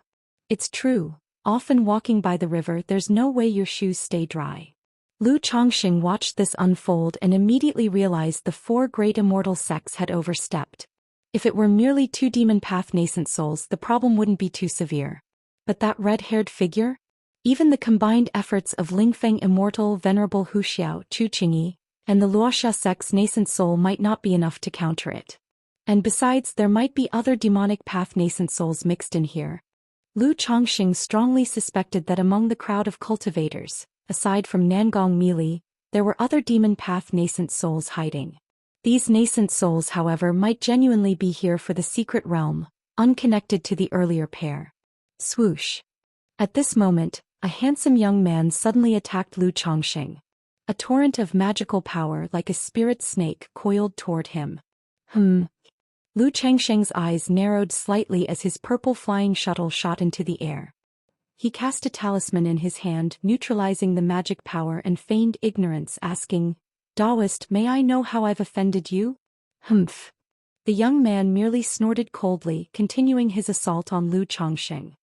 It's true, often walking by the river there's no way your shoes stay dry. Lu Chongqing watched this unfold and immediately realized the 4 great immortal sects had overstepped. If it were merely 2 demon path nascent souls, the problem wouldn't be too severe. But that red-haired figure? Even the combined efforts of Lingfeng Immortal, Venerable Wuxia, Chu Qingyi, and the Luoxia sect's nascent soul might not be enough to counter it. And besides, there might be other demonic path nascent souls mixed in here. Lu Chongqing strongly suspected that among the crowd of cultivators, aside from Nangong Mili, there were other demon path nascent souls hiding. These nascent souls, however, might genuinely be here for the secret realm, unconnected to the earlier pair. Swoosh! At this moment, a handsome young man suddenly attacked Lu Chongqing. A torrent of magical power like a spirit snake coiled toward him. Lu Chongqing's eyes narrowed slightly as his purple flying shuttle shot into the air. He cast a talisman in his hand, neutralizing the magic power and feigned ignorance, asking, "Daoist, may I know how I've offended you?" "Humph." The young man merely snorted coldly, continuing his assault on Lu Chongqing.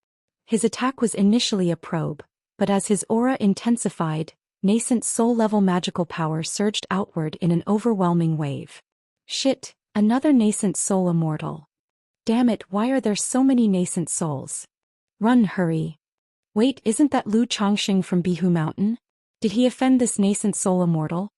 His attack was initially a probe, but as his aura intensified, nascent soul-level magical power surged outward in an overwhelming wave. Shit, Another nascent soul immortal. Damn it, why are there so many nascent souls? Run, hurry. Wait, isn't that Lu Chongqing from Bihu Mountain? Did he offend this nascent soul immortal?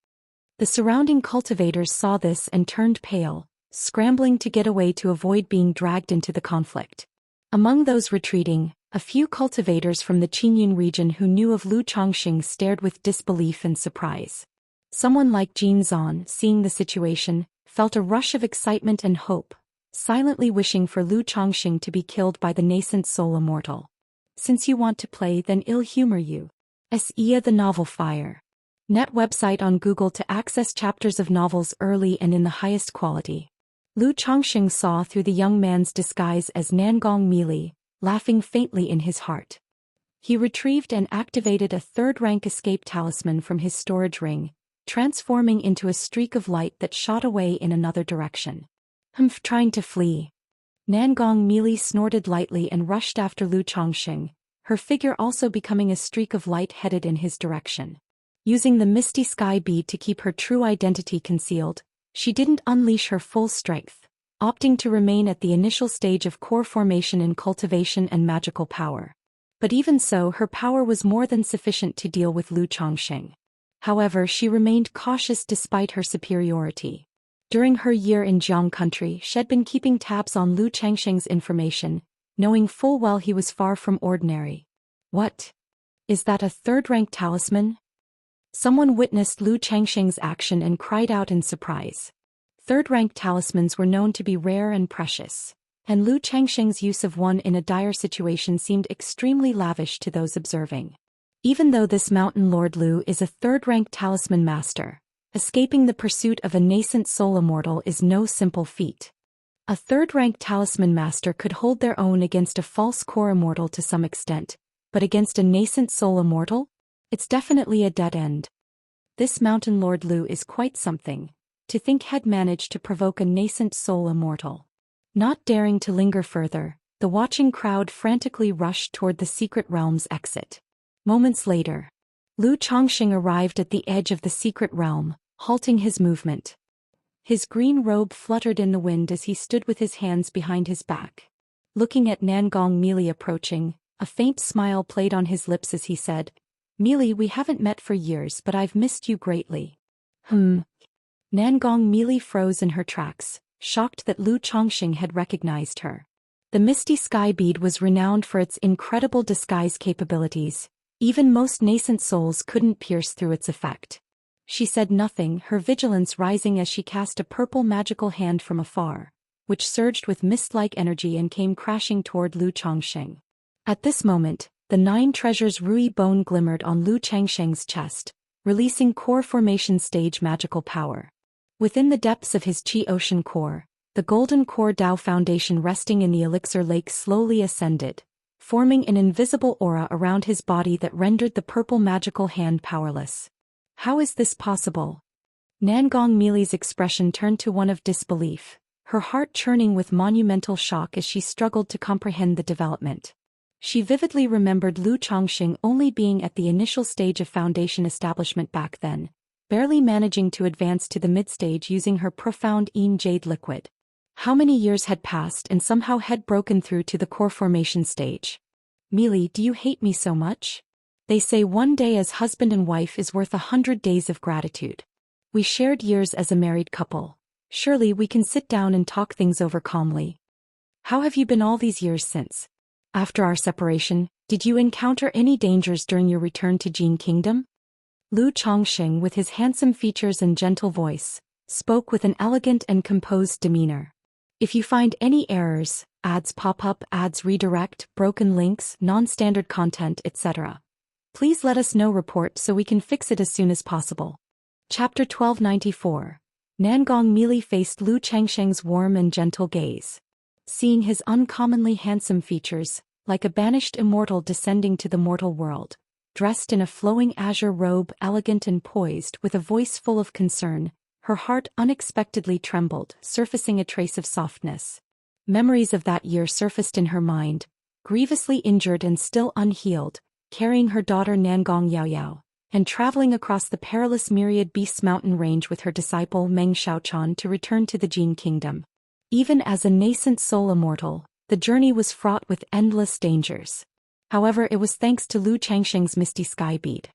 The surrounding cultivators saw this and turned pale, scrambling to get away to avoid being dragged into the conflict. Among those retreating, a few cultivators from the Qingyun region who knew of Lu Chongqing stared with disbelief and surprise. Someone like Jin Zan, seeing the situation, felt a rush of excitement and hope, silently wishing for Lu Chongqing to be killed by the nascent soul immortal. Since you want to play, then I'll humor you. Xianxia the Novel Fire. Net website on Google to access chapters of novels early and in the highest quality. Lu Chongqing saw through the young man's disguise as Nangong Mili, laughing faintly in his heart. He retrieved and activated a third-rank escape talisman from his storage ring, transforming into a streak of light that shot away in another direction. Trying to flee. Nangong Mili snorted lightly and rushed after Lu Chongqing, her figure also becoming a streak of light headed in his direction. Using the misty sky bead to keep her true identity concealed, she didn't unleash her full strength, opting to remain at the initial stage of core formation in cultivation and magical power. But even so, her power was more than sufficient to deal with Lu Chongqing. However, she remained cautious despite her superiority. During her year in Jiang country, she'd been keeping tabs on Lu Chongqing's information, knowing full well he was far from ordinary. What? Is that a third-rank talisman? Someone witnessed Lu Chongqing's action and cried out in surprise. Third-rank talismans were known to be rare and precious, and Lu Chongqing's use of one in a dire situation seemed extremely lavish to those observing. Even though this mountain lord Lu is a third-rank talisman master, escaping the pursuit of a nascent soul immortal is no simple feat. A third-rank talisman master could hold their own against a false core immortal to some extent, but against a nascent soul immortal? It's definitely a dead end. This mountain lord Lu is quite something. To think had managed to provoke a nascent soul immortal. Not daring to linger further, the watching crowd frantically rushed toward the secret realm's exit. Moments later, Lu Chongqing arrived at the edge of the secret realm, halting his movement. His green robe fluttered in the wind as he stood with his hands behind his back. Looking at Nangong Mili approaching, a faint smile played on his lips as he said, "Mili, we haven't met for years, but I've missed you greatly." Nangong Mili froze in her tracks, shocked that Lu Chongqing had recognized her. The misty sky bead was renowned for its incredible disguise capabilities. Even most nascent souls couldn't pierce through its effect. She said nothing, her vigilance rising as she cast a purple magical hand from afar, which surged with mist-like energy and came crashing toward Lu Chongqing. At this moment, the 9 treasures Rui bone glimmered on Lu Chongqing's chest, releasing core formation stage magical power. Within the depths of his Qi Ocean core, the golden core Dao foundation resting in the elixir lake slowly ascended, forming an invisible aura around his body that rendered the purple magical hand powerless. How is this possible? Nangong Mili's expression turned to one of disbelief, her heart churning with monumental shock as she struggled to comprehend the development. She vividly remembered Lu Chongqing only being at the initial stage of foundation establishment back then, barely managing to advance to the mid-stage using her profound Yin Jade liquid. How many years had passed and somehow had broken through to the core formation stage? Mili, do you hate me so much? They say one day as husband and wife is worth 100 days of gratitude. We shared years as a married couple. Surely we can sit down and talk things over calmly. How have you been all these years since? After our separation, did you encounter any dangers during your return to Jin Kingdom? Lu Chongqing, with his handsome features and gentle voice, spoke with an elegant and composed demeanor. If you find any errors, ads pop up, ads redirect, broken links, non-standard content, etc., please let us know report so we can fix it as soon as possible. Chapter 1294. Nangong Mili faced Lu Chongqing's warm and gentle gaze. Seeing his uncommonly handsome features, like a banished immortal descending to the mortal world, dressed in a flowing azure robe, elegant and poised, with a voice full of concern, her heart unexpectedly trembled, surfacing a trace of softness. Memories of that year surfaced in her mind, grievously injured and still unhealed, carrying her daughter Nangong Yaoyao, and traveling across the perilous Myriad Beasts mountain range with her disciple Meng Xiaochan to return to the Jin kingdom. Even as a nascent soul immortal, the journey was fraught with endless dangers. However, it was thanks to Lu Changsheng's misty sky bead.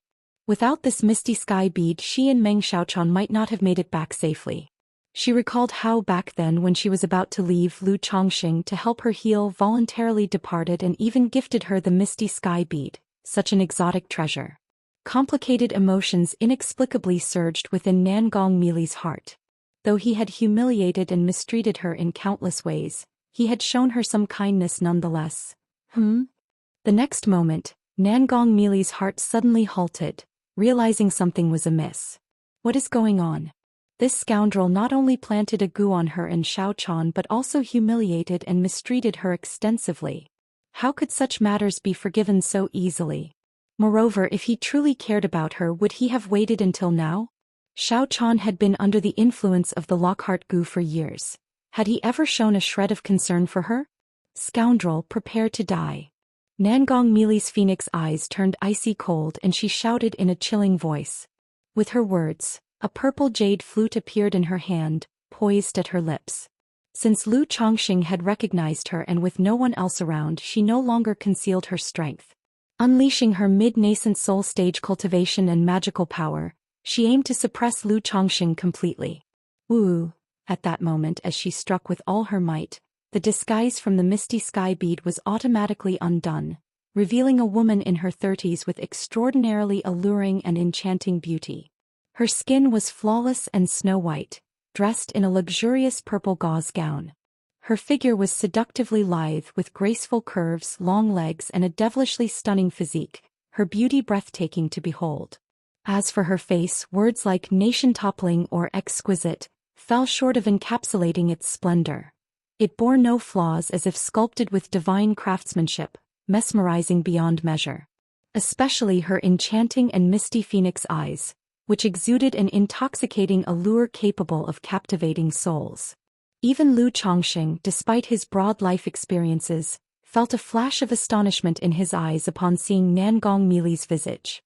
Without this misty sky bead, she and Meng Xiaochan might not have made it back safely. She recalled how back then when she was about to leave, Lu Changsheng to help her heal voluntarily departed and even gifted her the misty sky bead, such an exotic treasure. Complicated emotions inexplicably surged within Nangong Mili's heart. Though he had humiliated and mistreated her in countless ways, he had shown her some kindness nonetheless. The next moment, Nangong Mili's heart suddenly halted, realizing something was amiss. What is going on? This scoundrel not only planted a gu on her and Xiaochan but also humiliated and mistreated her extensively. How could such matters be forgiven so easily? Moreover, if he truly cared about her, would he have waited until now? Xiaochan had been under the influence of the Lockhart gu for years. Had he ever shown a shred of concern for her? Scoundrel, prepare to die. Nangong Mili's phoenix eyes turned icy cold and she shouted in a chilling voice. With her words, a purple jade flute appeared in her hand, poised at her lips. Since Lu Changxing had recognized her and with no one else around, she no longer concealed her strength. Unleashing her mid-nascent soul stage cultivation and magical power, she aimed to suppress Lu Changxing completely. Woo! At that moment, as she struck with all her might, the disguise from the misty sky bead was automatically undone, revealing a woman in her 30s with extraordinarily alluring and enchanting beauty. Her skin was flawless and snow-white, dressed in a luxurious purple gauze gown. Her figure was seductively lithe with graceful curves, long legs and a devilishly stunning physique, her beauty breathtaking to behold. As for her face, words like nation-toppling or exquisite fell short of encapsulating its splendor. It bore no flaws, as if sculpted with divine craftsmanship, mesmerizing beyond measure. Especially her enchanting and misty phoenix eyes, which exuded an intoxicating allure capable of captivating souls. Even Lu Changxing, despite his broad life experiences, felt a flash of astonishment in his eyes upon seeing Nangong Mili's visage.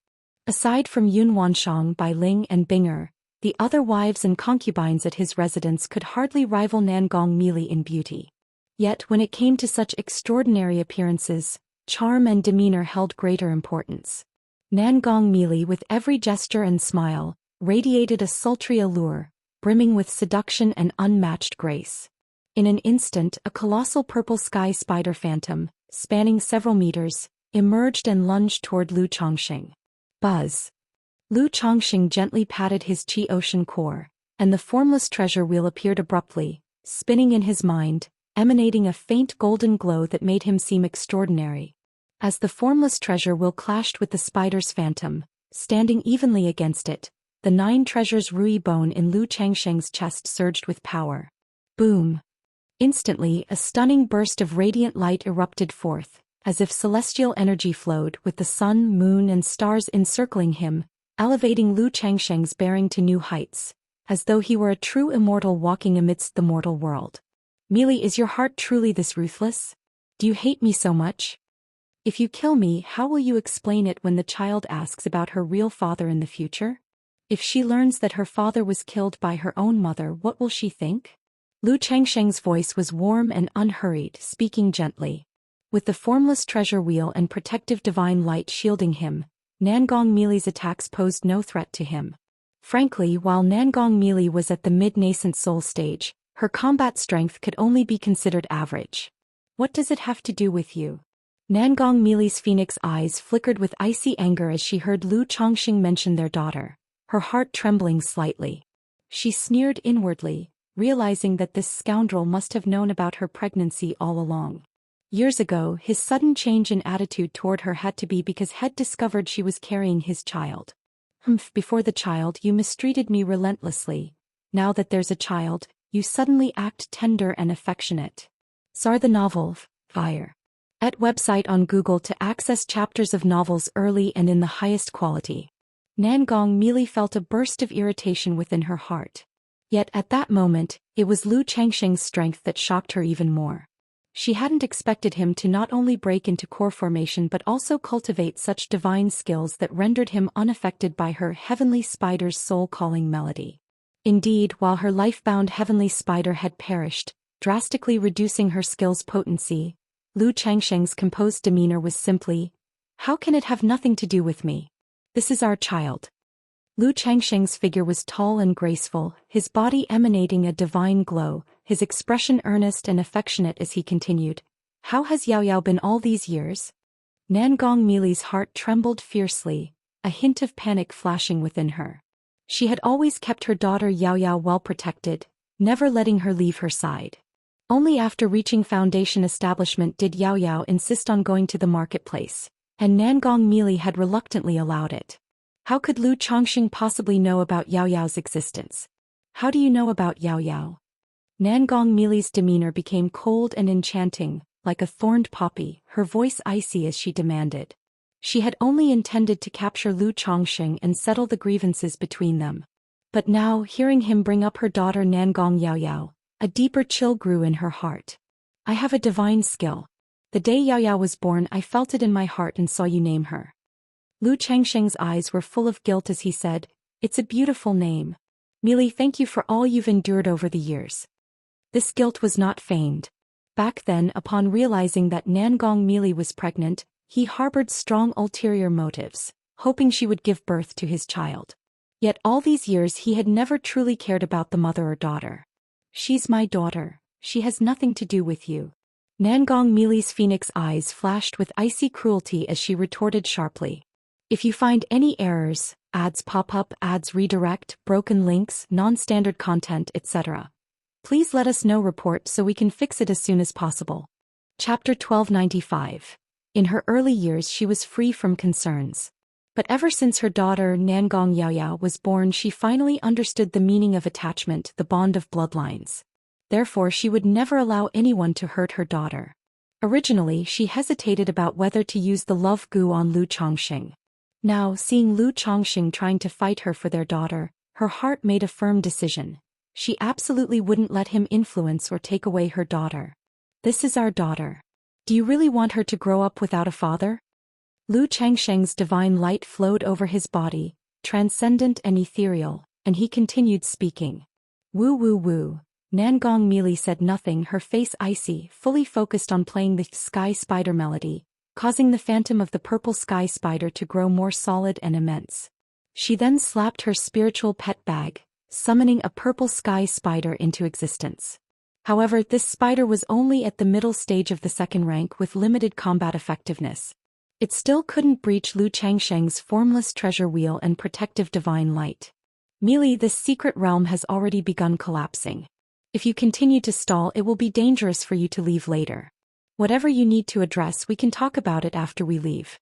Aside from Yun Wanshang, Bai Ling and Binger, the other wives and concubines at his residence could hardly rival Nangong Mili in beauty. Yet when it came to such extraordinary appearances, charm and demeanor held greater importance. Nangong Mili, with every gesture and smile, radiated a sultry allure, brimming with seduction and unmatched grace. In an instant, a colossal purple sky spider phantom, spanning several meters, emerged and lunged toward Lu Changxing. Buzz! Lu Changxing gently patted his chi ocean core, and the formless treasure wheel appeared abruptly, spinning in his mind, emanating a faint golden glow that made him seem extraordinary. As the formless treasure wheel clashed with the spider's phantom, standing evenly against it, the 9 treasures Rui bone in Lu Changsheng's chest surged with power. Boom! Instantly, a stunning burst of radiant light erupted forth, as if celestial energy flowed, with the sun, moon and stars encircling him, elevating Lu Changsheng's bearing to new heights, as though he were a true immortal walking amidst the mortal world. Mili, is your heart truly this ruthless? Do you hate me so much? If you kill me, how will you explain it when the child asks about her real father in the future? If she learns that her father was killed by her own mother, what will she think? Lu Changsheng's voice was warm and unhurried, speaking gently. With the formless treasure wheel and protective divine light shielding him, Nangong Mili's attacks posed no threat to him. Frankly, while Nangong Mili was at the mid-nascent soul stage, her combat strength could only be considered average. What does it have to do with you? Nangong Mili's phoenix eyes flickered with icy anger as she heard Lu Changxing mention their daughter, her heart trembling slightly. She sneered inwardly, realizing that this scoundrel must have known about her pregnancy all along. Years ago, his sudden change in attitude toward her had to be because Head discovered she was carrying his child. Before the child, you mistreated me relentlessly. Now that there's a child, you suddenly act tender and affectionate. Sar the novel, Fire. At website on Google to access chapters of novels early and in the highest quality. Nangong Mili felt a burst of irritation within her heart. Yet at that moment, it was Lu Changxing's strength that shocked her even more. She hadn't expected him to not only break into core formation but also cultivate such divine skills that rendered him unaffected by her heavenly spider's soul-calling melody. Indeed, while her life-bound heavenly spider had perished, drastically reducing her skill's potency, Lu Changsheng's composed demeanor was simply, "How can it have nothing to do with me? This is our child." Lu Changsheng's figure was tall and graceful, his body emanating a divine glow, his expression earnest and affectionate as he continued, "How has Yao Yao been all these years?" Nangong Mili's heart trembled fiercely, a hint of panic flashing within her. She had always kept her daughter Yao Yao well protected, never letting her leave her side. Only after reaching foundation establishment did Yao Yao insist on going to the marketplace, and Nangong Mili had reluctantly allowed it. How could Lu Changxing possibly know about Yao Yao's existence? "How do you know about Yao Yao?" Nangong Mili's demeanor became cold and enchanting, like a thorned poppy, her voice icy as she demanded. She had only intended to capture Lu Changxing and settle the grievances between them. But now, hearing him bring up her daughter Nangong Yao Yao, a deeper chill grew in her heart. "I have a divine skill. The day Yao Yao was born I felt it in my heart and saw you name her." Lu Changsheng's eyes were full of guilt as he said, "It's a beautiful name. Mili, thank you for all you've endured over the years." This guilt was not feigned. Back then, upon realizing that Nangong Mili was pregnant, he harbored strong ulterior motives, hoping she would give birth to his child. Yet all these years he had never truly cared about the mother or daughter. "She's my daughter. She has nothing to do with you." Nangong Mili's phoenix eyes flashed with icy cruelty as she retorted sharply. "If you find any errors, ads pop up, ads redirect, broken links, non-standard content, etc., please let us know report so we can fix it as soon as possible." Chapter 1295. In her early years she was free from concerns. But ever since her daughter Nangong Yao Yao was born she finally understood the meaning of attachment, the bond of bloodlines. Therefore she would never allow anyone to hurt her daughter. Originally she hesitated about whether to use the love goo on Lu Changxing. Now, seeing Lu Changxing trying to fight her for their daughter, her heart made a firm decision. She absolutely wouldn't let him influence or take away her daughter. "This is our daughter. Do you really want her to grow up without a father?" Lu Changsheng's divine light flowed over his body, transcendent and ethereal, and he continued speaking. "Woo woo woo." Nangong Mili said nothing, her face icy, fully focused on playing the sky spider melody, causing the phantom of the purple sky spider to grow more solid and immense. She then slapped her spiritual pet bag, summoning a purple sky spider into existence. However, this spider was only at the middle stage of the second rank with limited combat effectiveness. It still couldn't breach Lu Changsheng's formless treasure wheel and protective divine light. "Mili, this secret realm has already begun collapsing. If you continue to stall, it will be dangerous for you to leave later. Whatever you need to address, we can talk about it after we leave."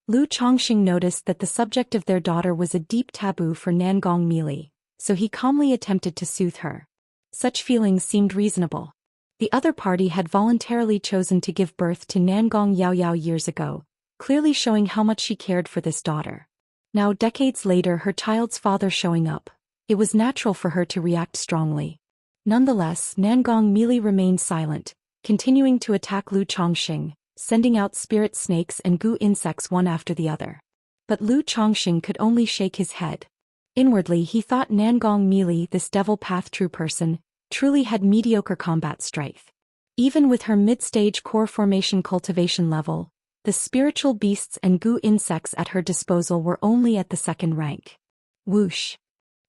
Lu Changxing noticed that the subject of their daughter was a deep taboo for Nangong Mili, so he calmly attempted to soothe her. Such feelings seemed reasonable. The other party had voluntarily chosen to give birth to Nangong Yao Yao years ago, clearly showing how much she cared for this daughter. Now, decades later, her child's father showing up, it was natural for her to react strongly. Nonetheless, Nangong Mili remained silent, continuing to attack Lu Changxing, sending out spirit snakes and goo insects one after the other. But Lu Changxing could only shake his head. Inwardly he thought Nangong Mili, this devil path true person, truly had mediocre combat strength. Even with her mid-stage core formation cultivation level, the spiritual beasts and goo insects at her disposal were only at the second rank. Whoosh!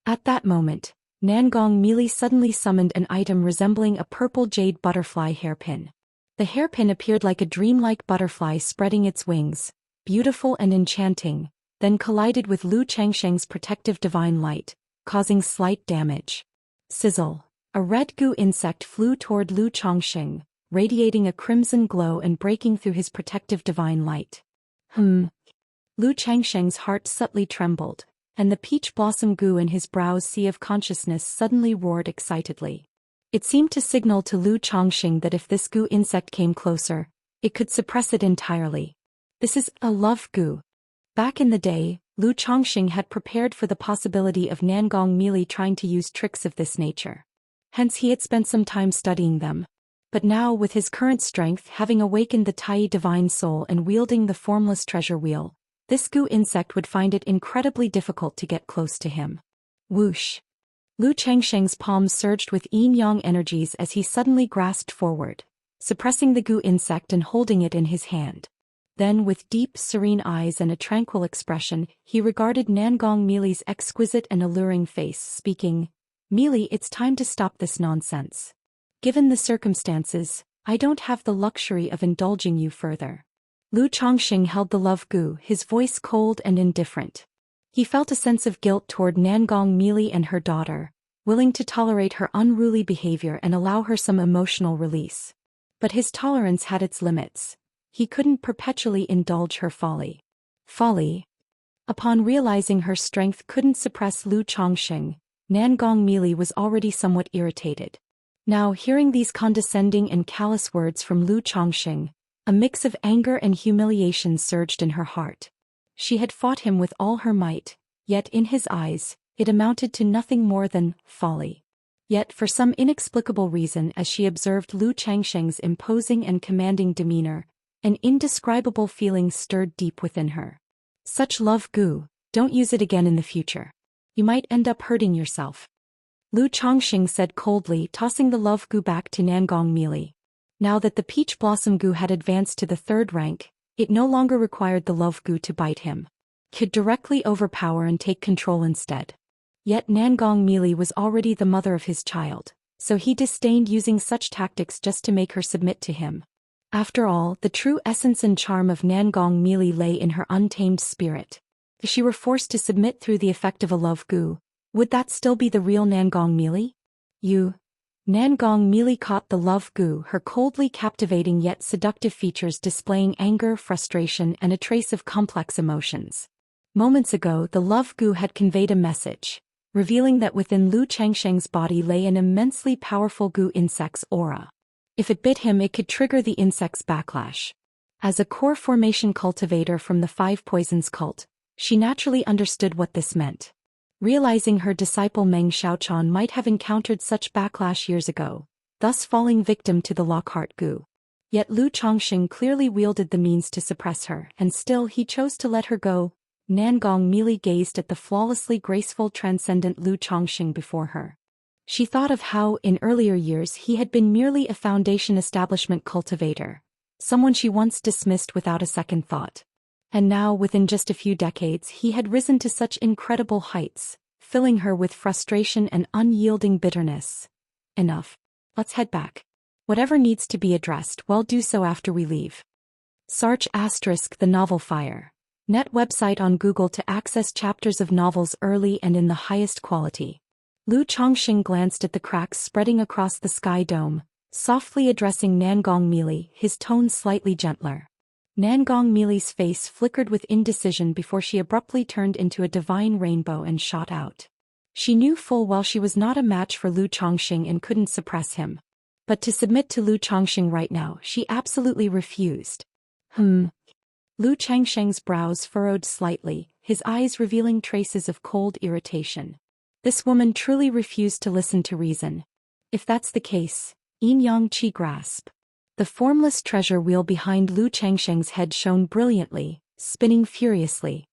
At that moment, Nangong Mili suddenly summoned an item resembling a purple jade butterfly hairpin. The hairpin appeared like a dreamlike butterfly spreading its wings, beautiful and enchanting, then collided with Lu Changsheng's protective divine light, causing slight damage. Sizzle! A red goo insect flew toward Lu Changxing, radiating a crimson glow and breaking through his protective divine light. Lu Changsheng's heart subtly trembled, and the peach blossom goo in his brow's sea of consciousness suddenly roared excitedly. It seemed to signal to Lu Changxing that if this goo insect came closer, it could suppress it entirely. This is a love goo. Back in the day, Lu Changxing had prepared for the possibility of Nangong Mili trying to use tricks of this nature. Hence he had spent some time studying them. But now with his current strength having awakened the Tai divine soul and wielding the formless treasure wheel, this goo insect would find it incredibly difficult to get close to him. Whoosh! Lu Changsheng's palms surged with yin-yang energies as he suddenly grasped forward, suppressing the goo insect and holding it in his hand. Then with deep, serene eyes and a tranquil expression, he regarded Nangong Mili's exquisite and alluring face, speaking, "Mili, it's time to stop this nonsense. Given the circumstances, I don't have the luxury of indulging you further." Lu Changsheng held the love goo, his voice cold and indifferent. He felt a sense of guilt toward Nangong Mili and her daughter, willing to tolerate her unruly behavior and allow her some emotional release. But his tolerance had its limits. He couldn't perpetually indulge her folly. Folly? Upon realizing her strength couldn't suppress Lu Changsheng, Nangong Mili was already somewhat irritated. Now hearing these condescending and callous words from Lu Changsheng, a mix of anger and humiliation surged in her heart. She had fought him with all her might, yet in his eyes, it amounted to nothing more than folly. Yet for some inexplicable reason, as she observed Lu Changsheng's imposing and commanding demeanor, an indescribable feeling stirred deep within her. Such love goo, don't use it again in the future. You might end up hurting yourself. Lu Changsheng said coldly, tossing the love goo back to Nangong Mili. Now that the peach blossom goo had advanced to the 3rd rank, it no longer required the love goo to bite him. Could directly overpower and take control instead. Yet Nangong Mili was already the mother of his child, so he disdained using such tactics just to make her submit to him. After all, the true essence and charm of Nangong Mili lay in her untamed spirit. If she were forced to submit through the effect of a love goo, would that still be the real Nangong Mili? Nangong Mili caught the love goo, her coldly captivating yet seductive features displaying anger, frustration, and a trace of complex emotions. Moments ago, the love goo had conveyed a message, revealing that within Lu Changsheng's body lay an immensely powerful goo insect's aura. If it bit him, it could trigger the insect's backlash. As a core formation cultivator from the 5 Poisons cult, she naturally understood what this meant. Realizing her disciple Meng Xiaochan might have encountered such backlash years ago, thus falling victim to the Lockhart goo. Yet Lu Changsheng clearly wielded the means to suppress her, and still he chose to let her go. Nangong Mili gazed at the flawlessly graceful transcendent Lu Changsheng before her. She thought of how, in earlier years, he had been merely a foundation establishment cultivator, someone she once dismissed without a second thought. And now, within just a few decades, he had risen to such incredible heights, filling her with frustration and unyielding bitterness. Enough. Let's head back. Whatever needs to be addressed, well, do so after we leave. Sarch * The Novel Fire. Net website on Google to access chapters of novels early and in the highest quality. Lu Changsheng glanced at the cracks spreading across the sky dome, softly addressing Nangong Mili, his tone slightly gentler. Nangong Mili's face flickered with indecision before she abruptly turned into a divine rainbow and shot out. She knew full well she was not a match for Lu Changsheng and couldn't suppress him. But to submit to Lu Changsheng right now, she absolutely refused. Lu Changsheng's brows furrowed slightly, his eyes revealing traces of cold irritation. This woman truly refused to listen to reason. If that's the case, yin-yang qi grasp. The formless treasure wheel behind Lu Changsheng's head shone brilliantly, spinning furiously.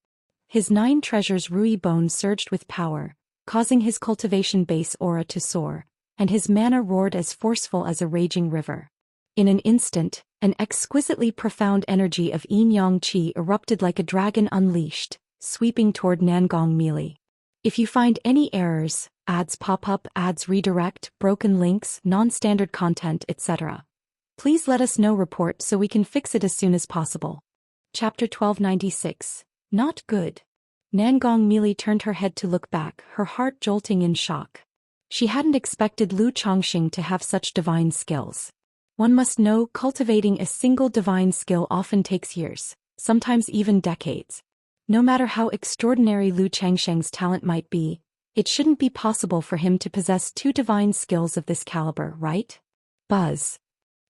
His 9 treasures Rui bone surged with power, causing his cultivation base aura to soar, and his mana roared as forceful as a raging river. In an instant, an exquisitely profound energy of yin-yang qi erupted like a dragon unleashed, sweeping toward Nangong Mili. If you find any errors, ads pop up, ads redirect, broken links, non-standard content, etc., please let us know. Report so we can fix it as soon as possible. Chapter 1296. Not good. Nangong Mili turned her head to look back, her heart jolting in shock. She hadn't expected Lu Changsheng to have such divine skills. One must know, cultivating a single divine skill often takes years, sometimes even decades. No matter how extraordinary Lu Changsheng's talent might be, it shouldn't be possible for him to possess 2 divine skills of this caliber, right? Buzz.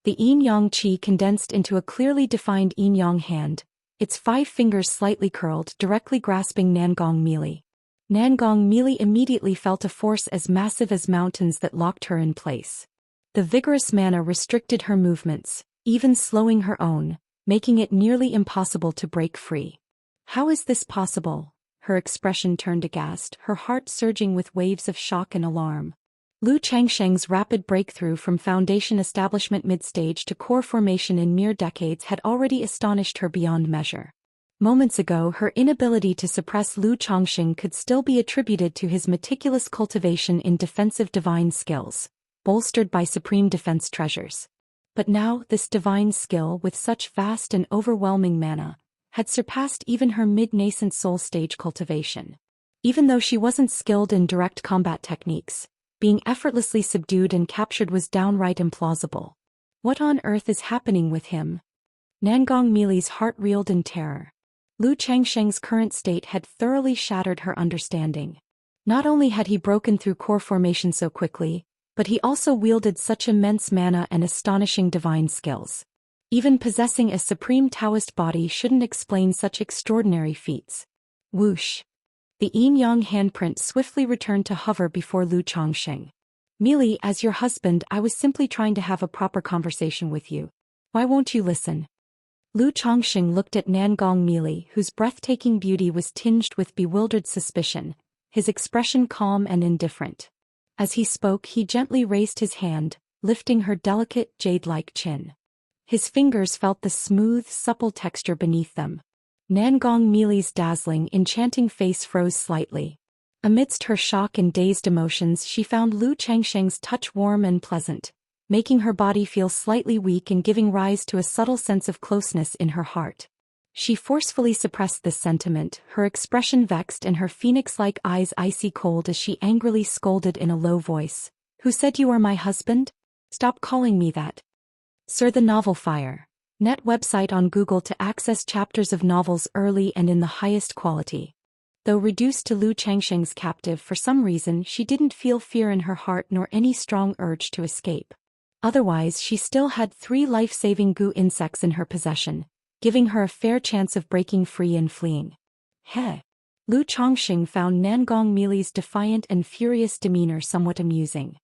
The yin-yang qi condensed into a clearly defined yin-yang hand, its 5 fingers slightly curled, directly grasping Nangong Mili. Nangong Mili immediately felt a force as massive as mountains that locked her in place. The vigorous mana restricted her movements, even slowing her own, making it nearly impossible to break free. How is this possible? Her expression turned aghast, her heart surging with waves of shock and alarm. Lu Changsheng's rapid breakthrough from foundation establishment mid-stage to core formation in mere decades had already astonished her beyond measure. Moments ago, her inability to suppress Lu Changsheng could still be attributed to his meticulous cultivation in defensive divine skills, bolstered by supreme defense treasures. But now, this divine skill, with such vast and overwhelming mana, had surpassed even her mid-nascent soul stage cultivation. Even though she wasn't skilled in direct combat techniques, being effortlessly subdued and captured was downright implausible. What on earth is happening with him? Nangong Mili's heart reeled in terror. Lu Changsheng's current state had thoroughly shattered her understanding. Not only had he broken through core formation so quickly, but he also wielded such immense mana and astonishing divine skills. Even possessing a supreme Taoist body shouldn't explain such extraordinary feats. Whoosh! The yin-yang handprint swiftly returned to hover before Lu Changsheng. Mili, as your husband, I was simply trying to have a proper conversation with you. Why won't you listen? Lu Changsheng looked at Nangong Mili, whose breathtaking beauty was tinged with bewildered suspicion, his expression calm and indifferent. As he spoke, he gently raised his hand, lifting her delicate, jade-like chin. His fingers felt the smooth, supple texture beneath them. Nangong Mili's dazzling, enchanting face froze slightly. Amidst her shock and dazed emotions, she found Lu Changsheng's touch warm and pleasant, making her body feel slightly weak and giving rise to a subtle sense of closeness in her heart. She forcefully suppressed this sentiment, her expression vexed and her phoenix-like eyes icy cold as she angrily scolded in a low voice. Who said you are my husband? Stop calling me that. Sir, the Novel Fire. Net website on Google to access chapters of novels early and in the highest quality. Though reduced to Lu Changsheng's captive for some reason, she didn't feel fear in her heart nor any strong urge to escape. Otherwise, she still had 3 life-saving goo insects in her possession, giving her a fair chance of breaking free and fleeing. Heh! Lu Changsheng found Nangong Mili's defiant and furious demeanor somewhat amusing.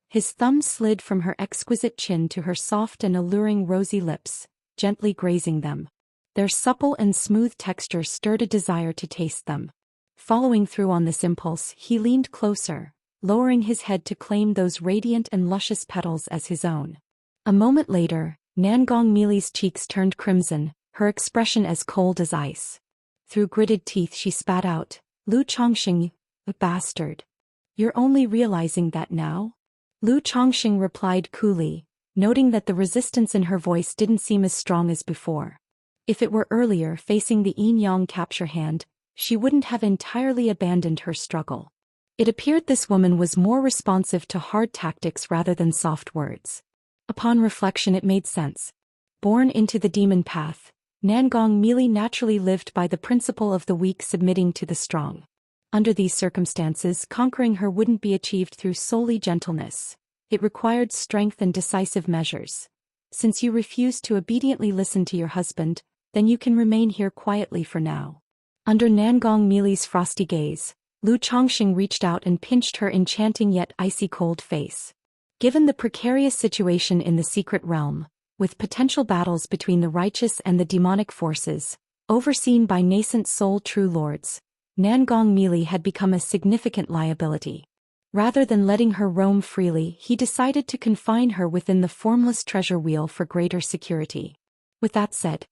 His thumb slid from her exquisite chin to her soft and alluring rosy lips, gently grazing them. Their supple and smooth texture stirred a desire to taste them. Following through on this impulse, he leaned closer, lowering his head to claim those radiant and luscious petals as his own. A moment later, Nangong Mili's cheeks turned crimson, her expression as cold as ice. Through gritted teeth she spat out, Lu Changsheng, a bastard. You're only realizing that now? Lu Changsheng replied coolly, noting that the resistance in her voice didn't seem as strong as before. If it were earlier, facing the yin-yang capture hand, she wouldn't have entirely abandoned her struggle. It appeared this woman was more responsive to hard tactics rather than soft words. Upon reflection, it made sense. Born into the demon path, Nangong Mili naturally lived by the principle of the weak submitting to the strong. Under these circumstances, conquering her wouldn't be achieved through solely gentleness. It required strength and decisive measures. Since you refuse to obediently listen to your husband, then you can remain here quietly for now. Under Nangong Mili's frosty gaze, Lu Changsheng reached out and pinched her enchanting yet icy cold face. Given the precarious situation in the secret realm, with potential battles between the righteous and the demonic forces, overseen by nascent soul true lords, Nangong Mili had become a significant liability. Rather than letting her roam freely, he decided to confine her within the formless treasure wheel for greater security. With that said,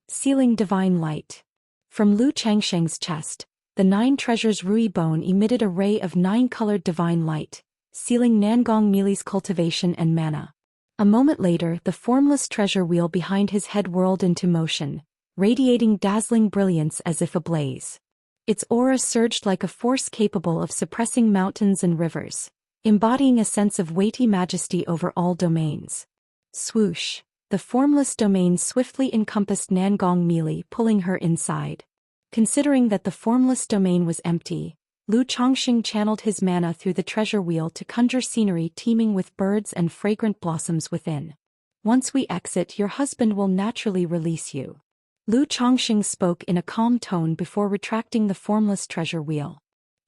sealing divine light. From Lu Changsheng's chest, the 9 treasures Rui bone emitted a ray of 9-colored divine light, sealing Nangong Mili's cultivation and mana. A moment later, the formless treasure wheel behind his head whirled into motion, radiating dazzling brilliance as if ablaze. Its aura surged like a force capable of suppressing mountains and rivers, embodying a sense of weighty majesty over all domains. Swoosh! The formless domain swiftly encompassed Nangong Mili, pulling her inside. Considering that the formless domain was empty, Lu Changsheng channeled his mana through the treasure wheel to conjure scenery teeming with birds and fragrant blossoms within. Once we exit, your husband will naturally release you. Lu Changsheng spoke in a calm tone before retracting the formless treasure wheel.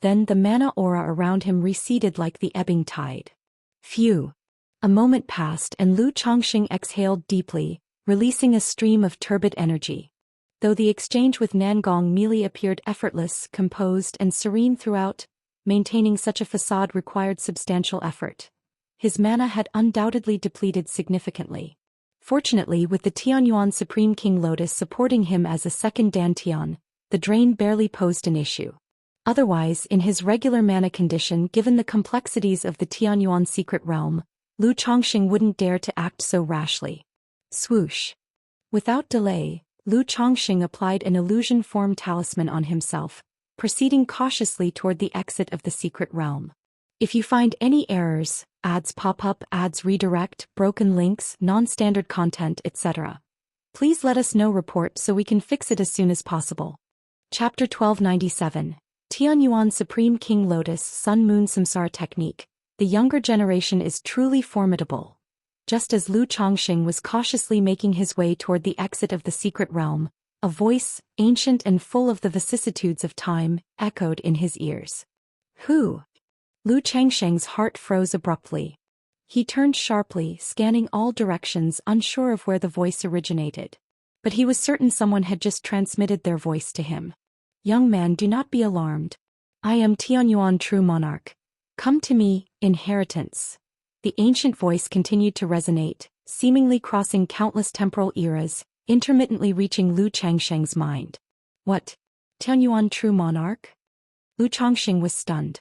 Then the mana aura around him receded like the ebbing tide. Phew! A moment passed and Lu Chongqing exhaled deeply, releasing a stream of turbid energy. Though the exchange with Nangong merely appeared effortless, composed, and serene throughout, maintaining such a facade required substantial effort. His mana had undoubtedly depleted significantly. Fortunately, with the Tianyuan Supreme King Lotus supporting him as a second Dantian, the drain barely posed an issue. Otherwise, in his regular mana condition, given the complexities of the Tianyuan secret realm, Lu Chongqing wouldn't dare to act so rashly. Swoosh. Without delay, Lu Chongqing applied an illusion form talisman on himself, proceeding cautiously toward the exit of the secret realm. If you find any errors, ads pop up, ads redirect, broken links, non-standard content, etc., please let us know. Report so we can fix it as soon as possible. Chapter 1297. Tianyuan Supreme King Lotus Sun Moon Samsara Technique. The younger generation is truly formidable. Just as Lu Chongqing was cautiously making his way toward the exit of the secret realm, a voice, ancient and full of the vicissitudes of time, echoed in his ears. Who? Lu Chongqing's heart froze abruptly. He turned sharply, scanning all directions, unsure of where the voice originated. But he was certain someone had just transmitted their voice to him. Young man, do not be alarmed. I am Tianyuan True Monarch. Come to me, inheritance. The ancient voice continued to resonate, seemingly crossing countless temporal eras, intermittently reaching Lu Chongqing's mind. What? Tianyuan True Monarch? Lu Chongqing was stunned.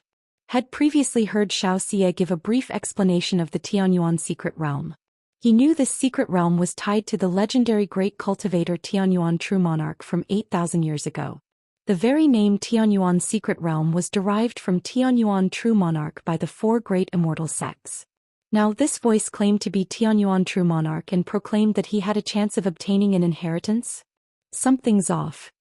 Had previously heard Xianxia give a brief explanation of the Tianyuan secret realm. He knew this secret realm was tied to the legendary great cultivator Tianyuan True Monarch from 8,000 years ago. The very name Tianyuan secret realm was derived from Tianyuan True Monarch by the four great immortal sects. Now this voice claimed to be Tianyuan True Monarch and proclaimed that he had a chance of obtaining an inheritance? Something's off.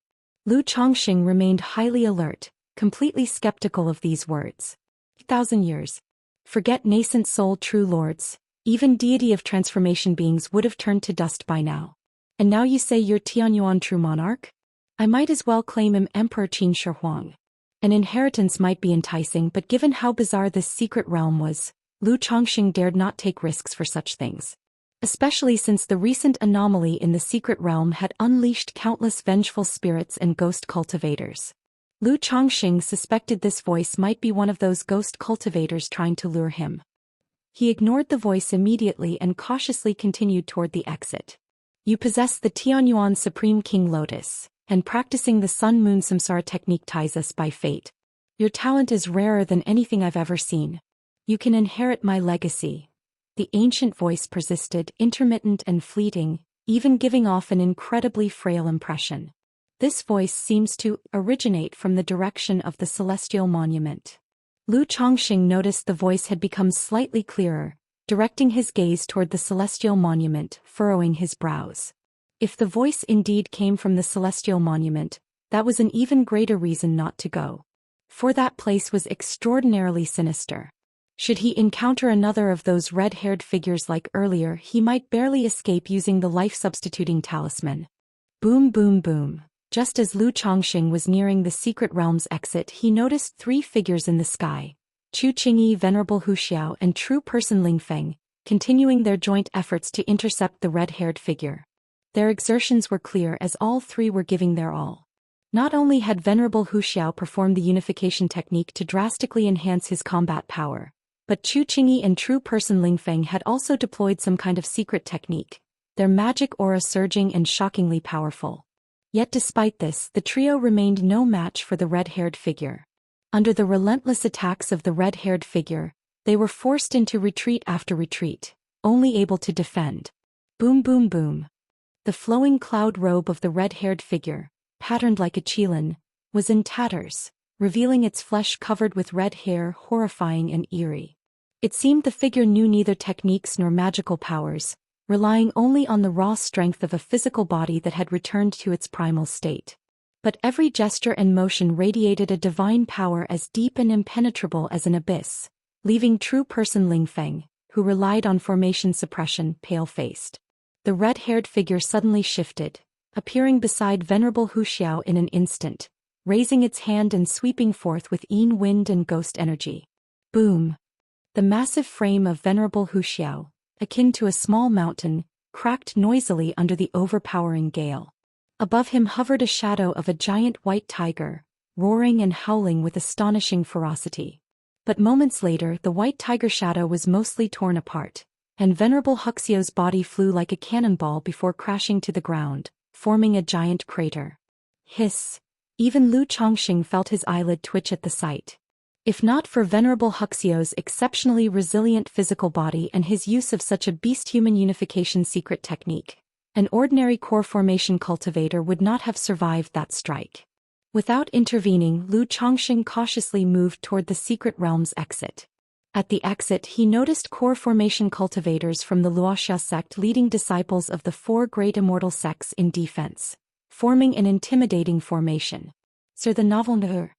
Lu Chongqing remained highly alert, completely skeptical of these words. 1,000 years. Forget nascent soul true lords, even deity of transformation beings would have turned to dust by now. And now you say you're Tianyuan True Monarch? I might as well claim him Emperor Qin Shi Huang. An inheritance might be enticing, but given how bizarre this secret realm was, Lu Chongqing dared not take risks for such things. Especially since the recent anomaly in the secret realm had unleashed countless vengeful spirits and ghost cultivators. Lu Chongqing suspected this voice might be one of those ghost cultivators trying to lure him. He ignored the voice immediately and cautiously continued toward the exit. You possess the Tianyuan Supreme King Lotus, and practicing the Sun Moon Samsara technique ties us by fate. Your talent is rarer than anything I've ever seen. You can inherit my legacy. The ancient voice persisted, intermittent and fleeting, even giving off an incredibly frail impression. This voice seems to originate from the direction of the celestial monument. Lu Chongqing noticed the voice had become slightly clearer, directing his gaze toward the celestial monument, furrowing his brows. If the voice indeed came from the celestial monument, that was an even greater reason not to go. For that place was extraordinarily sinister. Should he encounter another of those red-haired figures like earlier, he might barely escape using the life-substituting talisman. Boom boom boom. Just as Lu Chongqing was nearing the secret realm's exit, he noticed three figures in the sky. Chu Qingyi, Venerable Wuxia, and True Person Lingfeng, continuing their joint efforts to intercept the red-haired figure. Their exertions were clear as all three were giving their all. Not only had Venerable Wuxia performed the unification technique to drastically enhance his combat power, but Chu Qingyi and True Person Lingfeng had also deployed some kind of secret technique, their magic aura surging and shockingly powerful. Yet despite this, the trio remained no match for the red-haired figure. Under the relentless attacks of the red-haired figure, they were forced into retreat after retreat, only able to defend. Boom boom boom. The flowing cloud robe of the red-haired figure, patterned like a qilin, was in tatters, revealing its flesh covered with red hair, horrifying and eerie. It seemed the figure knew neither techniques nor magical powers, relying only on the raw strength of a physical body that had returned to its primal state. But every gesture and motion radiated a divine power as deep and impenetrable as an abyss, leaving True Person Lingfeng, who relied on formation suppression, pale-faced. The red-haired figure suddenly shifted, appearing beside Venerable Wuxia in an instant, raising its hand and sweeping forth with wind and ghost energy. Boom! The massive frame of venerable Wuxia, akin to a small mountain, cracked noisily under the overpowering gale. Above him hovered a shadow of a giant white tiger, roaring and howling with astonishing ferocity. But moments later the white tiger shadow was mostly torn apart, and venerable Wuxia's body flew like a cannonball before crashing to the ground, forming a giant crater. Hiss! Even Lu Chongqing felt his eyelid twitch at the sight. If not for venerable Wuxia's exceptionally resilient physical body and his use of such a beast-human unification secret technique, an ordinary core formation cultivator would not have survived that strike. Without intervening, Lu Chongqing cautiously moved toward the secret realm's exit. At the exit he noticed core formation cultivators from the Wuxia sect leading disciples of the four great immortal sects in defense, forming an intimidating formation. Sir the novel Nur.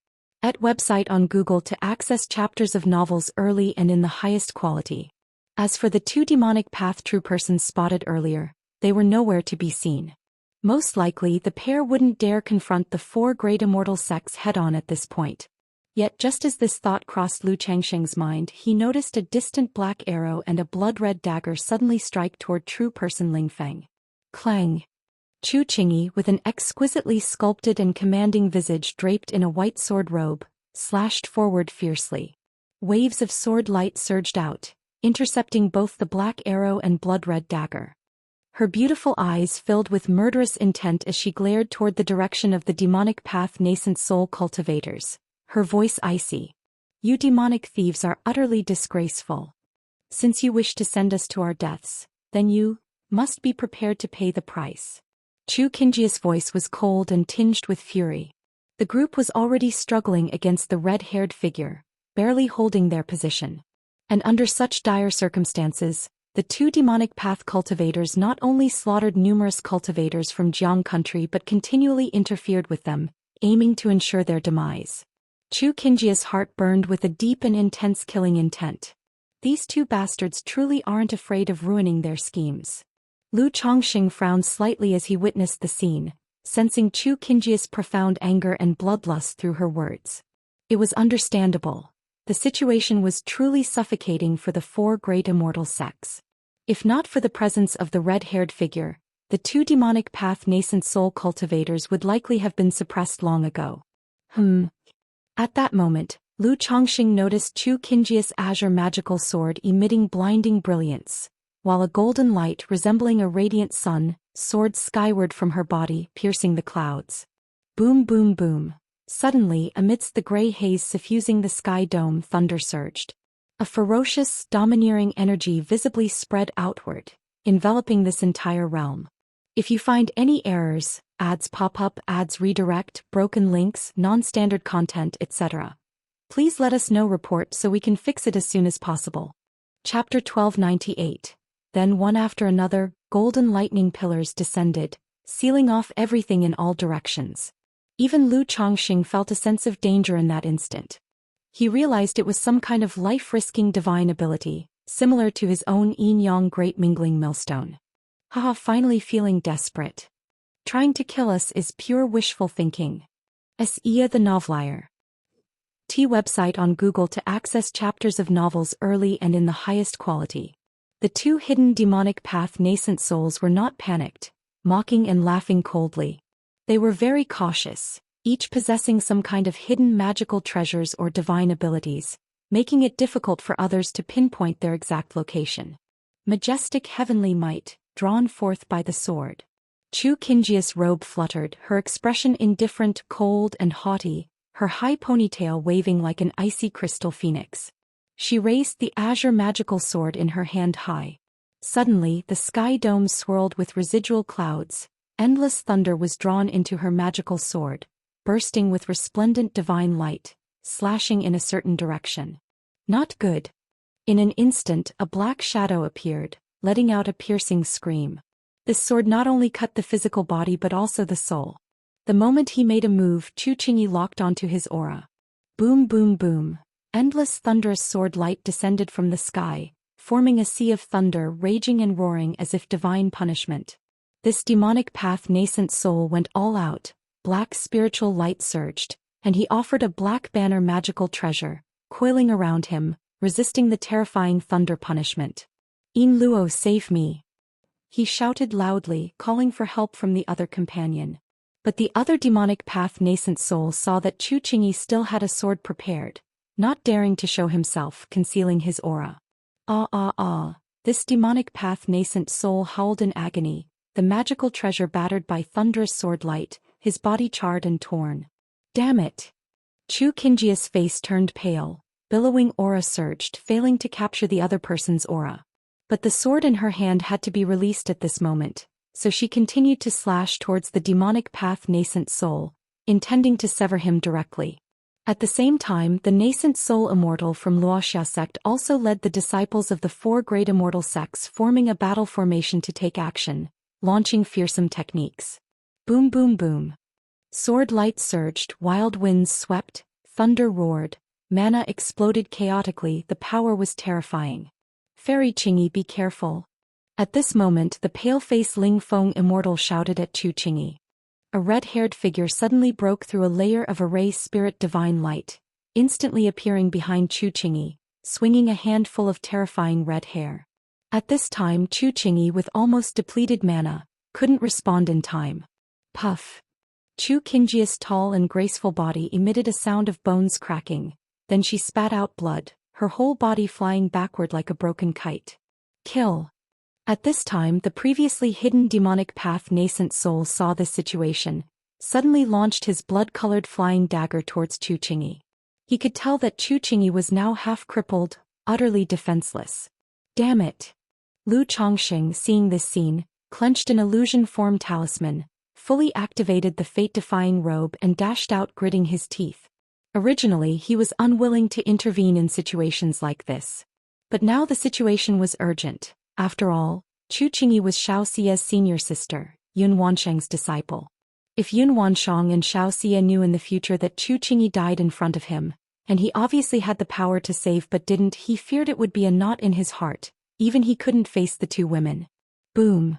At website on Google to access chapters of novels early and in the highest quality. As for the two demonic path true persons spotted earlier, they were nowhere to be seen. Most likely the pair wouldn't dare confront the four great immortal sects head-on at this point. Yet just as this thought crossed Lu Changsheng's mind, he noticed a distant black arrow and a blood-red dagger suddenly strike toward true person Ling Feng. Clang! Chu Qingyi, with an exquisitely sculpted and commanding visage draped in a white sword robe, slashed forward fiercely. Waves of sword light surged out, intercepting both the black arrow and blood-red dagger. Her beautiful eyes filled with murderous intent as she glared toward the direction of the demonic path nascent soul cultivators, her voice icy. You demonic thieves are utterly disgraceful. Since you wish to send us to our deaths, then you must be prepared to pay the price. Chu Qingji's voice was cold and tinged with fury. The group was already struggling against the red-haired figure, barely holding their position. And under such dire circumstances, the two demonic path cultivators not only slaughtered numerous cultivators from Jiang country but continually interfered with them, aiming to ensure their demise. Chu Qingji's heart burned with a deep and intense killing intent. These two bastards truly aren't afraid of ruining their schemes. Lu Chongqing frowned slightly as he witnessed the scene, sensing Chu Qingji's profound anger and bloodlust through her words. It was understandable. The situation was truly suffocating for the four great immortal sects. If not for the presence of the red-haired figure, the two demonic path nascent soul cultivators would likely have been suppressed long ago. At that moment, Lu Chongqing noticed Chu Qingji's azure magical sword emitting blinding brilliance, while a golden light resembling a radiant sun soared skyward from her body, piercing the clouds. Boom boom boom. Suddenly, amidst the gray haze suffusing the sky dome, thunder surged. A ferocious, domineering energy visibly spread outward, enveloping this entire realm. If you find any errors, ads pop up, ads redirect, broken links, non-standard content, etc., please let us know. Report so we can fix it as soon as possible. Chapter 1298. Then one after another, golden lightning pillars descended, sealing off everything in all directions. Even Lu Chongqing felt a sense of danger in that instant. He realized it was some kind of life-risking divine ability, similar to his own yin-yang great mingling millstone. Haha, finally feeling desperate. Trying to kill us is pure wishful thinking. Xianxia the Novelier. Website on Google to access chapters of novels early and in the highest quality. The two hidden demonic path nascent souls were not panicked, mocking and laughing coldly. They were very cautious, each possessing some kind of hidden magical treasures or divine abilities, making it difficult for others to pinpoint their exact location. Majestic heavenly might, drawn forth by the sword. Chu Qingji's robe fluttered, her expression indifferent, cold and haughty, her high ponytail waving like an icy crystal phoenix. She raised the azure magical sword in her hand high. Suddenly, the sky dome swirled with residual clouds. Endless thunder was drawn into her magical sword, bursting with resplendent divine light, slashing in a certain direction. Not good. In an instant, a black shadow appeared, letting out a piercing scream. This sword not only cut the physical body but also the soul. The moment he made a move, Chu Qingyi locked onto his aura. Boom boom boom. Endless thunderous sword light descended from the sky, forming a sea of thunder raging and roaring as if divine punishment. This demonic path nascent soul went all out, black spiritual light surged, and he offered a black banner magical treasure, coiling around him, resisting the terrifying thunder punishment. "In Luo, save me!" he shouted loudly, calling for help from the other companion. But the other demonic path nascent soul saw that Chu Qingyi still had a sword prepared, not daring to show himself, concealing his aura. This demonic path nascent soul howled in agony, the magical treasure battered by thunderous sword light, his body charred and torn. "Damn it!" Chu Qingyi's face turned pale, billowing aura surged, failing to capture the other person's aura. But the sword in her hand had to be released at this moment, so she continued to slash towards the demonic path nascent soul, intending to sever him directly. At the same time, the nascent soul immortal from Wuxia sect also led the disciples of the four great immortal sects, forming a battle formation to take action, launching fearsome techniques. Boom boom boom. Sword light surged, wild winds swept, thunder roared, mana exploded chaotically, the power was terrifying. "Fairy Qingyi, be careful." At this moment the pale-faced Ling Feng immortal shouted at Chu Qingyi. A red-haired figure suddenly broke through a layer of array spirit divine light, instantly appearing behind Chu Qingyi, swinging a handful of terrifying red hair. At this time Chu Qingyi, with almost depleted mana, couldn't respond in time. Puff. Chu Qingyi's tall and graceful body emitted a sound of bones cracking, then she spat out blood, her whole body flying backward like a broken kite. Kill. At this time the previously hidden demonic path nascent soul saw this situation, suddenly launched his blood-colored flying dagger towards Chu Qingyi. He could tell that Chu Qingyi was now half-crippled, utterly defenseless. Damn it! Lu Chongqing, seeing this scene, clenched an illusion-form talisman, fully activated the fate-defying robe and dashed out, gritting his teeth. Originally he was unwilling to intervene in situations like this. But now the situation was urgent. After all, Chu Qingyi was Xiaoxia's senior sister, Yun Wansheng's disciple. If Yun Wansheng and Xiaoxia knew in the future that Chu Qingyi died in front of him, and he obviously had the power to save but didn't, he feared it would be a knot in his heart, even he couldn't face the two women. Boom!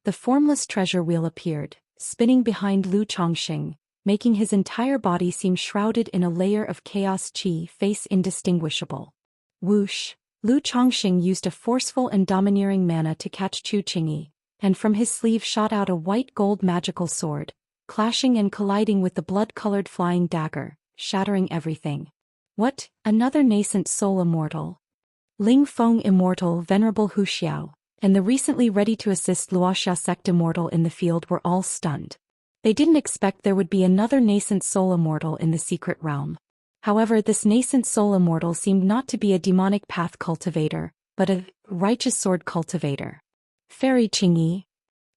The formless treasure wheel appeared, spinning behind Lu Chongqing, making his entire body seem shrouded in a layer of chaos qi, face indistinguishable. Whoosh! Lu Chongqing used a forceful and domineering mana to catch Chu Qingyi, and from his sleeve shot out a white-gold magical sword, clashing and colliding with the blood-colored flying dagger, shattering everything. What? Another nascent soul immortal? Ling Feng immortal, venerable Hu Xiao, and the recently ready to assist Luoxia sect immortal in the field were all stunned. They didn't expect there would be another nascent soul immortal in the secret realm. However, this nascent soul immortal seemed not to be a demonic path cultivator, but a righteous sword cultivator. Fairy Qingyi.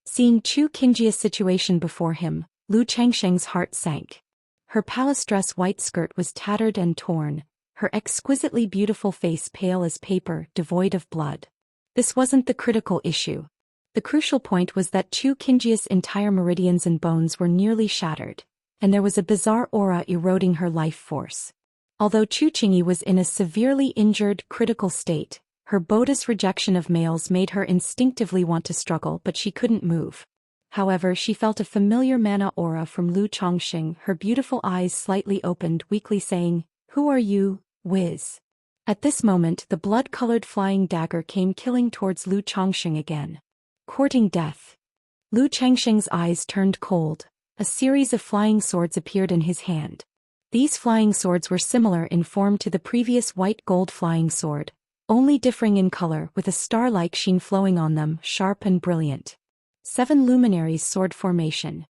Seeing Chu Qingyi's situation before him, Lu Changsheng's heart sank. Her palace dress white skirt was tattered and torn, her exquisitely beautiful face pale as paper, devoid of blood. This wasn't the critical issue. The crucial point was that Chu Qingyi's entire meridians and bones were nearly shattered, and there was a bizarre aura eroding her life force. Although Chu Qingyi was in a severely injured, critical state, her Buddhist rejection of males made her instinctively want to struggle, but she couldn't move. However, she felt a familiar mana aura from Lu Chongqing, her beautiful eyes slightly opened, weakly saying, "Who are you, Wiz?" At this moment the blood-colored flying dagger came killing towards Lu Chongqing again. Courting death. Lu Changsheng's eyes turned cold. A series of flying swords appeared in his hand. These flying swords were similar in form to the previous white-gold flying sword, only differing in color with a star-like sheen flowing on them, sharp and brilliant. 7 luminaries sword formation.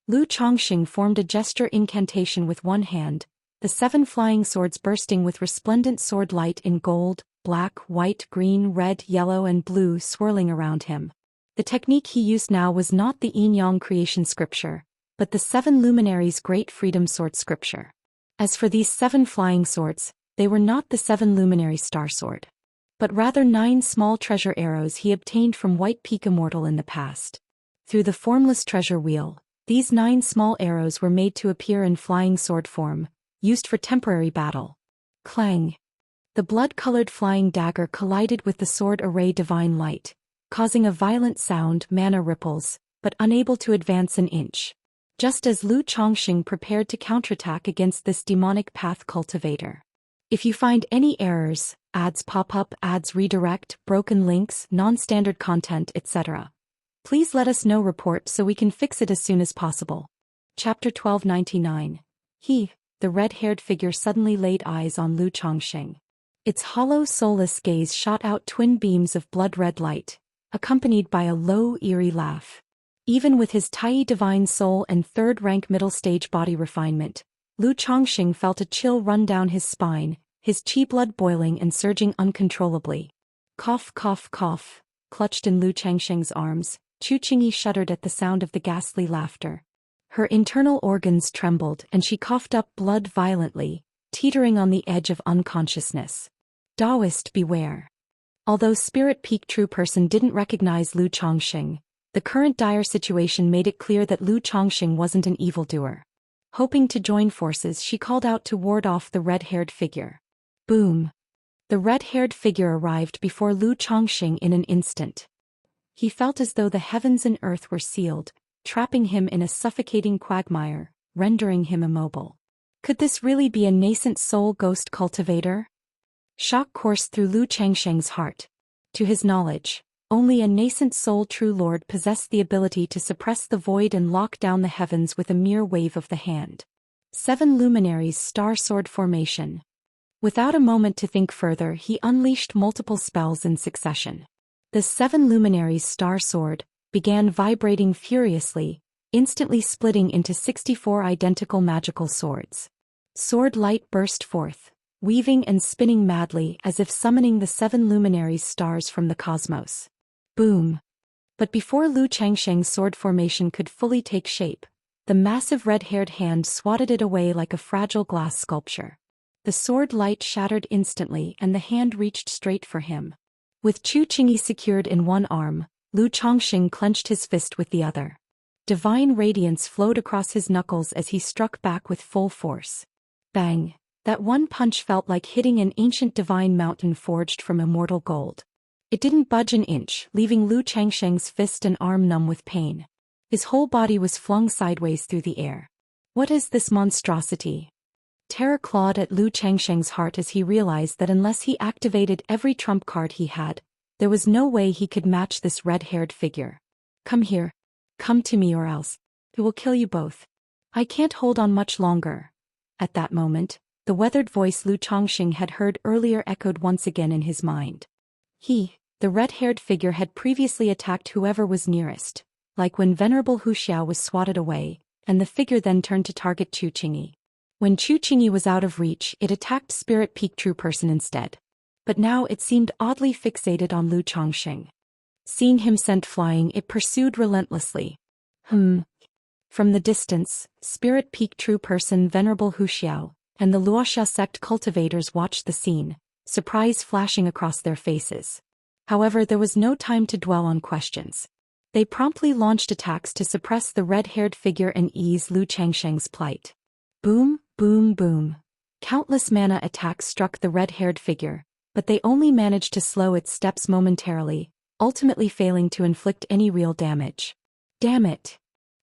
Lu Chongqing formed a gesture incantation with one hand, the 7 flying swords bursting with resplendent sword light in gold, black, white, green, red, yellow and blue swirling around him. The technique he used now was not the Yin-Yang creation scripture, but the 7 luminaries great freedom sword scripture. As for these 7 flying swords, they were not the 7 luminary star sword, but rather 9 small treasure arrows he obtained from White Peak Immortal in the past. Through the formless treasure wheel, these 9 small arrows were made to appear in flying sword form, used for temporary battle. Clang! The blood-colored flying dagger collided with the sword array divine light, causing a violent sound, mana ripples, but unable to advance an inch. Just as Lu Chongqing prepared to counterattack against this demonic path cultivator. If you find any errors, ads pop up, ads redirect, broken links, non-standard content, etc. Please let us know report so we can fix it as soon as possible. Chapter 1299. The red-haired figure suddenly laid eyes on Lu Chongqing. Its hollow, soulless gaze shot out twin beams of blood-red light, accompanied by a low, eerie laugh. Even with his Tai divine soul and third-rank middle-stage body refinement, Lu Chongqing felt a chill run down his spine, his chi blood boiling and surging uncontrollably. Cough, cough, cough, clutched in Lu Chongqing's arms, Chu Qingyi shuddered at the sound of the ghastly laughter. Her internal organs trembled and she coughed up blood violently, teetering on the edge of unconsciousness. Daoist, beware. Although Spirit Peak True Person didn't recognize Lu Chongqing, the current dire situation made it clear that Lu Chongqing wasn't an evildoer. Hoping to join forces, she called out to ward off the red-haired figure. Boom! The red-haired figure arrived before Lu Chongqing in an instant. He felt as though the heavens and earth were sealed, trapping him in a suffocating quagmire, rendering him immobile. Could this really be a nascent soul ghost cultivator? Shock coursed through Lu Chongqing's heart. To his knowledge, only a nascent soul true lord possessed the ability to suppress the void and lock down the heavens with a mere wave of the hand. 7 Luminaries Star Sword Formation. Without a moment to think further, he unleashed multiple spells in succession. The 7 Luminaries Star Sword began vibrating furiously, instantly splitting into 64 identical magical swords. Sword light burst forth, weaving and spinning madly as if summoning the 7 Luminaries stars from the cosmos. Boom! But before Lu Chongqing's sword formation could fully take shape, the massive red-haired hand swatted it away like a fragile glass sculpture. The sword light shattered instantly and the hand reached straight for him. With Chu Qingyi secured in one arm, Lu Chongqing clenched his fist with the other. Divine radiance flowed across his knuckles as he struck back with full force. Bang! That one punch felt like hitting an ancient divine mountain forged from immortal gold. It didn't budge an inch, leaving Lu Chongqing's fist and arm numb with pain. His whole body was flung sideways through the air. What is this monstrosity? Terror clawed at Lu Chongqing's heart as he realized that unless he activated every trump card he had, there was no way he could match this red-haired figure. Come here. Come to me or else. It will kill you both. I can't hold on much longer. At that moment, the weathered voice Lu Chongqing had heard earlier echoed once again in his mind. The red-haired figure had previously attacked whoever was nearest, like when Venerable Wuxia was swatted away, and the figure then turned to target Chu Qingyi. When Chu Qingyi was out of reach, it attacked Spirit Peak True Person instead. But now it seemed oddly fixated on Lu Chongqing. Seeing him sent flying, it pursued relentlessly. From the distance, Spirit Peak True Person Venerable Wuxia and the Luoxia sect cultivators watched the scene, surprise flashing across their faces. However, there was no time to dwell on questions. They promptly launched attacks to suppress the red-haired figure and ease Lu Chongqing's plight. Boom, boom, boom. Countless mana attacks struck the red-haired figure, but they only managed to slow its steps momentarily, ultimately failing to inflict any real damage. Damn it!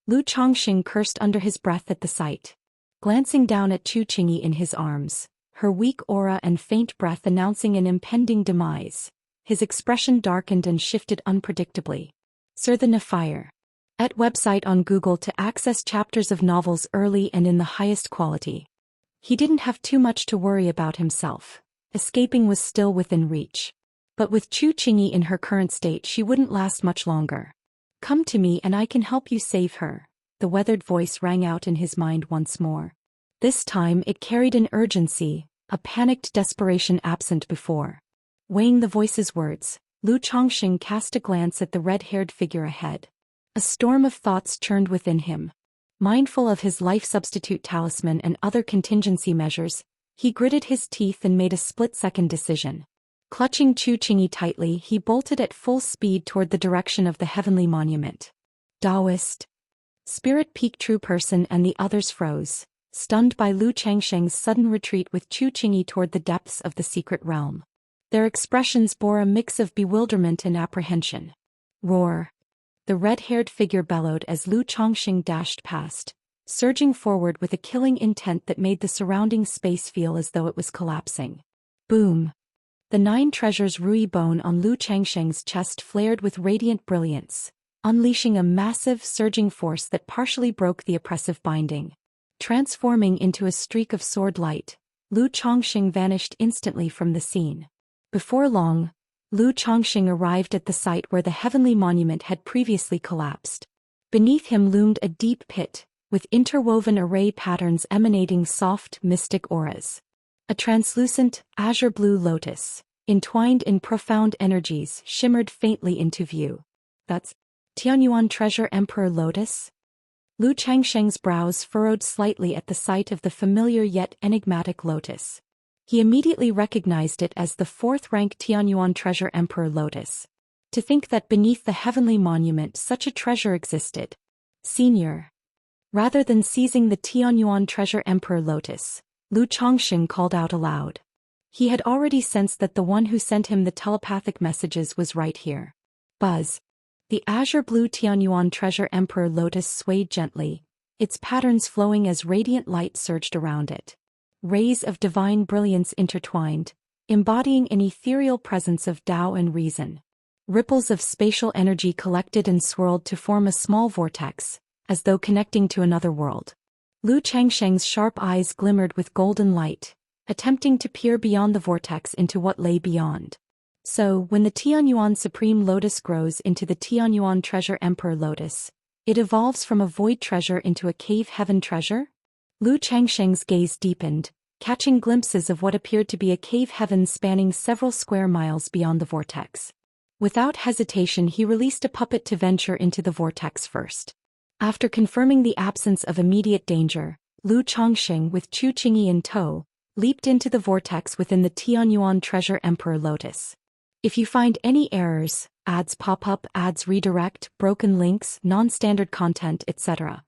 Lu Chongqing cursed under his breath at the sight. Glancing down at Chu Qingyi in his arms, her weak aura and faint breath announcing an impending demise, his expression darkened and shifted unpredictably. Sir the Nefire. At website on Google to access chapters of novels early and in the highest quality. He didn't have too much to worry about himself. Escaping was still within reach. But with Chu Qingyi in her current state, she wouldn't last much longer. Come to me and I can help you save her. The weathered voice rang out in his mind once more. This time it carried an urgency, a panicked desperation absent before. Weighing the voice's words, Lu Chongqing cast a glance at the red-haired figure ahead. A storm of thoughts churned within him. Mindful of his life substitute talisman and other contingency measures, he gritted his teeth and made a split-second decision. Clutching Chu Qingyi tightly, he bolted at full speed toward the direction of the heavenly monument. Daoist. Spirit Peak True Person and the others froze, stunned by Lu Chongqing's sudden retreat with Chu Qingyi toward the depths of the secret realm. Their expressions bore a mix of bewilderment and apprehension. Roar! The red-haired figure bellowed as Lu Chongqing dashed past, surging forward with a killing intent that made the surrounding space feel as though it was collapsing. Boom! The 9 treasures Rui bone on Lu Changsheng's chest flared with radiant brilliance, unleashing a massive, surging force that partially broke the oppressive binding. Transforming into a streak of sword light, Lu Changsheng vanished instantly from the scene. Before long, Lu Changsheng arrived at the site where the heavenly monument had previously collapsed. Beneath him loomed a deep pit, with interwoven array patterns emanating soft, mystic auras. A translucent, azure-blue lotus, entwined in profound energies, shimmered faintly into view. That's Tianyuan Treasure Emperor Lotus? Lu Changsheng's brows furrowed slightly at the sight of the familiar yet enigmatic lotus. He immediately recognized it as the 4th-rank Tianyuan Treasure Emperor Lotus. To think that beneath the heavenly monument such a treasure existed. Senior. Rather than seizing the Tianyuan Treasure Emperor Lotus, Lu Changsheng called out aloud. He had already sensed that the one who sent him the telepathic messages was right here. Buzz. The azure-blue Tianyuan Treasure Emperor Lotus swayed gently, its patterns flowing as radiant light surged around it. Rays of divine brilliance intertwined, embodying an ethereal presence of Tao and reason. Ripples of spatial energy collected and swirled to form a small vortex, as though connecting to another world. Lu Changsheng's sharp eyes glimmered with golden light, attempting to peer beyond the vortex into what lay beyond. So, when the Tianyuan Supreme Lotus grows into the Tianyuan Treasure Emperor Lotus, it evolves from a void treasure into a cave heaven treasure? Lu Changsheng's gaze deepened, catching glimpses of what appeared to be a cave heaven spanning several square miles beyond the vortex. Without hesitation he released a puppet to venture into the vortex first. After confirming the absence of immediate danger, Lu Changsheng with Chu Qingyi in tow, leaped into the vortex within the Tianyuan Treasure Emperor Lotus. If you find any errors, ads pop up, ads redirect, broken links, non-standard content, etc.,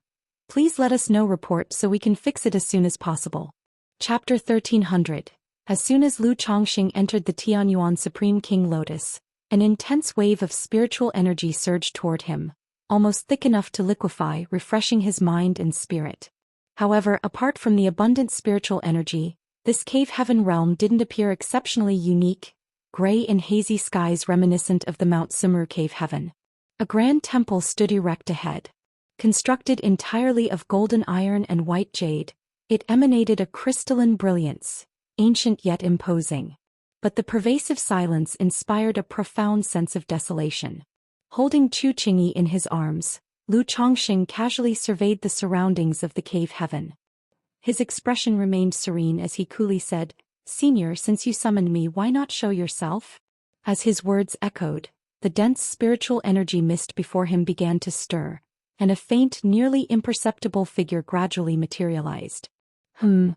please let us know. Report so we can fix it as soon as possible. Chapter 1300. As soon as Lu Changsheng entered the Tianyuan Supreme King Lotus, an intense wave of spiritual energy surged toward him, almost thick enough to liquefy, refreshing his mind and spirit. However, apart from the abundant spiritual energy, this cave heaven realm didn't appear exceptionally unique. Gray and hazy skies reminiscent of the Mount Sumru cave heaven. A grand temple stood erect ahead. Constructed entirely of golden iron and white jade, it emanated a crystalline brilliance, ancient yet imposing. But the pervasive silence inspired a profound sense of desolation. Holding Chu Qingyi in his arms, Lu Changsheng casually surveyed the surroundings of the cave heaven. His expression remained serene as he coolly said, "Senior, since you summoned me, why not show yourself?" As his words echoed, the dense spiritual energy mist before him began to stir, and a faint, nearly imperceptible figure gradually materialized. Lu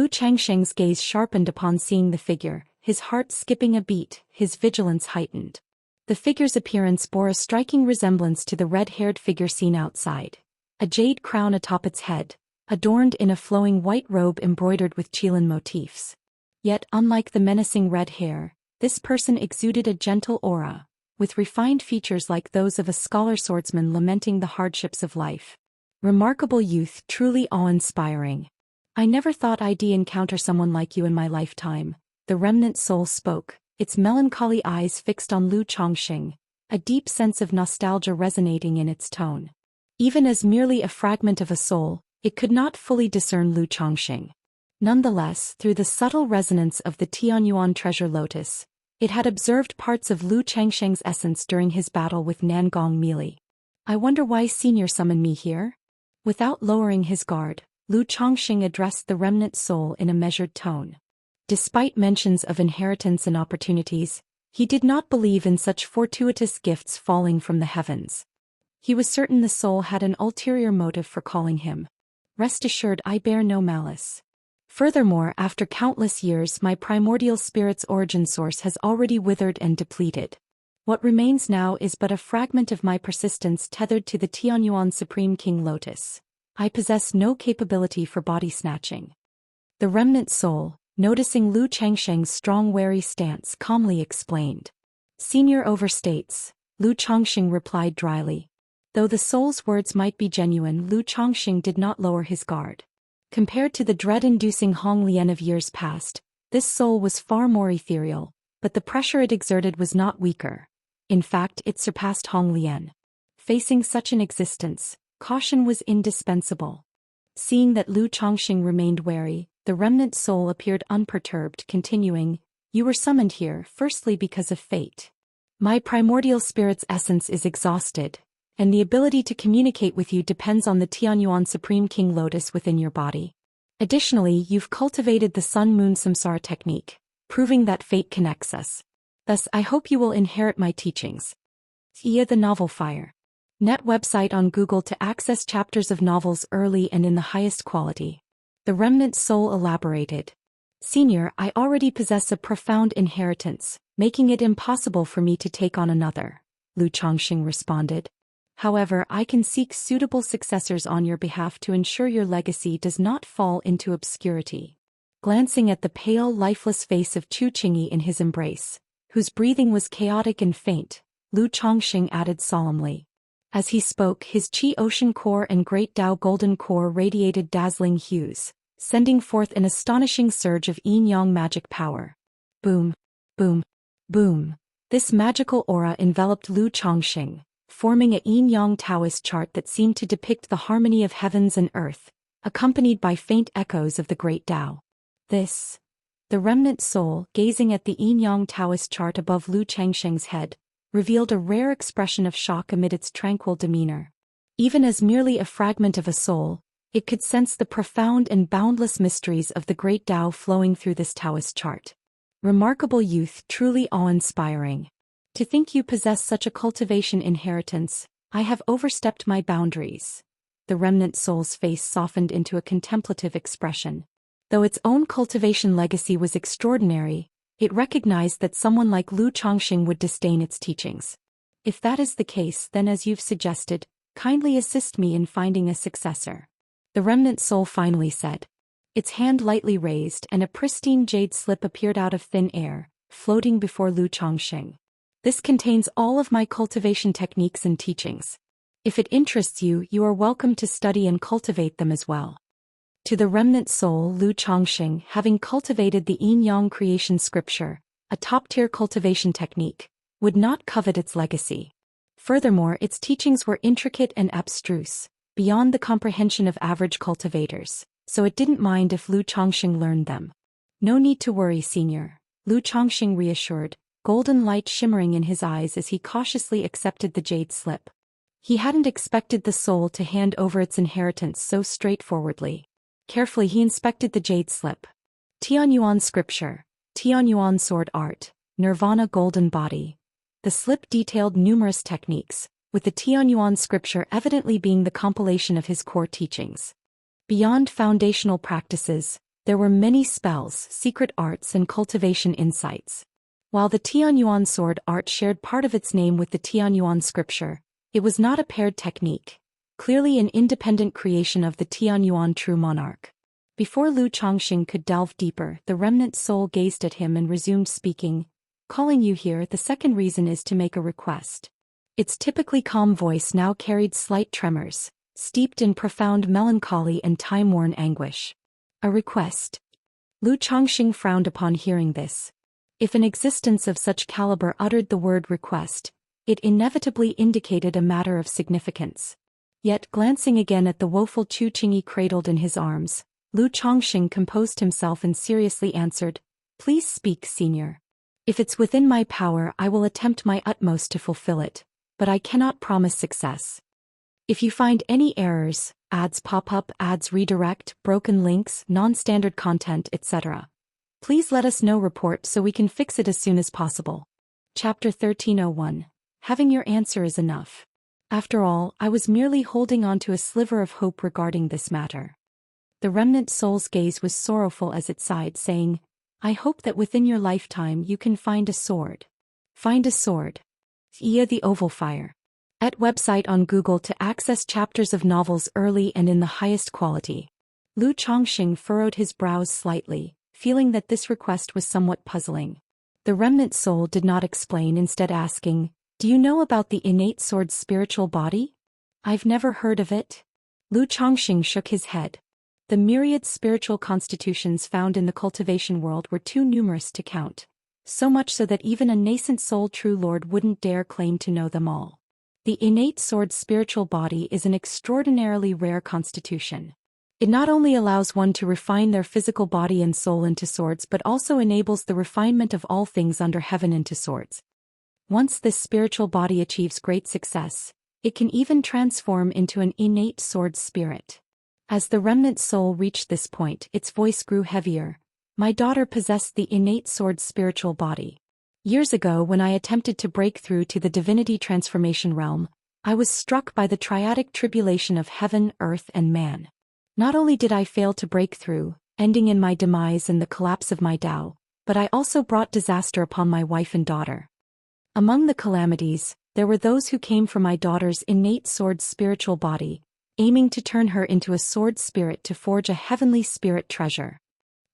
Changsheng's gaze sharpened upon seeing the figure, his heart skipping a beat, his vigilance heightened. The figure's appearance bore a striking resemblance to the red-haired figure seen outside. A jade crown atop its head, adorned in a flowing white robe embroidered with Qilin motifs. Yet, unlike the menacing red hair, this person exuded a gentle aura, with refined features like those of a scholar swordsman lamenting the hardships of life. Remarkable youth, truly awe-inspiring. "I never thought I'd encounter someone like you in my lifetime," the remnant soul spoke, its melancholy eyes fixed on Lu Changsheng, a deep sense of nostalgia resonating in its tone. Even as merely a fragment of a soul, it could not fully discern Lu Changsheng. Nonetheless, through the subtle resonance of the Tianyuan Treasure Lotus, it had observed parts of Lu Changsheng's essence during his battle with Nangong Meili. "I wonder why Senior summoned me here?" Without lowering his guard, Lu Changsheng addressed the remnant soul in a measured tone. Despite mentions of inheritance and opportunities, he did not believe in such fortuitous gifts falling from the heavens. He was certain the soul had an ulterior motive for calling him. "Rest assured, I bear no malice. Furthermore, after countless years, my primordial spirit's origin source has already withered and depleted. What remains now is but a fragment of my persistence tethered to the Tianyuan Supreme King Lotus. I possess no capability for body snatching." The remnant soul, noticing Lu Changsheng's strong wary stance, calmly explained. "Senior overstates," Lu Changsheng replied dryly. Though the soul's words might be genuine, Lu Changsheng did not lower his guard. Compared to the dread-inducing Hong Lian of years past, this soul was far more ethereal, but the pressure it exerted was not weaker. In fact, it surpassed Honglian. Facing such an existence, caution was indispensable. Seeing that Lu Chongqing remained wary, the remnant soul appeared unperturbed, continuing, "You were summoned here, firstly because of fate. My primordial spirit's essence is exhausted, and the ability to communicate with you depends on the Tianyuan Supreme King Lotus within your body. Additionally, you've cultivated the Sun-Moon Samsara technique, proving that fate connects us. Thus, I hope you will inherit my teachings." Via the novel Fire. Net website on Google to access chapters of novels early and in the highest quality. The remnant soul elaborated. "Senior, I already possess a profound inheritance, making it impossible for me to take on another," Lu Chongqing responded. "However, I can seek suitable successors on your behalf to ensure your legacy does not fall into obscurity." Glancing at the pale, lifeless face of Chu Qingyi in his embrace, whose breathing was chaotic and faint, Lu Chongqing added solemnly. As he spoke, his Qi Ocean Core and Great Tao Golden Core radiated dazzling hues, sending forth an astonishing surge of yin-yang magic power. Boom, boom, boom. This magical aura enveloped Lu Chongqing, forming a yin-yang Taoist chart that seemed to depict the harmony of heavens and earth, accompanied by faint echoes of the Great Tao. The remnant soul, gazing at the yin-yang Taoist chart above Lu Chongqing's head, revealed a rare expression of shock amid its tranquil demeanor. Even as merely a fragment of a soul, it could sense the profound and boundless mysteries of the Great Tao flowing through this Taoist chart. "Remarkable youth, truly awe-inspiring. To think you possess such a cultivation inheritance, I have overstepped my boundaries." The remnant soul's face softened into a contemplative expression. Though its own cultivation legacy was extraordinary, it recognized that someone like Lu Chongqing would disdain its teachings. "If that is the case, then as you've suggested, kindly assist me in finding a successor," the remnant soul finally said. Its hand lightly raised and a pristine jade slip appeared out of thin air, floating before Lu Chongqing. "This contains all of my cultivation techniques and teachings. If it interests you, you are welcome to study and cultivate them as well." To the remnant soul, Lu Chongqing, having cultivated the yin-yang creation scripture, a top-tier cultivation technique, would not covet its legacy. Furthermore, its teachings were intricate and abstruse, beyond the comprehension of average cultivators, so it didn't mind if Lu Chongqing learned them. "No need to worry, senior," Lu Chongqing reassured, golden light shimmering in his eyes as he cautiously accepted the jade slip. He hadn't expected the soul to hand over its inheritance so straightforwardly. Carefully he inspected the jade slip. Tianyuan scripture, Tianyuan sword art, Nirvana golden body. The slip detailed numerous techniques, with the Tianyuan scripture evidently being the compilation of his core teachings. Beyond foundational practices, there were many spells, secret arts and cultivation insights. While the Tianyuan sword art shared part of its name with the Tianyuan scripture, it was not a paired technique, clearly an independent creation of the Tianyuan true monarch. Before Lu Chongqing could delve deeper, the remnant soul gazed at him and resumed speaking. "Calling you here, the second reason is to make a request." Its typically calm voice now carried slight tremors, steeped in profound melancholy and time-worn anguish. "A request?" Lu Chongqing frowned upon hearing this. If an existence of such caliber uttered the word request, it inevitably indicated a matter of significance. Yet, glancing again at the woeful Chu Qingyi cradled in his arms, Lu Chongqing composed himself and seriously answered, "Please speak, senior. If it's within my power, I will attempt my utmost to fulfill it, but I cannot promise success. If you find any errors, ads pop up, ads redirect, broken links, non-standard content, etc., please let us know report so we can fix it as soon as possible." Chapter 1301. Having your answer is enough. After all, I was merely holding on to a sliver of hope regarding this matter. The remnant soul's gaze was sorrowful as it sighed, saying, "I hope that within your lifetime you can find a sword." Find a sword. Via the Oval Fire. At website on Google to access chapters of novels early and in the highest quality. Lu Chongqing furrowed his brows slightly, feeling that this request was somewhat puzzling. The remnant soul did not explain, instead asking, "Do you know about the innate sword's spiritual body?" "I've never heard of it." Lu Chongqing shook his head. The myriad spiritual constitutions found in the cultivation world were too numerous to count. so much so that even a nascent soul true lord wouldn't dare claim to know them all. The innate sword's spiritual body is an extraordinarily rare constitution. It not only allows one to refine their physical body and soul into swords but also enables the refinement of all things under heaven into swords. Once this spiritual body achieves great success, it can even transform into an innate sword spirit. As the remnant soul reached this point, its voice grew heavier. My daughter possessed the innate sword spiritual body. Years ago, when I attempted to break through to the divinity transformation realm, I was struck by the triadic tribulation of heaven, earth, and man. Not only did I fail to break through, ending in my demise and the collapse of my Tao, but I also brought disaster upon my wife and daughter. Among the calamities, there were those who came from my daughter's innate sword spiritual body, aiming to turn her into a sword spirit to forge a heavenly spirit treasure.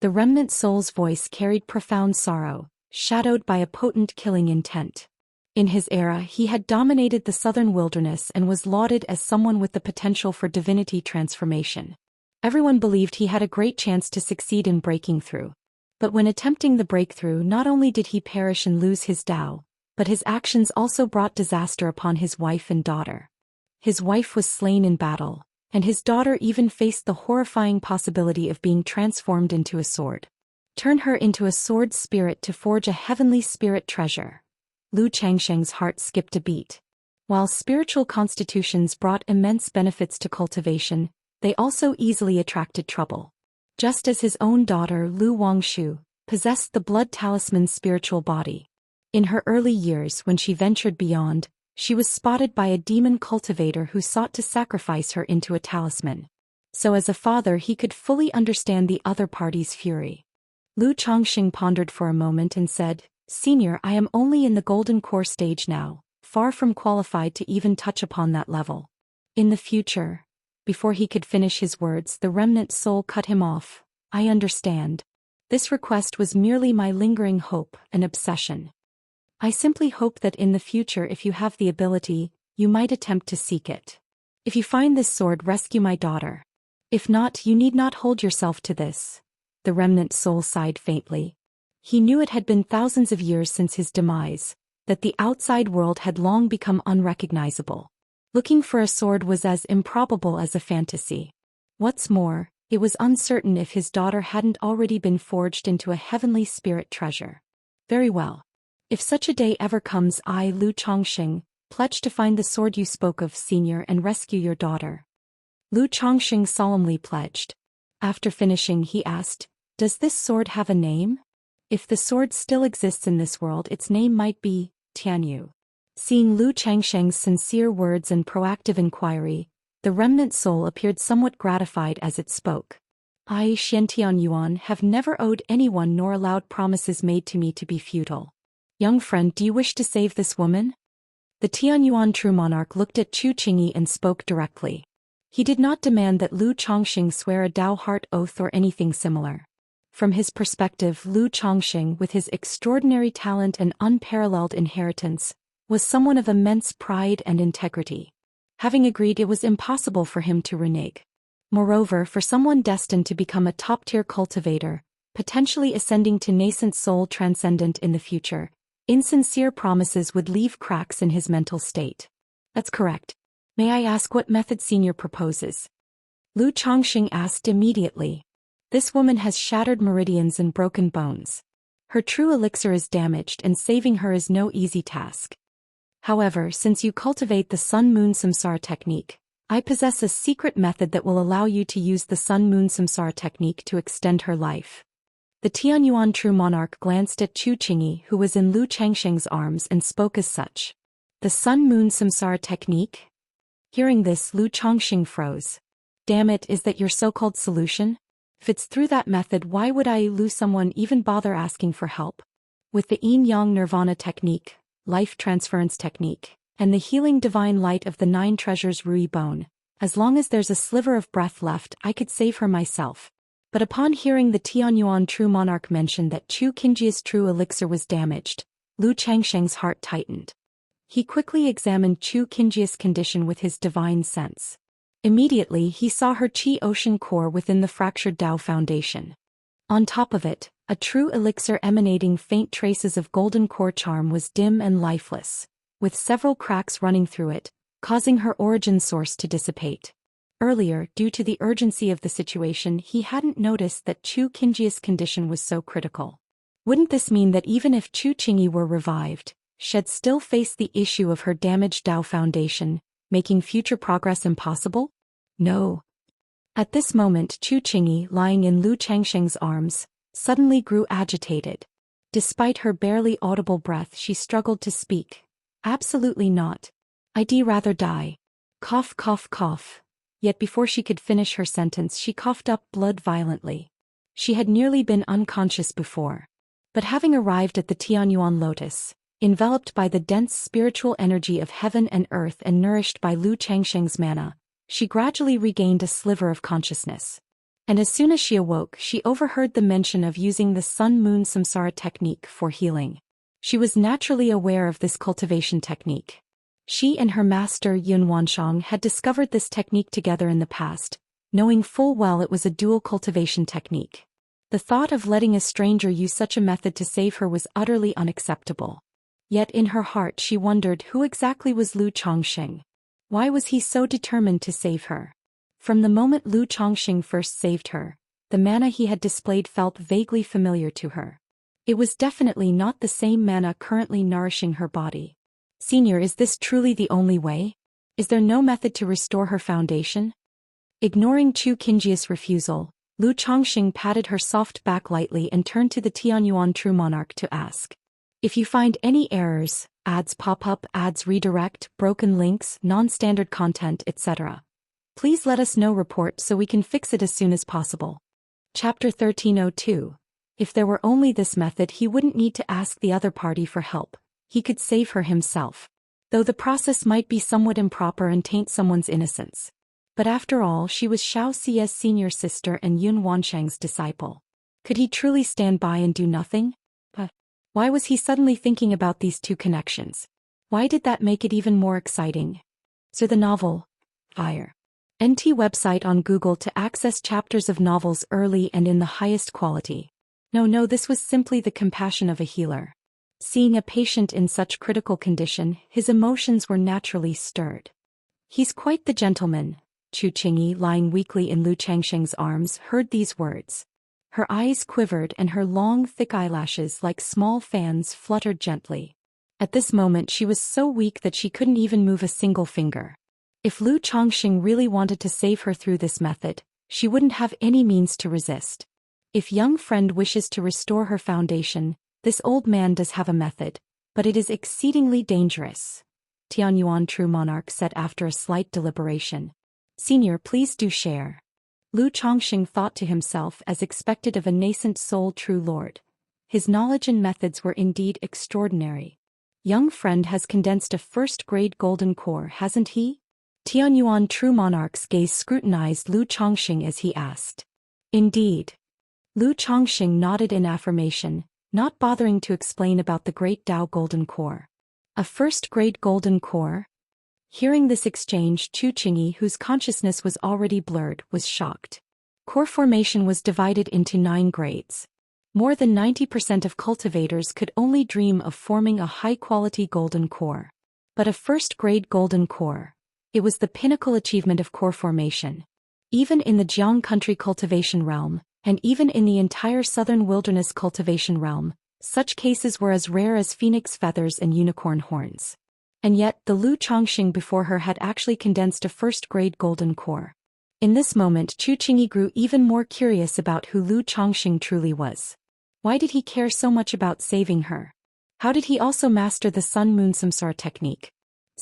The remnant soul's voice carried profound sorrow, shadowed by a potent killing intent. In his era, he had dominated the southern wilderness and was lauded as someone with the potential for divinity transformation. Everyone believed he had a great chance to succeed in breaking through. But when attempting the breakthrough, not only did he perish and lose his Tao, but his actions also brought disaster upon his wife and daughter. His wife was slain in battle, and his daughter even faced the horrifying possibility of being transformed into a sword. Turn her into a sword spirit to forge a heavenly spirit treasure. Lu Xianxia's heart skipped a beat. While spiritual constitutions brought immense benefits to cultivation, they also easily attracted trouble. Just as his own daughter Lu Wangshu possessed the blood talisman's spiritual body. In her early years, when she ventured beyond, she was spotted by a demon cultivator who sought to sacrifice her into a talisman. So as a father, he could fully understand the other party's fury. Lu Chongxing pondered for a moment and said, "Senior, I am only in the golden core stage now, far from qualified to even touch upon that level. In the future..." Before he could finish his words, the remnant soul cut him off. "I understand. This request was merely my lingering hope, an obsession. I simply hope that in the future, if you have the ability, you might attempt to seek it. If you find this sword, rescue my daughter. If not, you need not hold yourself to this." The remnant soul sighed faintly. He knew it had been thousands of years since his demise, that the outside world had long become unrecognizable. Looking for a sword was as improbable as a fantasy. What's more, it was uncertain if his daughter hadn't already been forged into a heavenly spirit treasure. "Very well. If such a day ever comes, I, Lu Chongxing, pledge to find the sword you spoke of, senior, and rescue your daughter." Lu Chongxing solemnly pledged. After finishing, he asked, "Does this sword have a name? If the sword still exists in this world, its name might be Tianyu." Seeing Lu Changsheng's sincere words and proactive inquiry, the remnant soul appeared somewhat gratified as it spoke. "I, Xiantianyuan, have never owed anyone nor allowed promises made to me to be futile. Young friend, do you wish to save this woman?" The Tianyuan true monarch looked at Chu Qingyi and spoke directly. He did not demand that Lu Chongxing swear a Dao heart oath or anything similar. From his perspective, Lu Chongxing, with his extraordinary talent and unparalleled inheritance, was someone of immense pride and integrity. Having agreed, it was impossible for him to renege. Moreover, for someone destined to become a top-tier cultivator, potentially ascending to nascent soul transcendent in the future, insincere promises would leave cracks in his mental state. "That's correct. May I ask what method senior proposes?" Lu Chongxing asked immediately. "This woman has shattered meridians and broken bones. Her true elixir is damaged, and saving her is no easy task. However, since you cultivate the Sun-Moon Samsara technique, I possess a secret method that will allow you to use the Sun-Moon Samsara technique to extend her life." The Tianyuan true monarch glanced at Chu Qingyi, who was in Lu Changsheng's arms, and spoke as such. "The Sun-Moon Samsara technique?" Hearing this, Lu Chongxing froze. "Damn it, is that your so-called solution? If it's through that method, why would I, Lu someone, even bother asking for help? With the Yin-Yang Nirvana technique, life transference technique, and the healing divine light of the 9 treasures Rui Bone, as long as there's a sliver of breath left, I could save her myself." But upon hearing the Tianyuan true monarch mention that Chu Qingji's true elixir was damaged, Lu Changsheng's heart tightened. He quickly examined Chu Qingji's condition with his divine sense. Immediately, he saw her Qi ocean core within the fractured Tao foundation. On top of it, A true elixir emanating faint traces of golden core charm was dim and lifeless, with several cracks running through it, causing her origin source to dissipate. Earlier, due to the urgency of the situation, he hadn't noticed that Chu Qingji's condition was so critical. Wouldn't this mean that even if Chu Qingyi were revived, she'd still face the issue of her damaged Dao foundation, making future progress impossible? No. At this moment, Chu Qingyi, lying in Lu Changsheng's arms, suddenly grew agitated. Despite her barely audible breath, she struggled to speak. Absolutely not. I'd rather die. Cough, cough, cough. Yet before she could finish her sentence, she coughed up blood violently. She had nearly been unconscious before. But having arrived at the Tianyuan lotus, enveloped by the dense spiritual energy of heaven and earth and nourished by Lu Changsheng's mana, she gradually regained a sliver of consciousness. And as soon as she awoke, she overheard the mention of using the sun-moon samsara technique for healing. She was naturally aware of this cultivation technique. She and her master Yun Wanshang had discovered this technique together in the past, knowing full well it was a dual cultivation technique. The thought of letting a stranger use such a method to save her was utterly unacceptable. Yet in her heart she wondered who exactly was Lu Chongqing. Why was he so determined to save her? From the moment Lu Chongqing first saved her, the mana he had displayed felt vaguely familiar to her. It was definitely not the same mana currently nourishing her body. Senior, is this truly the only way? Is there no method to restore her foundation? Ignoring Chu Qingji's refusal, Lu Chongqing patted her soft back lightly and turned to the Tianyuan True Monarch to ask. If you find any errors, ads pop up, ads redirect, broken links, non-standard content, etc., please let us know. Report so we can fix it as soon as possible. Chapter 1302. If there were only this method, he wouldn't need to ask the other party for help. He could save her himself. Though the process might be somewhat improper and taint someone's innocence. But after all, she was Xiao Xia's senior sister and Yun Wanshang's disciple. Could he truly stand by and do nothing? But why was he suddenly thinking about these two connections? Why did that make it even more exciting? So the novel, Fire. NT website on Google to access chapters of novels early and in the highest quality. No, this was simply the compassion of a healer. Seeing a patient in such critical condition, his emotions were naturally stirred. He's quite the gentleman. Chu Qingyi, lying weakly in Lu Changsheng's arms, heard these words. Her eyes quivered and her long, thick eyelashes like small fans fluttered gently. At this moment she was so weak that she couldn't even move a single finger. If Lu Chongqing really wanted to save her through this method, she wouldn't have any means to resist. If young friend wishes to restore her foundation, this old man does have a method, but it is exceedingly dangerous. Tianyuan True Monarch said after a slight deliberation. Senior, please do share. Lu Chongqing thought to himself, as expected of a nascent soul true lord. His knowledge and methods were indeed extraordinary. Young friend has condensed a first-grade golden core, hasn't he? Tianyuan True Monarch's gaze scrutinized Lu Chongqing as he asked. Indeed. Lu Chongqing nodded in affirmation, not bothering to explain about the great Dao golden core. A first-grade golden core? Hearing this exchange, Chu Qingyi, whose consciousness was already blurred, was shocked. Core formation was divided into 9 grades. More than 90% of cultivators could only dream of forming a high-quality golden core. But a first-grade golden core, it was the pinnacle achievement of core formation. Even in the Jiang country cultivation realm, and even in the entire southern wilderness cultivation realm, such cases were as rare as phoenix feathers and unicorn horns. And yet, the Lu Chongqing before her had actually condensed a first-grade golden core. In this moment, Chu Qingyi grew even more curious about who Lu Chongqing truly was. Why did he care so much about saving her? How did he also master the sun-moon samsara technique?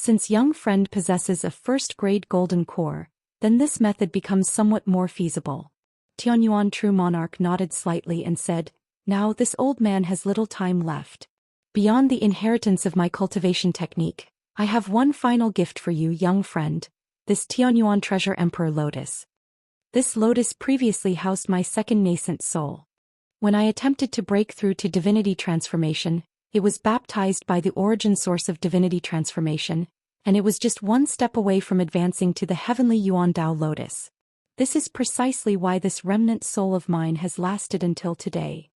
Since young friend possesses a first-grade golden core, then this method becomes somewhat more feasible. Tianyuan True Monarch nodded slightly and said, Now this old man has little time left. Beyond the inheritance of my cultivation technique, I have one final gift for you, young friend, this Tianyuan Treasure Emperor Lotus. This lotus previously housed my second nascent soul. When I attempted to break through to divinity transformation, it was baptized by the origin source of divinity transformation, and it was just one step away from advancing to the heavenly Yuan Dao Lotus. This is precisely why this remnant soul of mine has lasted until today.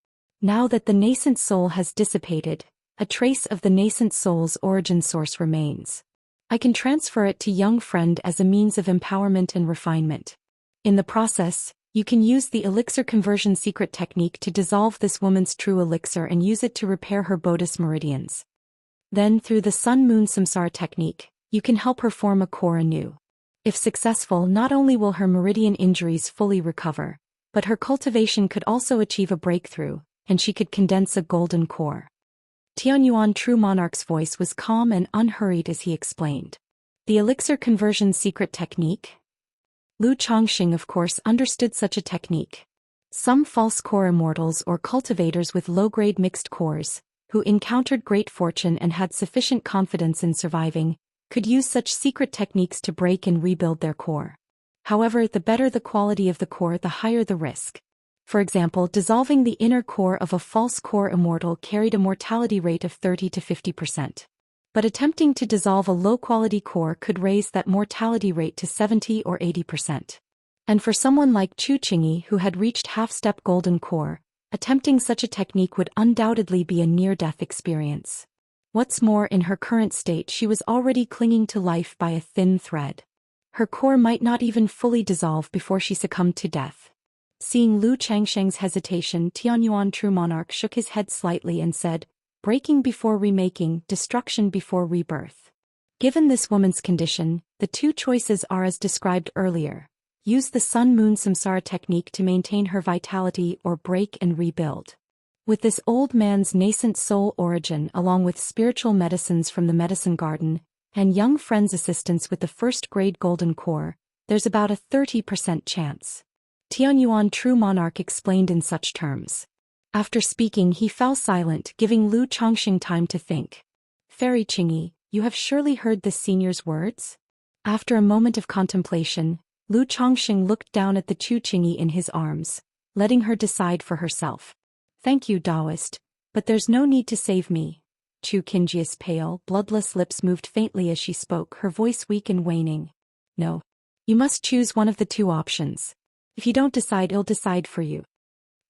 Now that the nascent soul has dissipated, a trace of the nascent soul's origin source remains. I can transfer it to young friend as a means of empowerment and refinement. In the process, you can use the elixir conversion secret technique to dissolve this woman's true elixir and use it to repair her Bodhis meridians. Then through the sun-moon samsara technique, you can help her form a core anew. If successful, not only will her meridian injuries fully recover, but her cultivation could also achieve a breakthrough, and she could condense a golden core. Tianyuan True Monarch's voice was calm and unhurried as he explained. The elixir conversion secret technique? Lu Chongxing of course understood such a technique. Some false core immortals or cultivators with low-grade mixed cores, who encountered great fortune and had sufficient confidence in surviving, could use such secret techniques to break and rebuild their core. However, the better the quality of the core, the higher the risk. For example, dissolving the inner core of a false core immortal carried a mortality rate of 30 to 50%. But attempting to dissolve a low-quality core could raise that mortality rate to 70 or 80%. And for someone like Chu Qingyi who had reached half-step golden core, attempting such a technique would undoubtedly be a near-death experience. What's more, in her current state she was already clinging to life by a thin thread. Her core might not even fully dissolve before she succumbed to death. Seeing Lu Changsheng's hesitation, Tianyuan True Monarch shook his head slightly and said, "Breaking before remaking, destruction before rebirth." Given this woman's condition, the two choices are as described earlier. Use the sun-moon samsara technique to maintain her vitality or break and rebuild. With this old man's nascent soul origin along with spiritual medicines from the medicine garden, and young friend's assistance with the first-grade golden core, there's about a 30% chance. Tianyuan True Monarch explained in such terms. After speaking he fell silent, giving Lu Chongxing time to think. "Fairy Qingyi, you have surely heard this senior's words?" After a moment of contemplation, Lu Chongxing looked down at the Chu Qingyi in his arms, letting her decide for herself. "Thank you, Daoist, but there's no need to save me." Chu Qingyi's pale, bloodless lips moved faintly as she spoke, her voice weak and waning. "No. You must choose one of the two options. If you don't decide, I'll decide for you."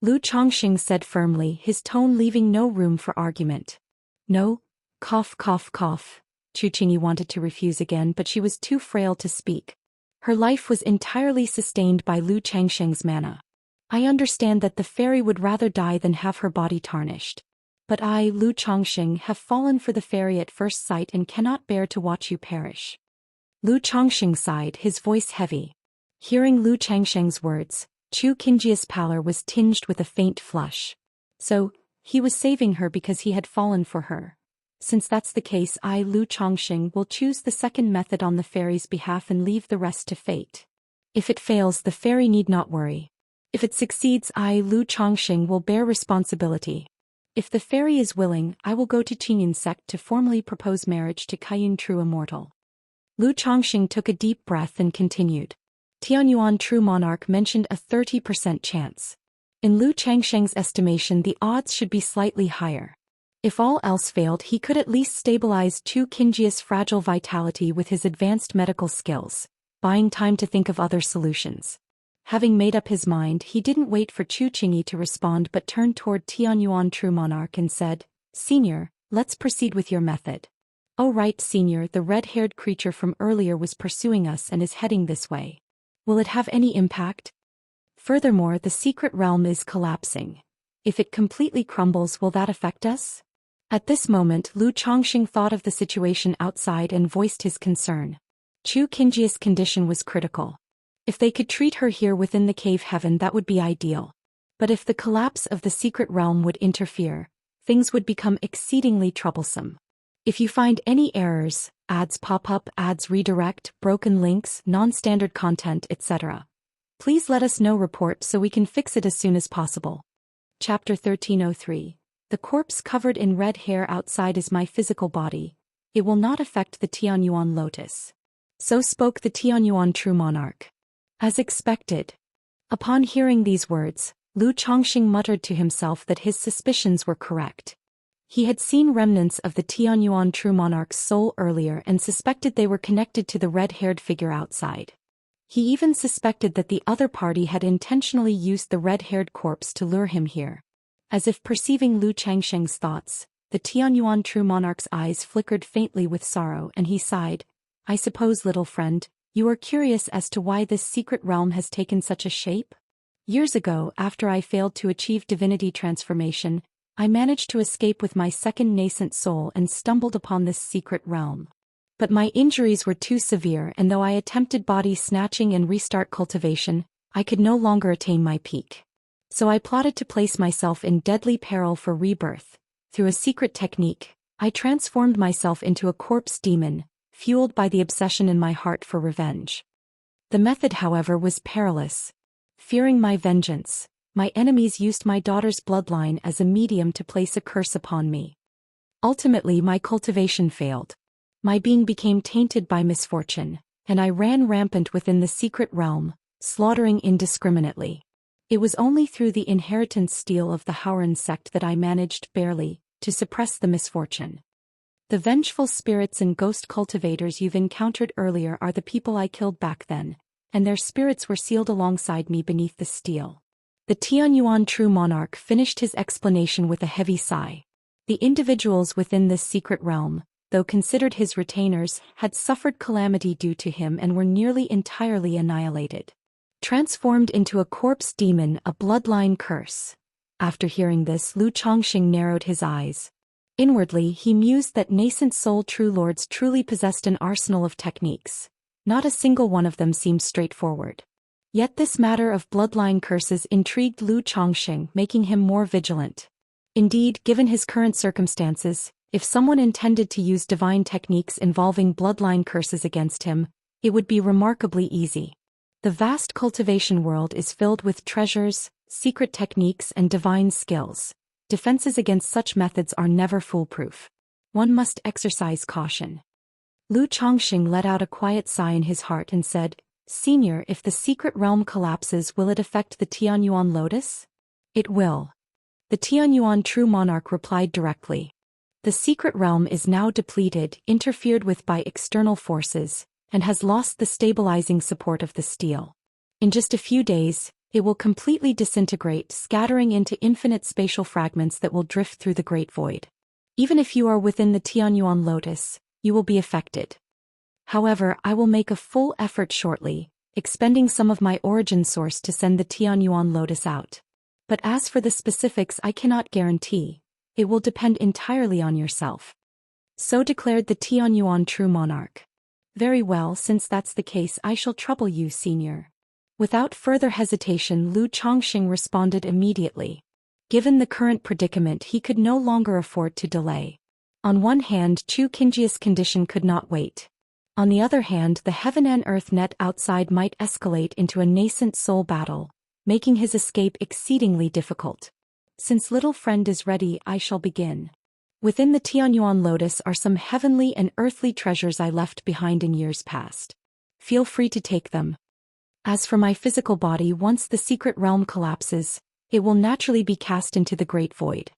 Lu Chongxing said firmly, his tone leaving no room for argument. "No." Cough, cough, cough. Chu Qingyi wanted to refuse again, but she was too frail to speak. Her life was entirely sustained by Lu Changsheng's mana. "I understand that the fairy would rather die than have her body tarnished. But I, Lu Chongxing, have fallen for the fairy at first sight and cannot bear to watch you perish." Lu Chongxing sighed, his voice heavy. Hearing Lu Changsheng's words, Chu Qingyi's pallor was tinged with a faint flush. So, he was saving her because he had fallen for her. Since that's the case, I, Lu Chongxing, will choose the second method on the fairy's behalf and leave the rest to fate. If it fails, the fairy need not worry. If it succeeds, I, Lu Chongxing, will bear responsibility. If the fairy is willing, I will go to Qingyun sect to formally propose marriage to Kaiyun True Immortal. Lu Chongxing took a deep breath and continued. Tianyuan True Monarch mentioned a 30% chance. In Lu Changsheng's estimation, the odds should be slightly higher. If all else failed, he could at least stabilize Chu Qingyi's fragile vitality with his advanced medical skills, buying time to think of other solutions. Having made up his mind, he didn't wait for Chu Qingyi to respond but turned toward Tianyuan True Monarch and said, "Senior, let's proceed with your method." "Oh right, Senior, the red-haired creature from earlier was pursuing us and is heading this way. Will it have any impact? Furthermore, the secret realm is collapsing. If it completely crumbles, will that affect us?" At this moment, Lu Chongxing thought of the situation outside and voiced his concern. Chu Qingyi's condition was critical. If they could treat her here within the cave heaven, that would be ideal. But if the collapse of the secret realm would interfere, things would become exceedingly troublesome. If you find any errors, ads pop up, ads redirect, broken links, non-standard content, etc., please let us know. Report so we can fix it as soon as possible. Chapter 1303. The corpse covered in red hair outside is my physical body. It will not affect the Tianyuan lotus. So spoke the Tianyuan True Monarch. As expected. Upon hearing these words, Lu Chongxing muttered to himself that his suspicions were correct. He had seen remnants of the Tianyuan True Monarch's soul earlier and suspected they were connected to the red-haired figure outside. He even suspected that the other party had intentionally used the red-haired corpse to lure him here. As if perceiving Lu Changsheng's thoughts, the Tianyuan true monarch's eyes flickered faintly with sorrow and he sighed. I suppose, little friend, you are curious as to why this secret realm has taken such a shape? Years ago, after I failed to achieve divinity transformation, I managed to escape with my second nascent soul and stumbled upon this secret realm. But my injuries were too severe, and though I attempted body snatching and restart cultivation, I could no longer attain my peak. So I plotted to place myself in deadly peril for rebirth. Through a secret technique, I transformed myself into a corpse demon, fueled by the obsession in my heart for revenge. The method, however, was perilous. Fearing my vengeance, my enemies used my daughter's bloodline as a medium to place a curse upon me. Ultimately, my cultivation failed. My being became tainted by misfortune, and I ran rampant within the secret realm, slaughtering indiscriminately. It was only through the inheritance steel of the Howran sect that I managed, barely, to suppress the misfortune. The vengeful spirits and ghost cultivators you've encountered earlier are the people I killed back then, and their spirits were sealed alongside me beneath the steel. The Tianyuan true monarch finished his explanation with a heavy sigh. The individuals within this secret realm, though considered his retainers, had suffered calamity due to him and were nearly entirely annihilated. Transformed into a corpse demon, a bloodline curse. After hearing this, Lu Changxing narrowed his eyes. Inwardly, he mused that nascent soul true lords truly possessed an arsenal of techniques. Not a single one of them seemed straightforward. Yet this matter of bloodline curses intrigued Lu Changxing, making him more vigilant. Indeed, given his current circumstances, if someone intended to use divine techniques involving bloodline curses against him, it would be remarkably easy. The vast cultivation world is filled with treasures, secret techniques, and divine skills. Defenses against such methods are never foolproof. One must exercise caution. Lu Changxing let out a quiet sigh in his heart and said, Senior, if the secret realm collapses, will it affect the Tianyuan Lotus? It will. The Tianyuan true monarch replied directly. The secret realm is now depleted, interfered with by external forces, and has lost the stabilizing support of the steel. In just a few days, it will completely disintegrate, scattering into infinite spatial fragments that will drift through the great void. Even if you are within the Tianyuan Lotus, you will be affected. However, I will make a full effort shortly, expending some of my origin source to send the Tianyuan Lotus out. But as for the specifics, I cannot guarantee. It will depend entirely on yourself. So declared the Tianyuan true monarch. Very well, since that's the case, I shall trouble you, Senior. Without further hesitation, Lu Changxing responded immediately. Given the current predicament, he could no longer afford to delay. On one hand, Chu Qingjia's condition could not wait. On the other hand, the heaven and earth net outside might escalate into a nascent soul battle, making his escape exceedingly difficult. Since little friend is ready, I shall begin. Within the Tianyuan Lotus are some heavenly and earthly treasures I left behind in years past. Feel free to take them. As for my physical body, once the secret realm collapses, it will naturally be cast into the great void.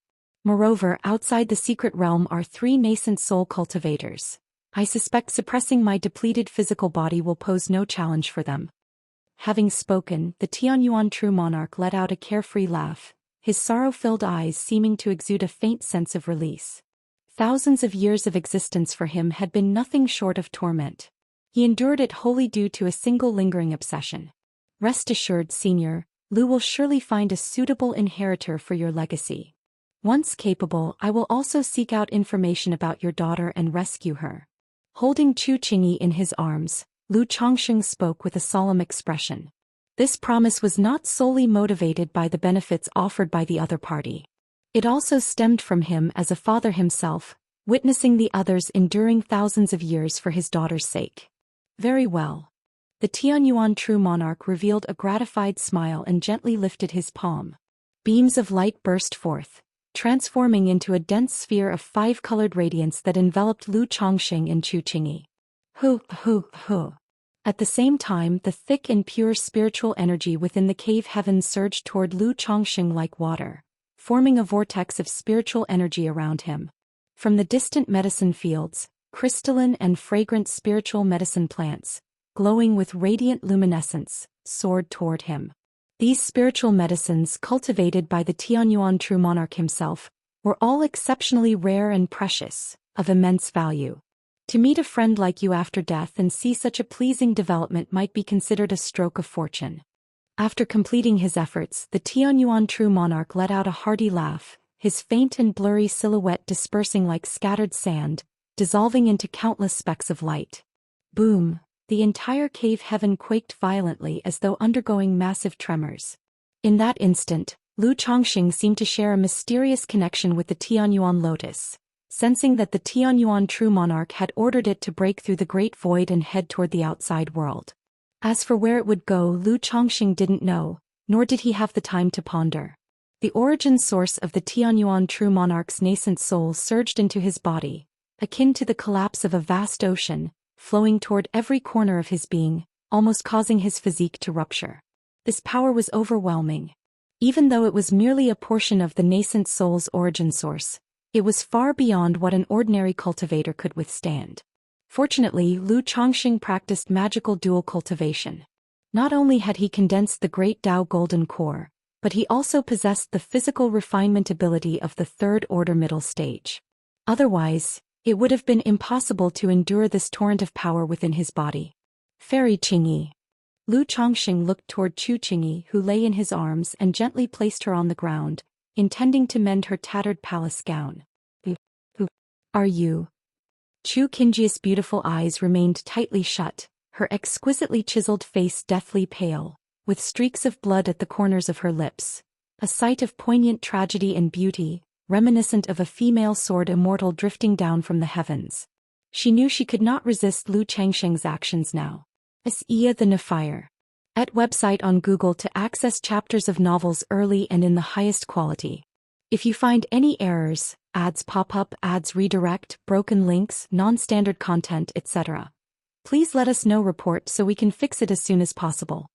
Moreover, outside the secret realm are 3 nascent soul cultivators. I suspect suppressing my depleted physical body will pose no challenge for them. Having spoken, the Tianyuan true monarch let out a carefree laugh, his sorrow-filled eyes seeming to exude a faint sense of release. Thousands of years of existence for him had been nothing short of torment. He endured it wholly due to a single lingering obsession. Rest assured, Senior, Lu will surely find a suitable inheritor for your legacy. Once capable, I will also seek out information about your daughter and rescue her. Holding Chu Qingyi in his arms, Lu Changxing spoke with a solemn expression. This promise was not solely motivated by the benefits offered by the other party. It also stemmed from him as a father himself, witnessing the others enduring thousands of years for his daughter's sake. Very well. The Tianyuan true monarch revealed a gratified smile and gently lifted his palm. Beams of light burst forth, transforming into a dense sphere of 5-colored radiance that enveloped Lu Changxing and Chu Qingyi. Hu. At the same time, the thick and pure spiritual energy within the cave heavens surged toward Lu Changxing like water, forming a vortex of spiritual energy around him. From the distant medicine fields, crystalline and fragrant spiritual medicine plants, glowing with radiant luminescence, soared toward him. These spiritual medicines, cultivated by the Tianyuan true monarch himself, were all exceptionally rare and precious, of immense value. To meet a friend like you after death and see such a pleasing development might be considered a stroke of fortune. After completing his efforts, the Tianyuan true monarch let out a hearty laugh, his faint and blurry silhouette dispersing like scattered sand, dissolving into countless specks of light. Boom! The entire cave heaven quaked violently as though undergoing massive tremors. In that instant, Lu Chongqing seemed to share a mysterious connection with the Tianyuan lotus, sensing that the Tianyuan true monarch had ordered it to break through the great void and head toward the outside world. As for where it would go, Lu Chongqing didn't know, nor did he have the time to ponder. The origin source of the Tianyuan true monarch's nascent soul surged into his body, akin to the collapse of a vast ocean, flowing toward every corner of his being, almost causing his physique to rupture. This power was overwhelming. Even though it was merely a portion of the nascent soul's origin source, it was far beyond what an ordinary cultivator could withstand. Fortunately, Lu Chongqing practiced magical dual cultivation. Not only had he condensed the great Tao golden core, but he also possessed the physical refinement ability of the third order middle stage. Otherwise, it would have been impossible to endure this torrent of power within his body. Fairy Qingyi. Lu Chongqing looked toward Chu Qingyi, who lay in his arms, and gently placed her on the ground, intending to mend her tattered palace gown. Who are you? Chu Qingyi's beautiful eyes remained tightly shut, her exquisitely chiseled face deathly pale, with streaks of blood at the corners of her lips, a sight of poignant tragedy and beauty, reminiscent of a female sword immortal drifting down from the heavens. She knew she could not resist Lu Changsheng's actions now. Xianxia the Nephire. At website on Google to access chapters of novels early and in the highest quality. If you find any errors, ads pop up, ads redirect, broken links, non-standard content, etc., please let us know. Report so we can fix it as soon as possible.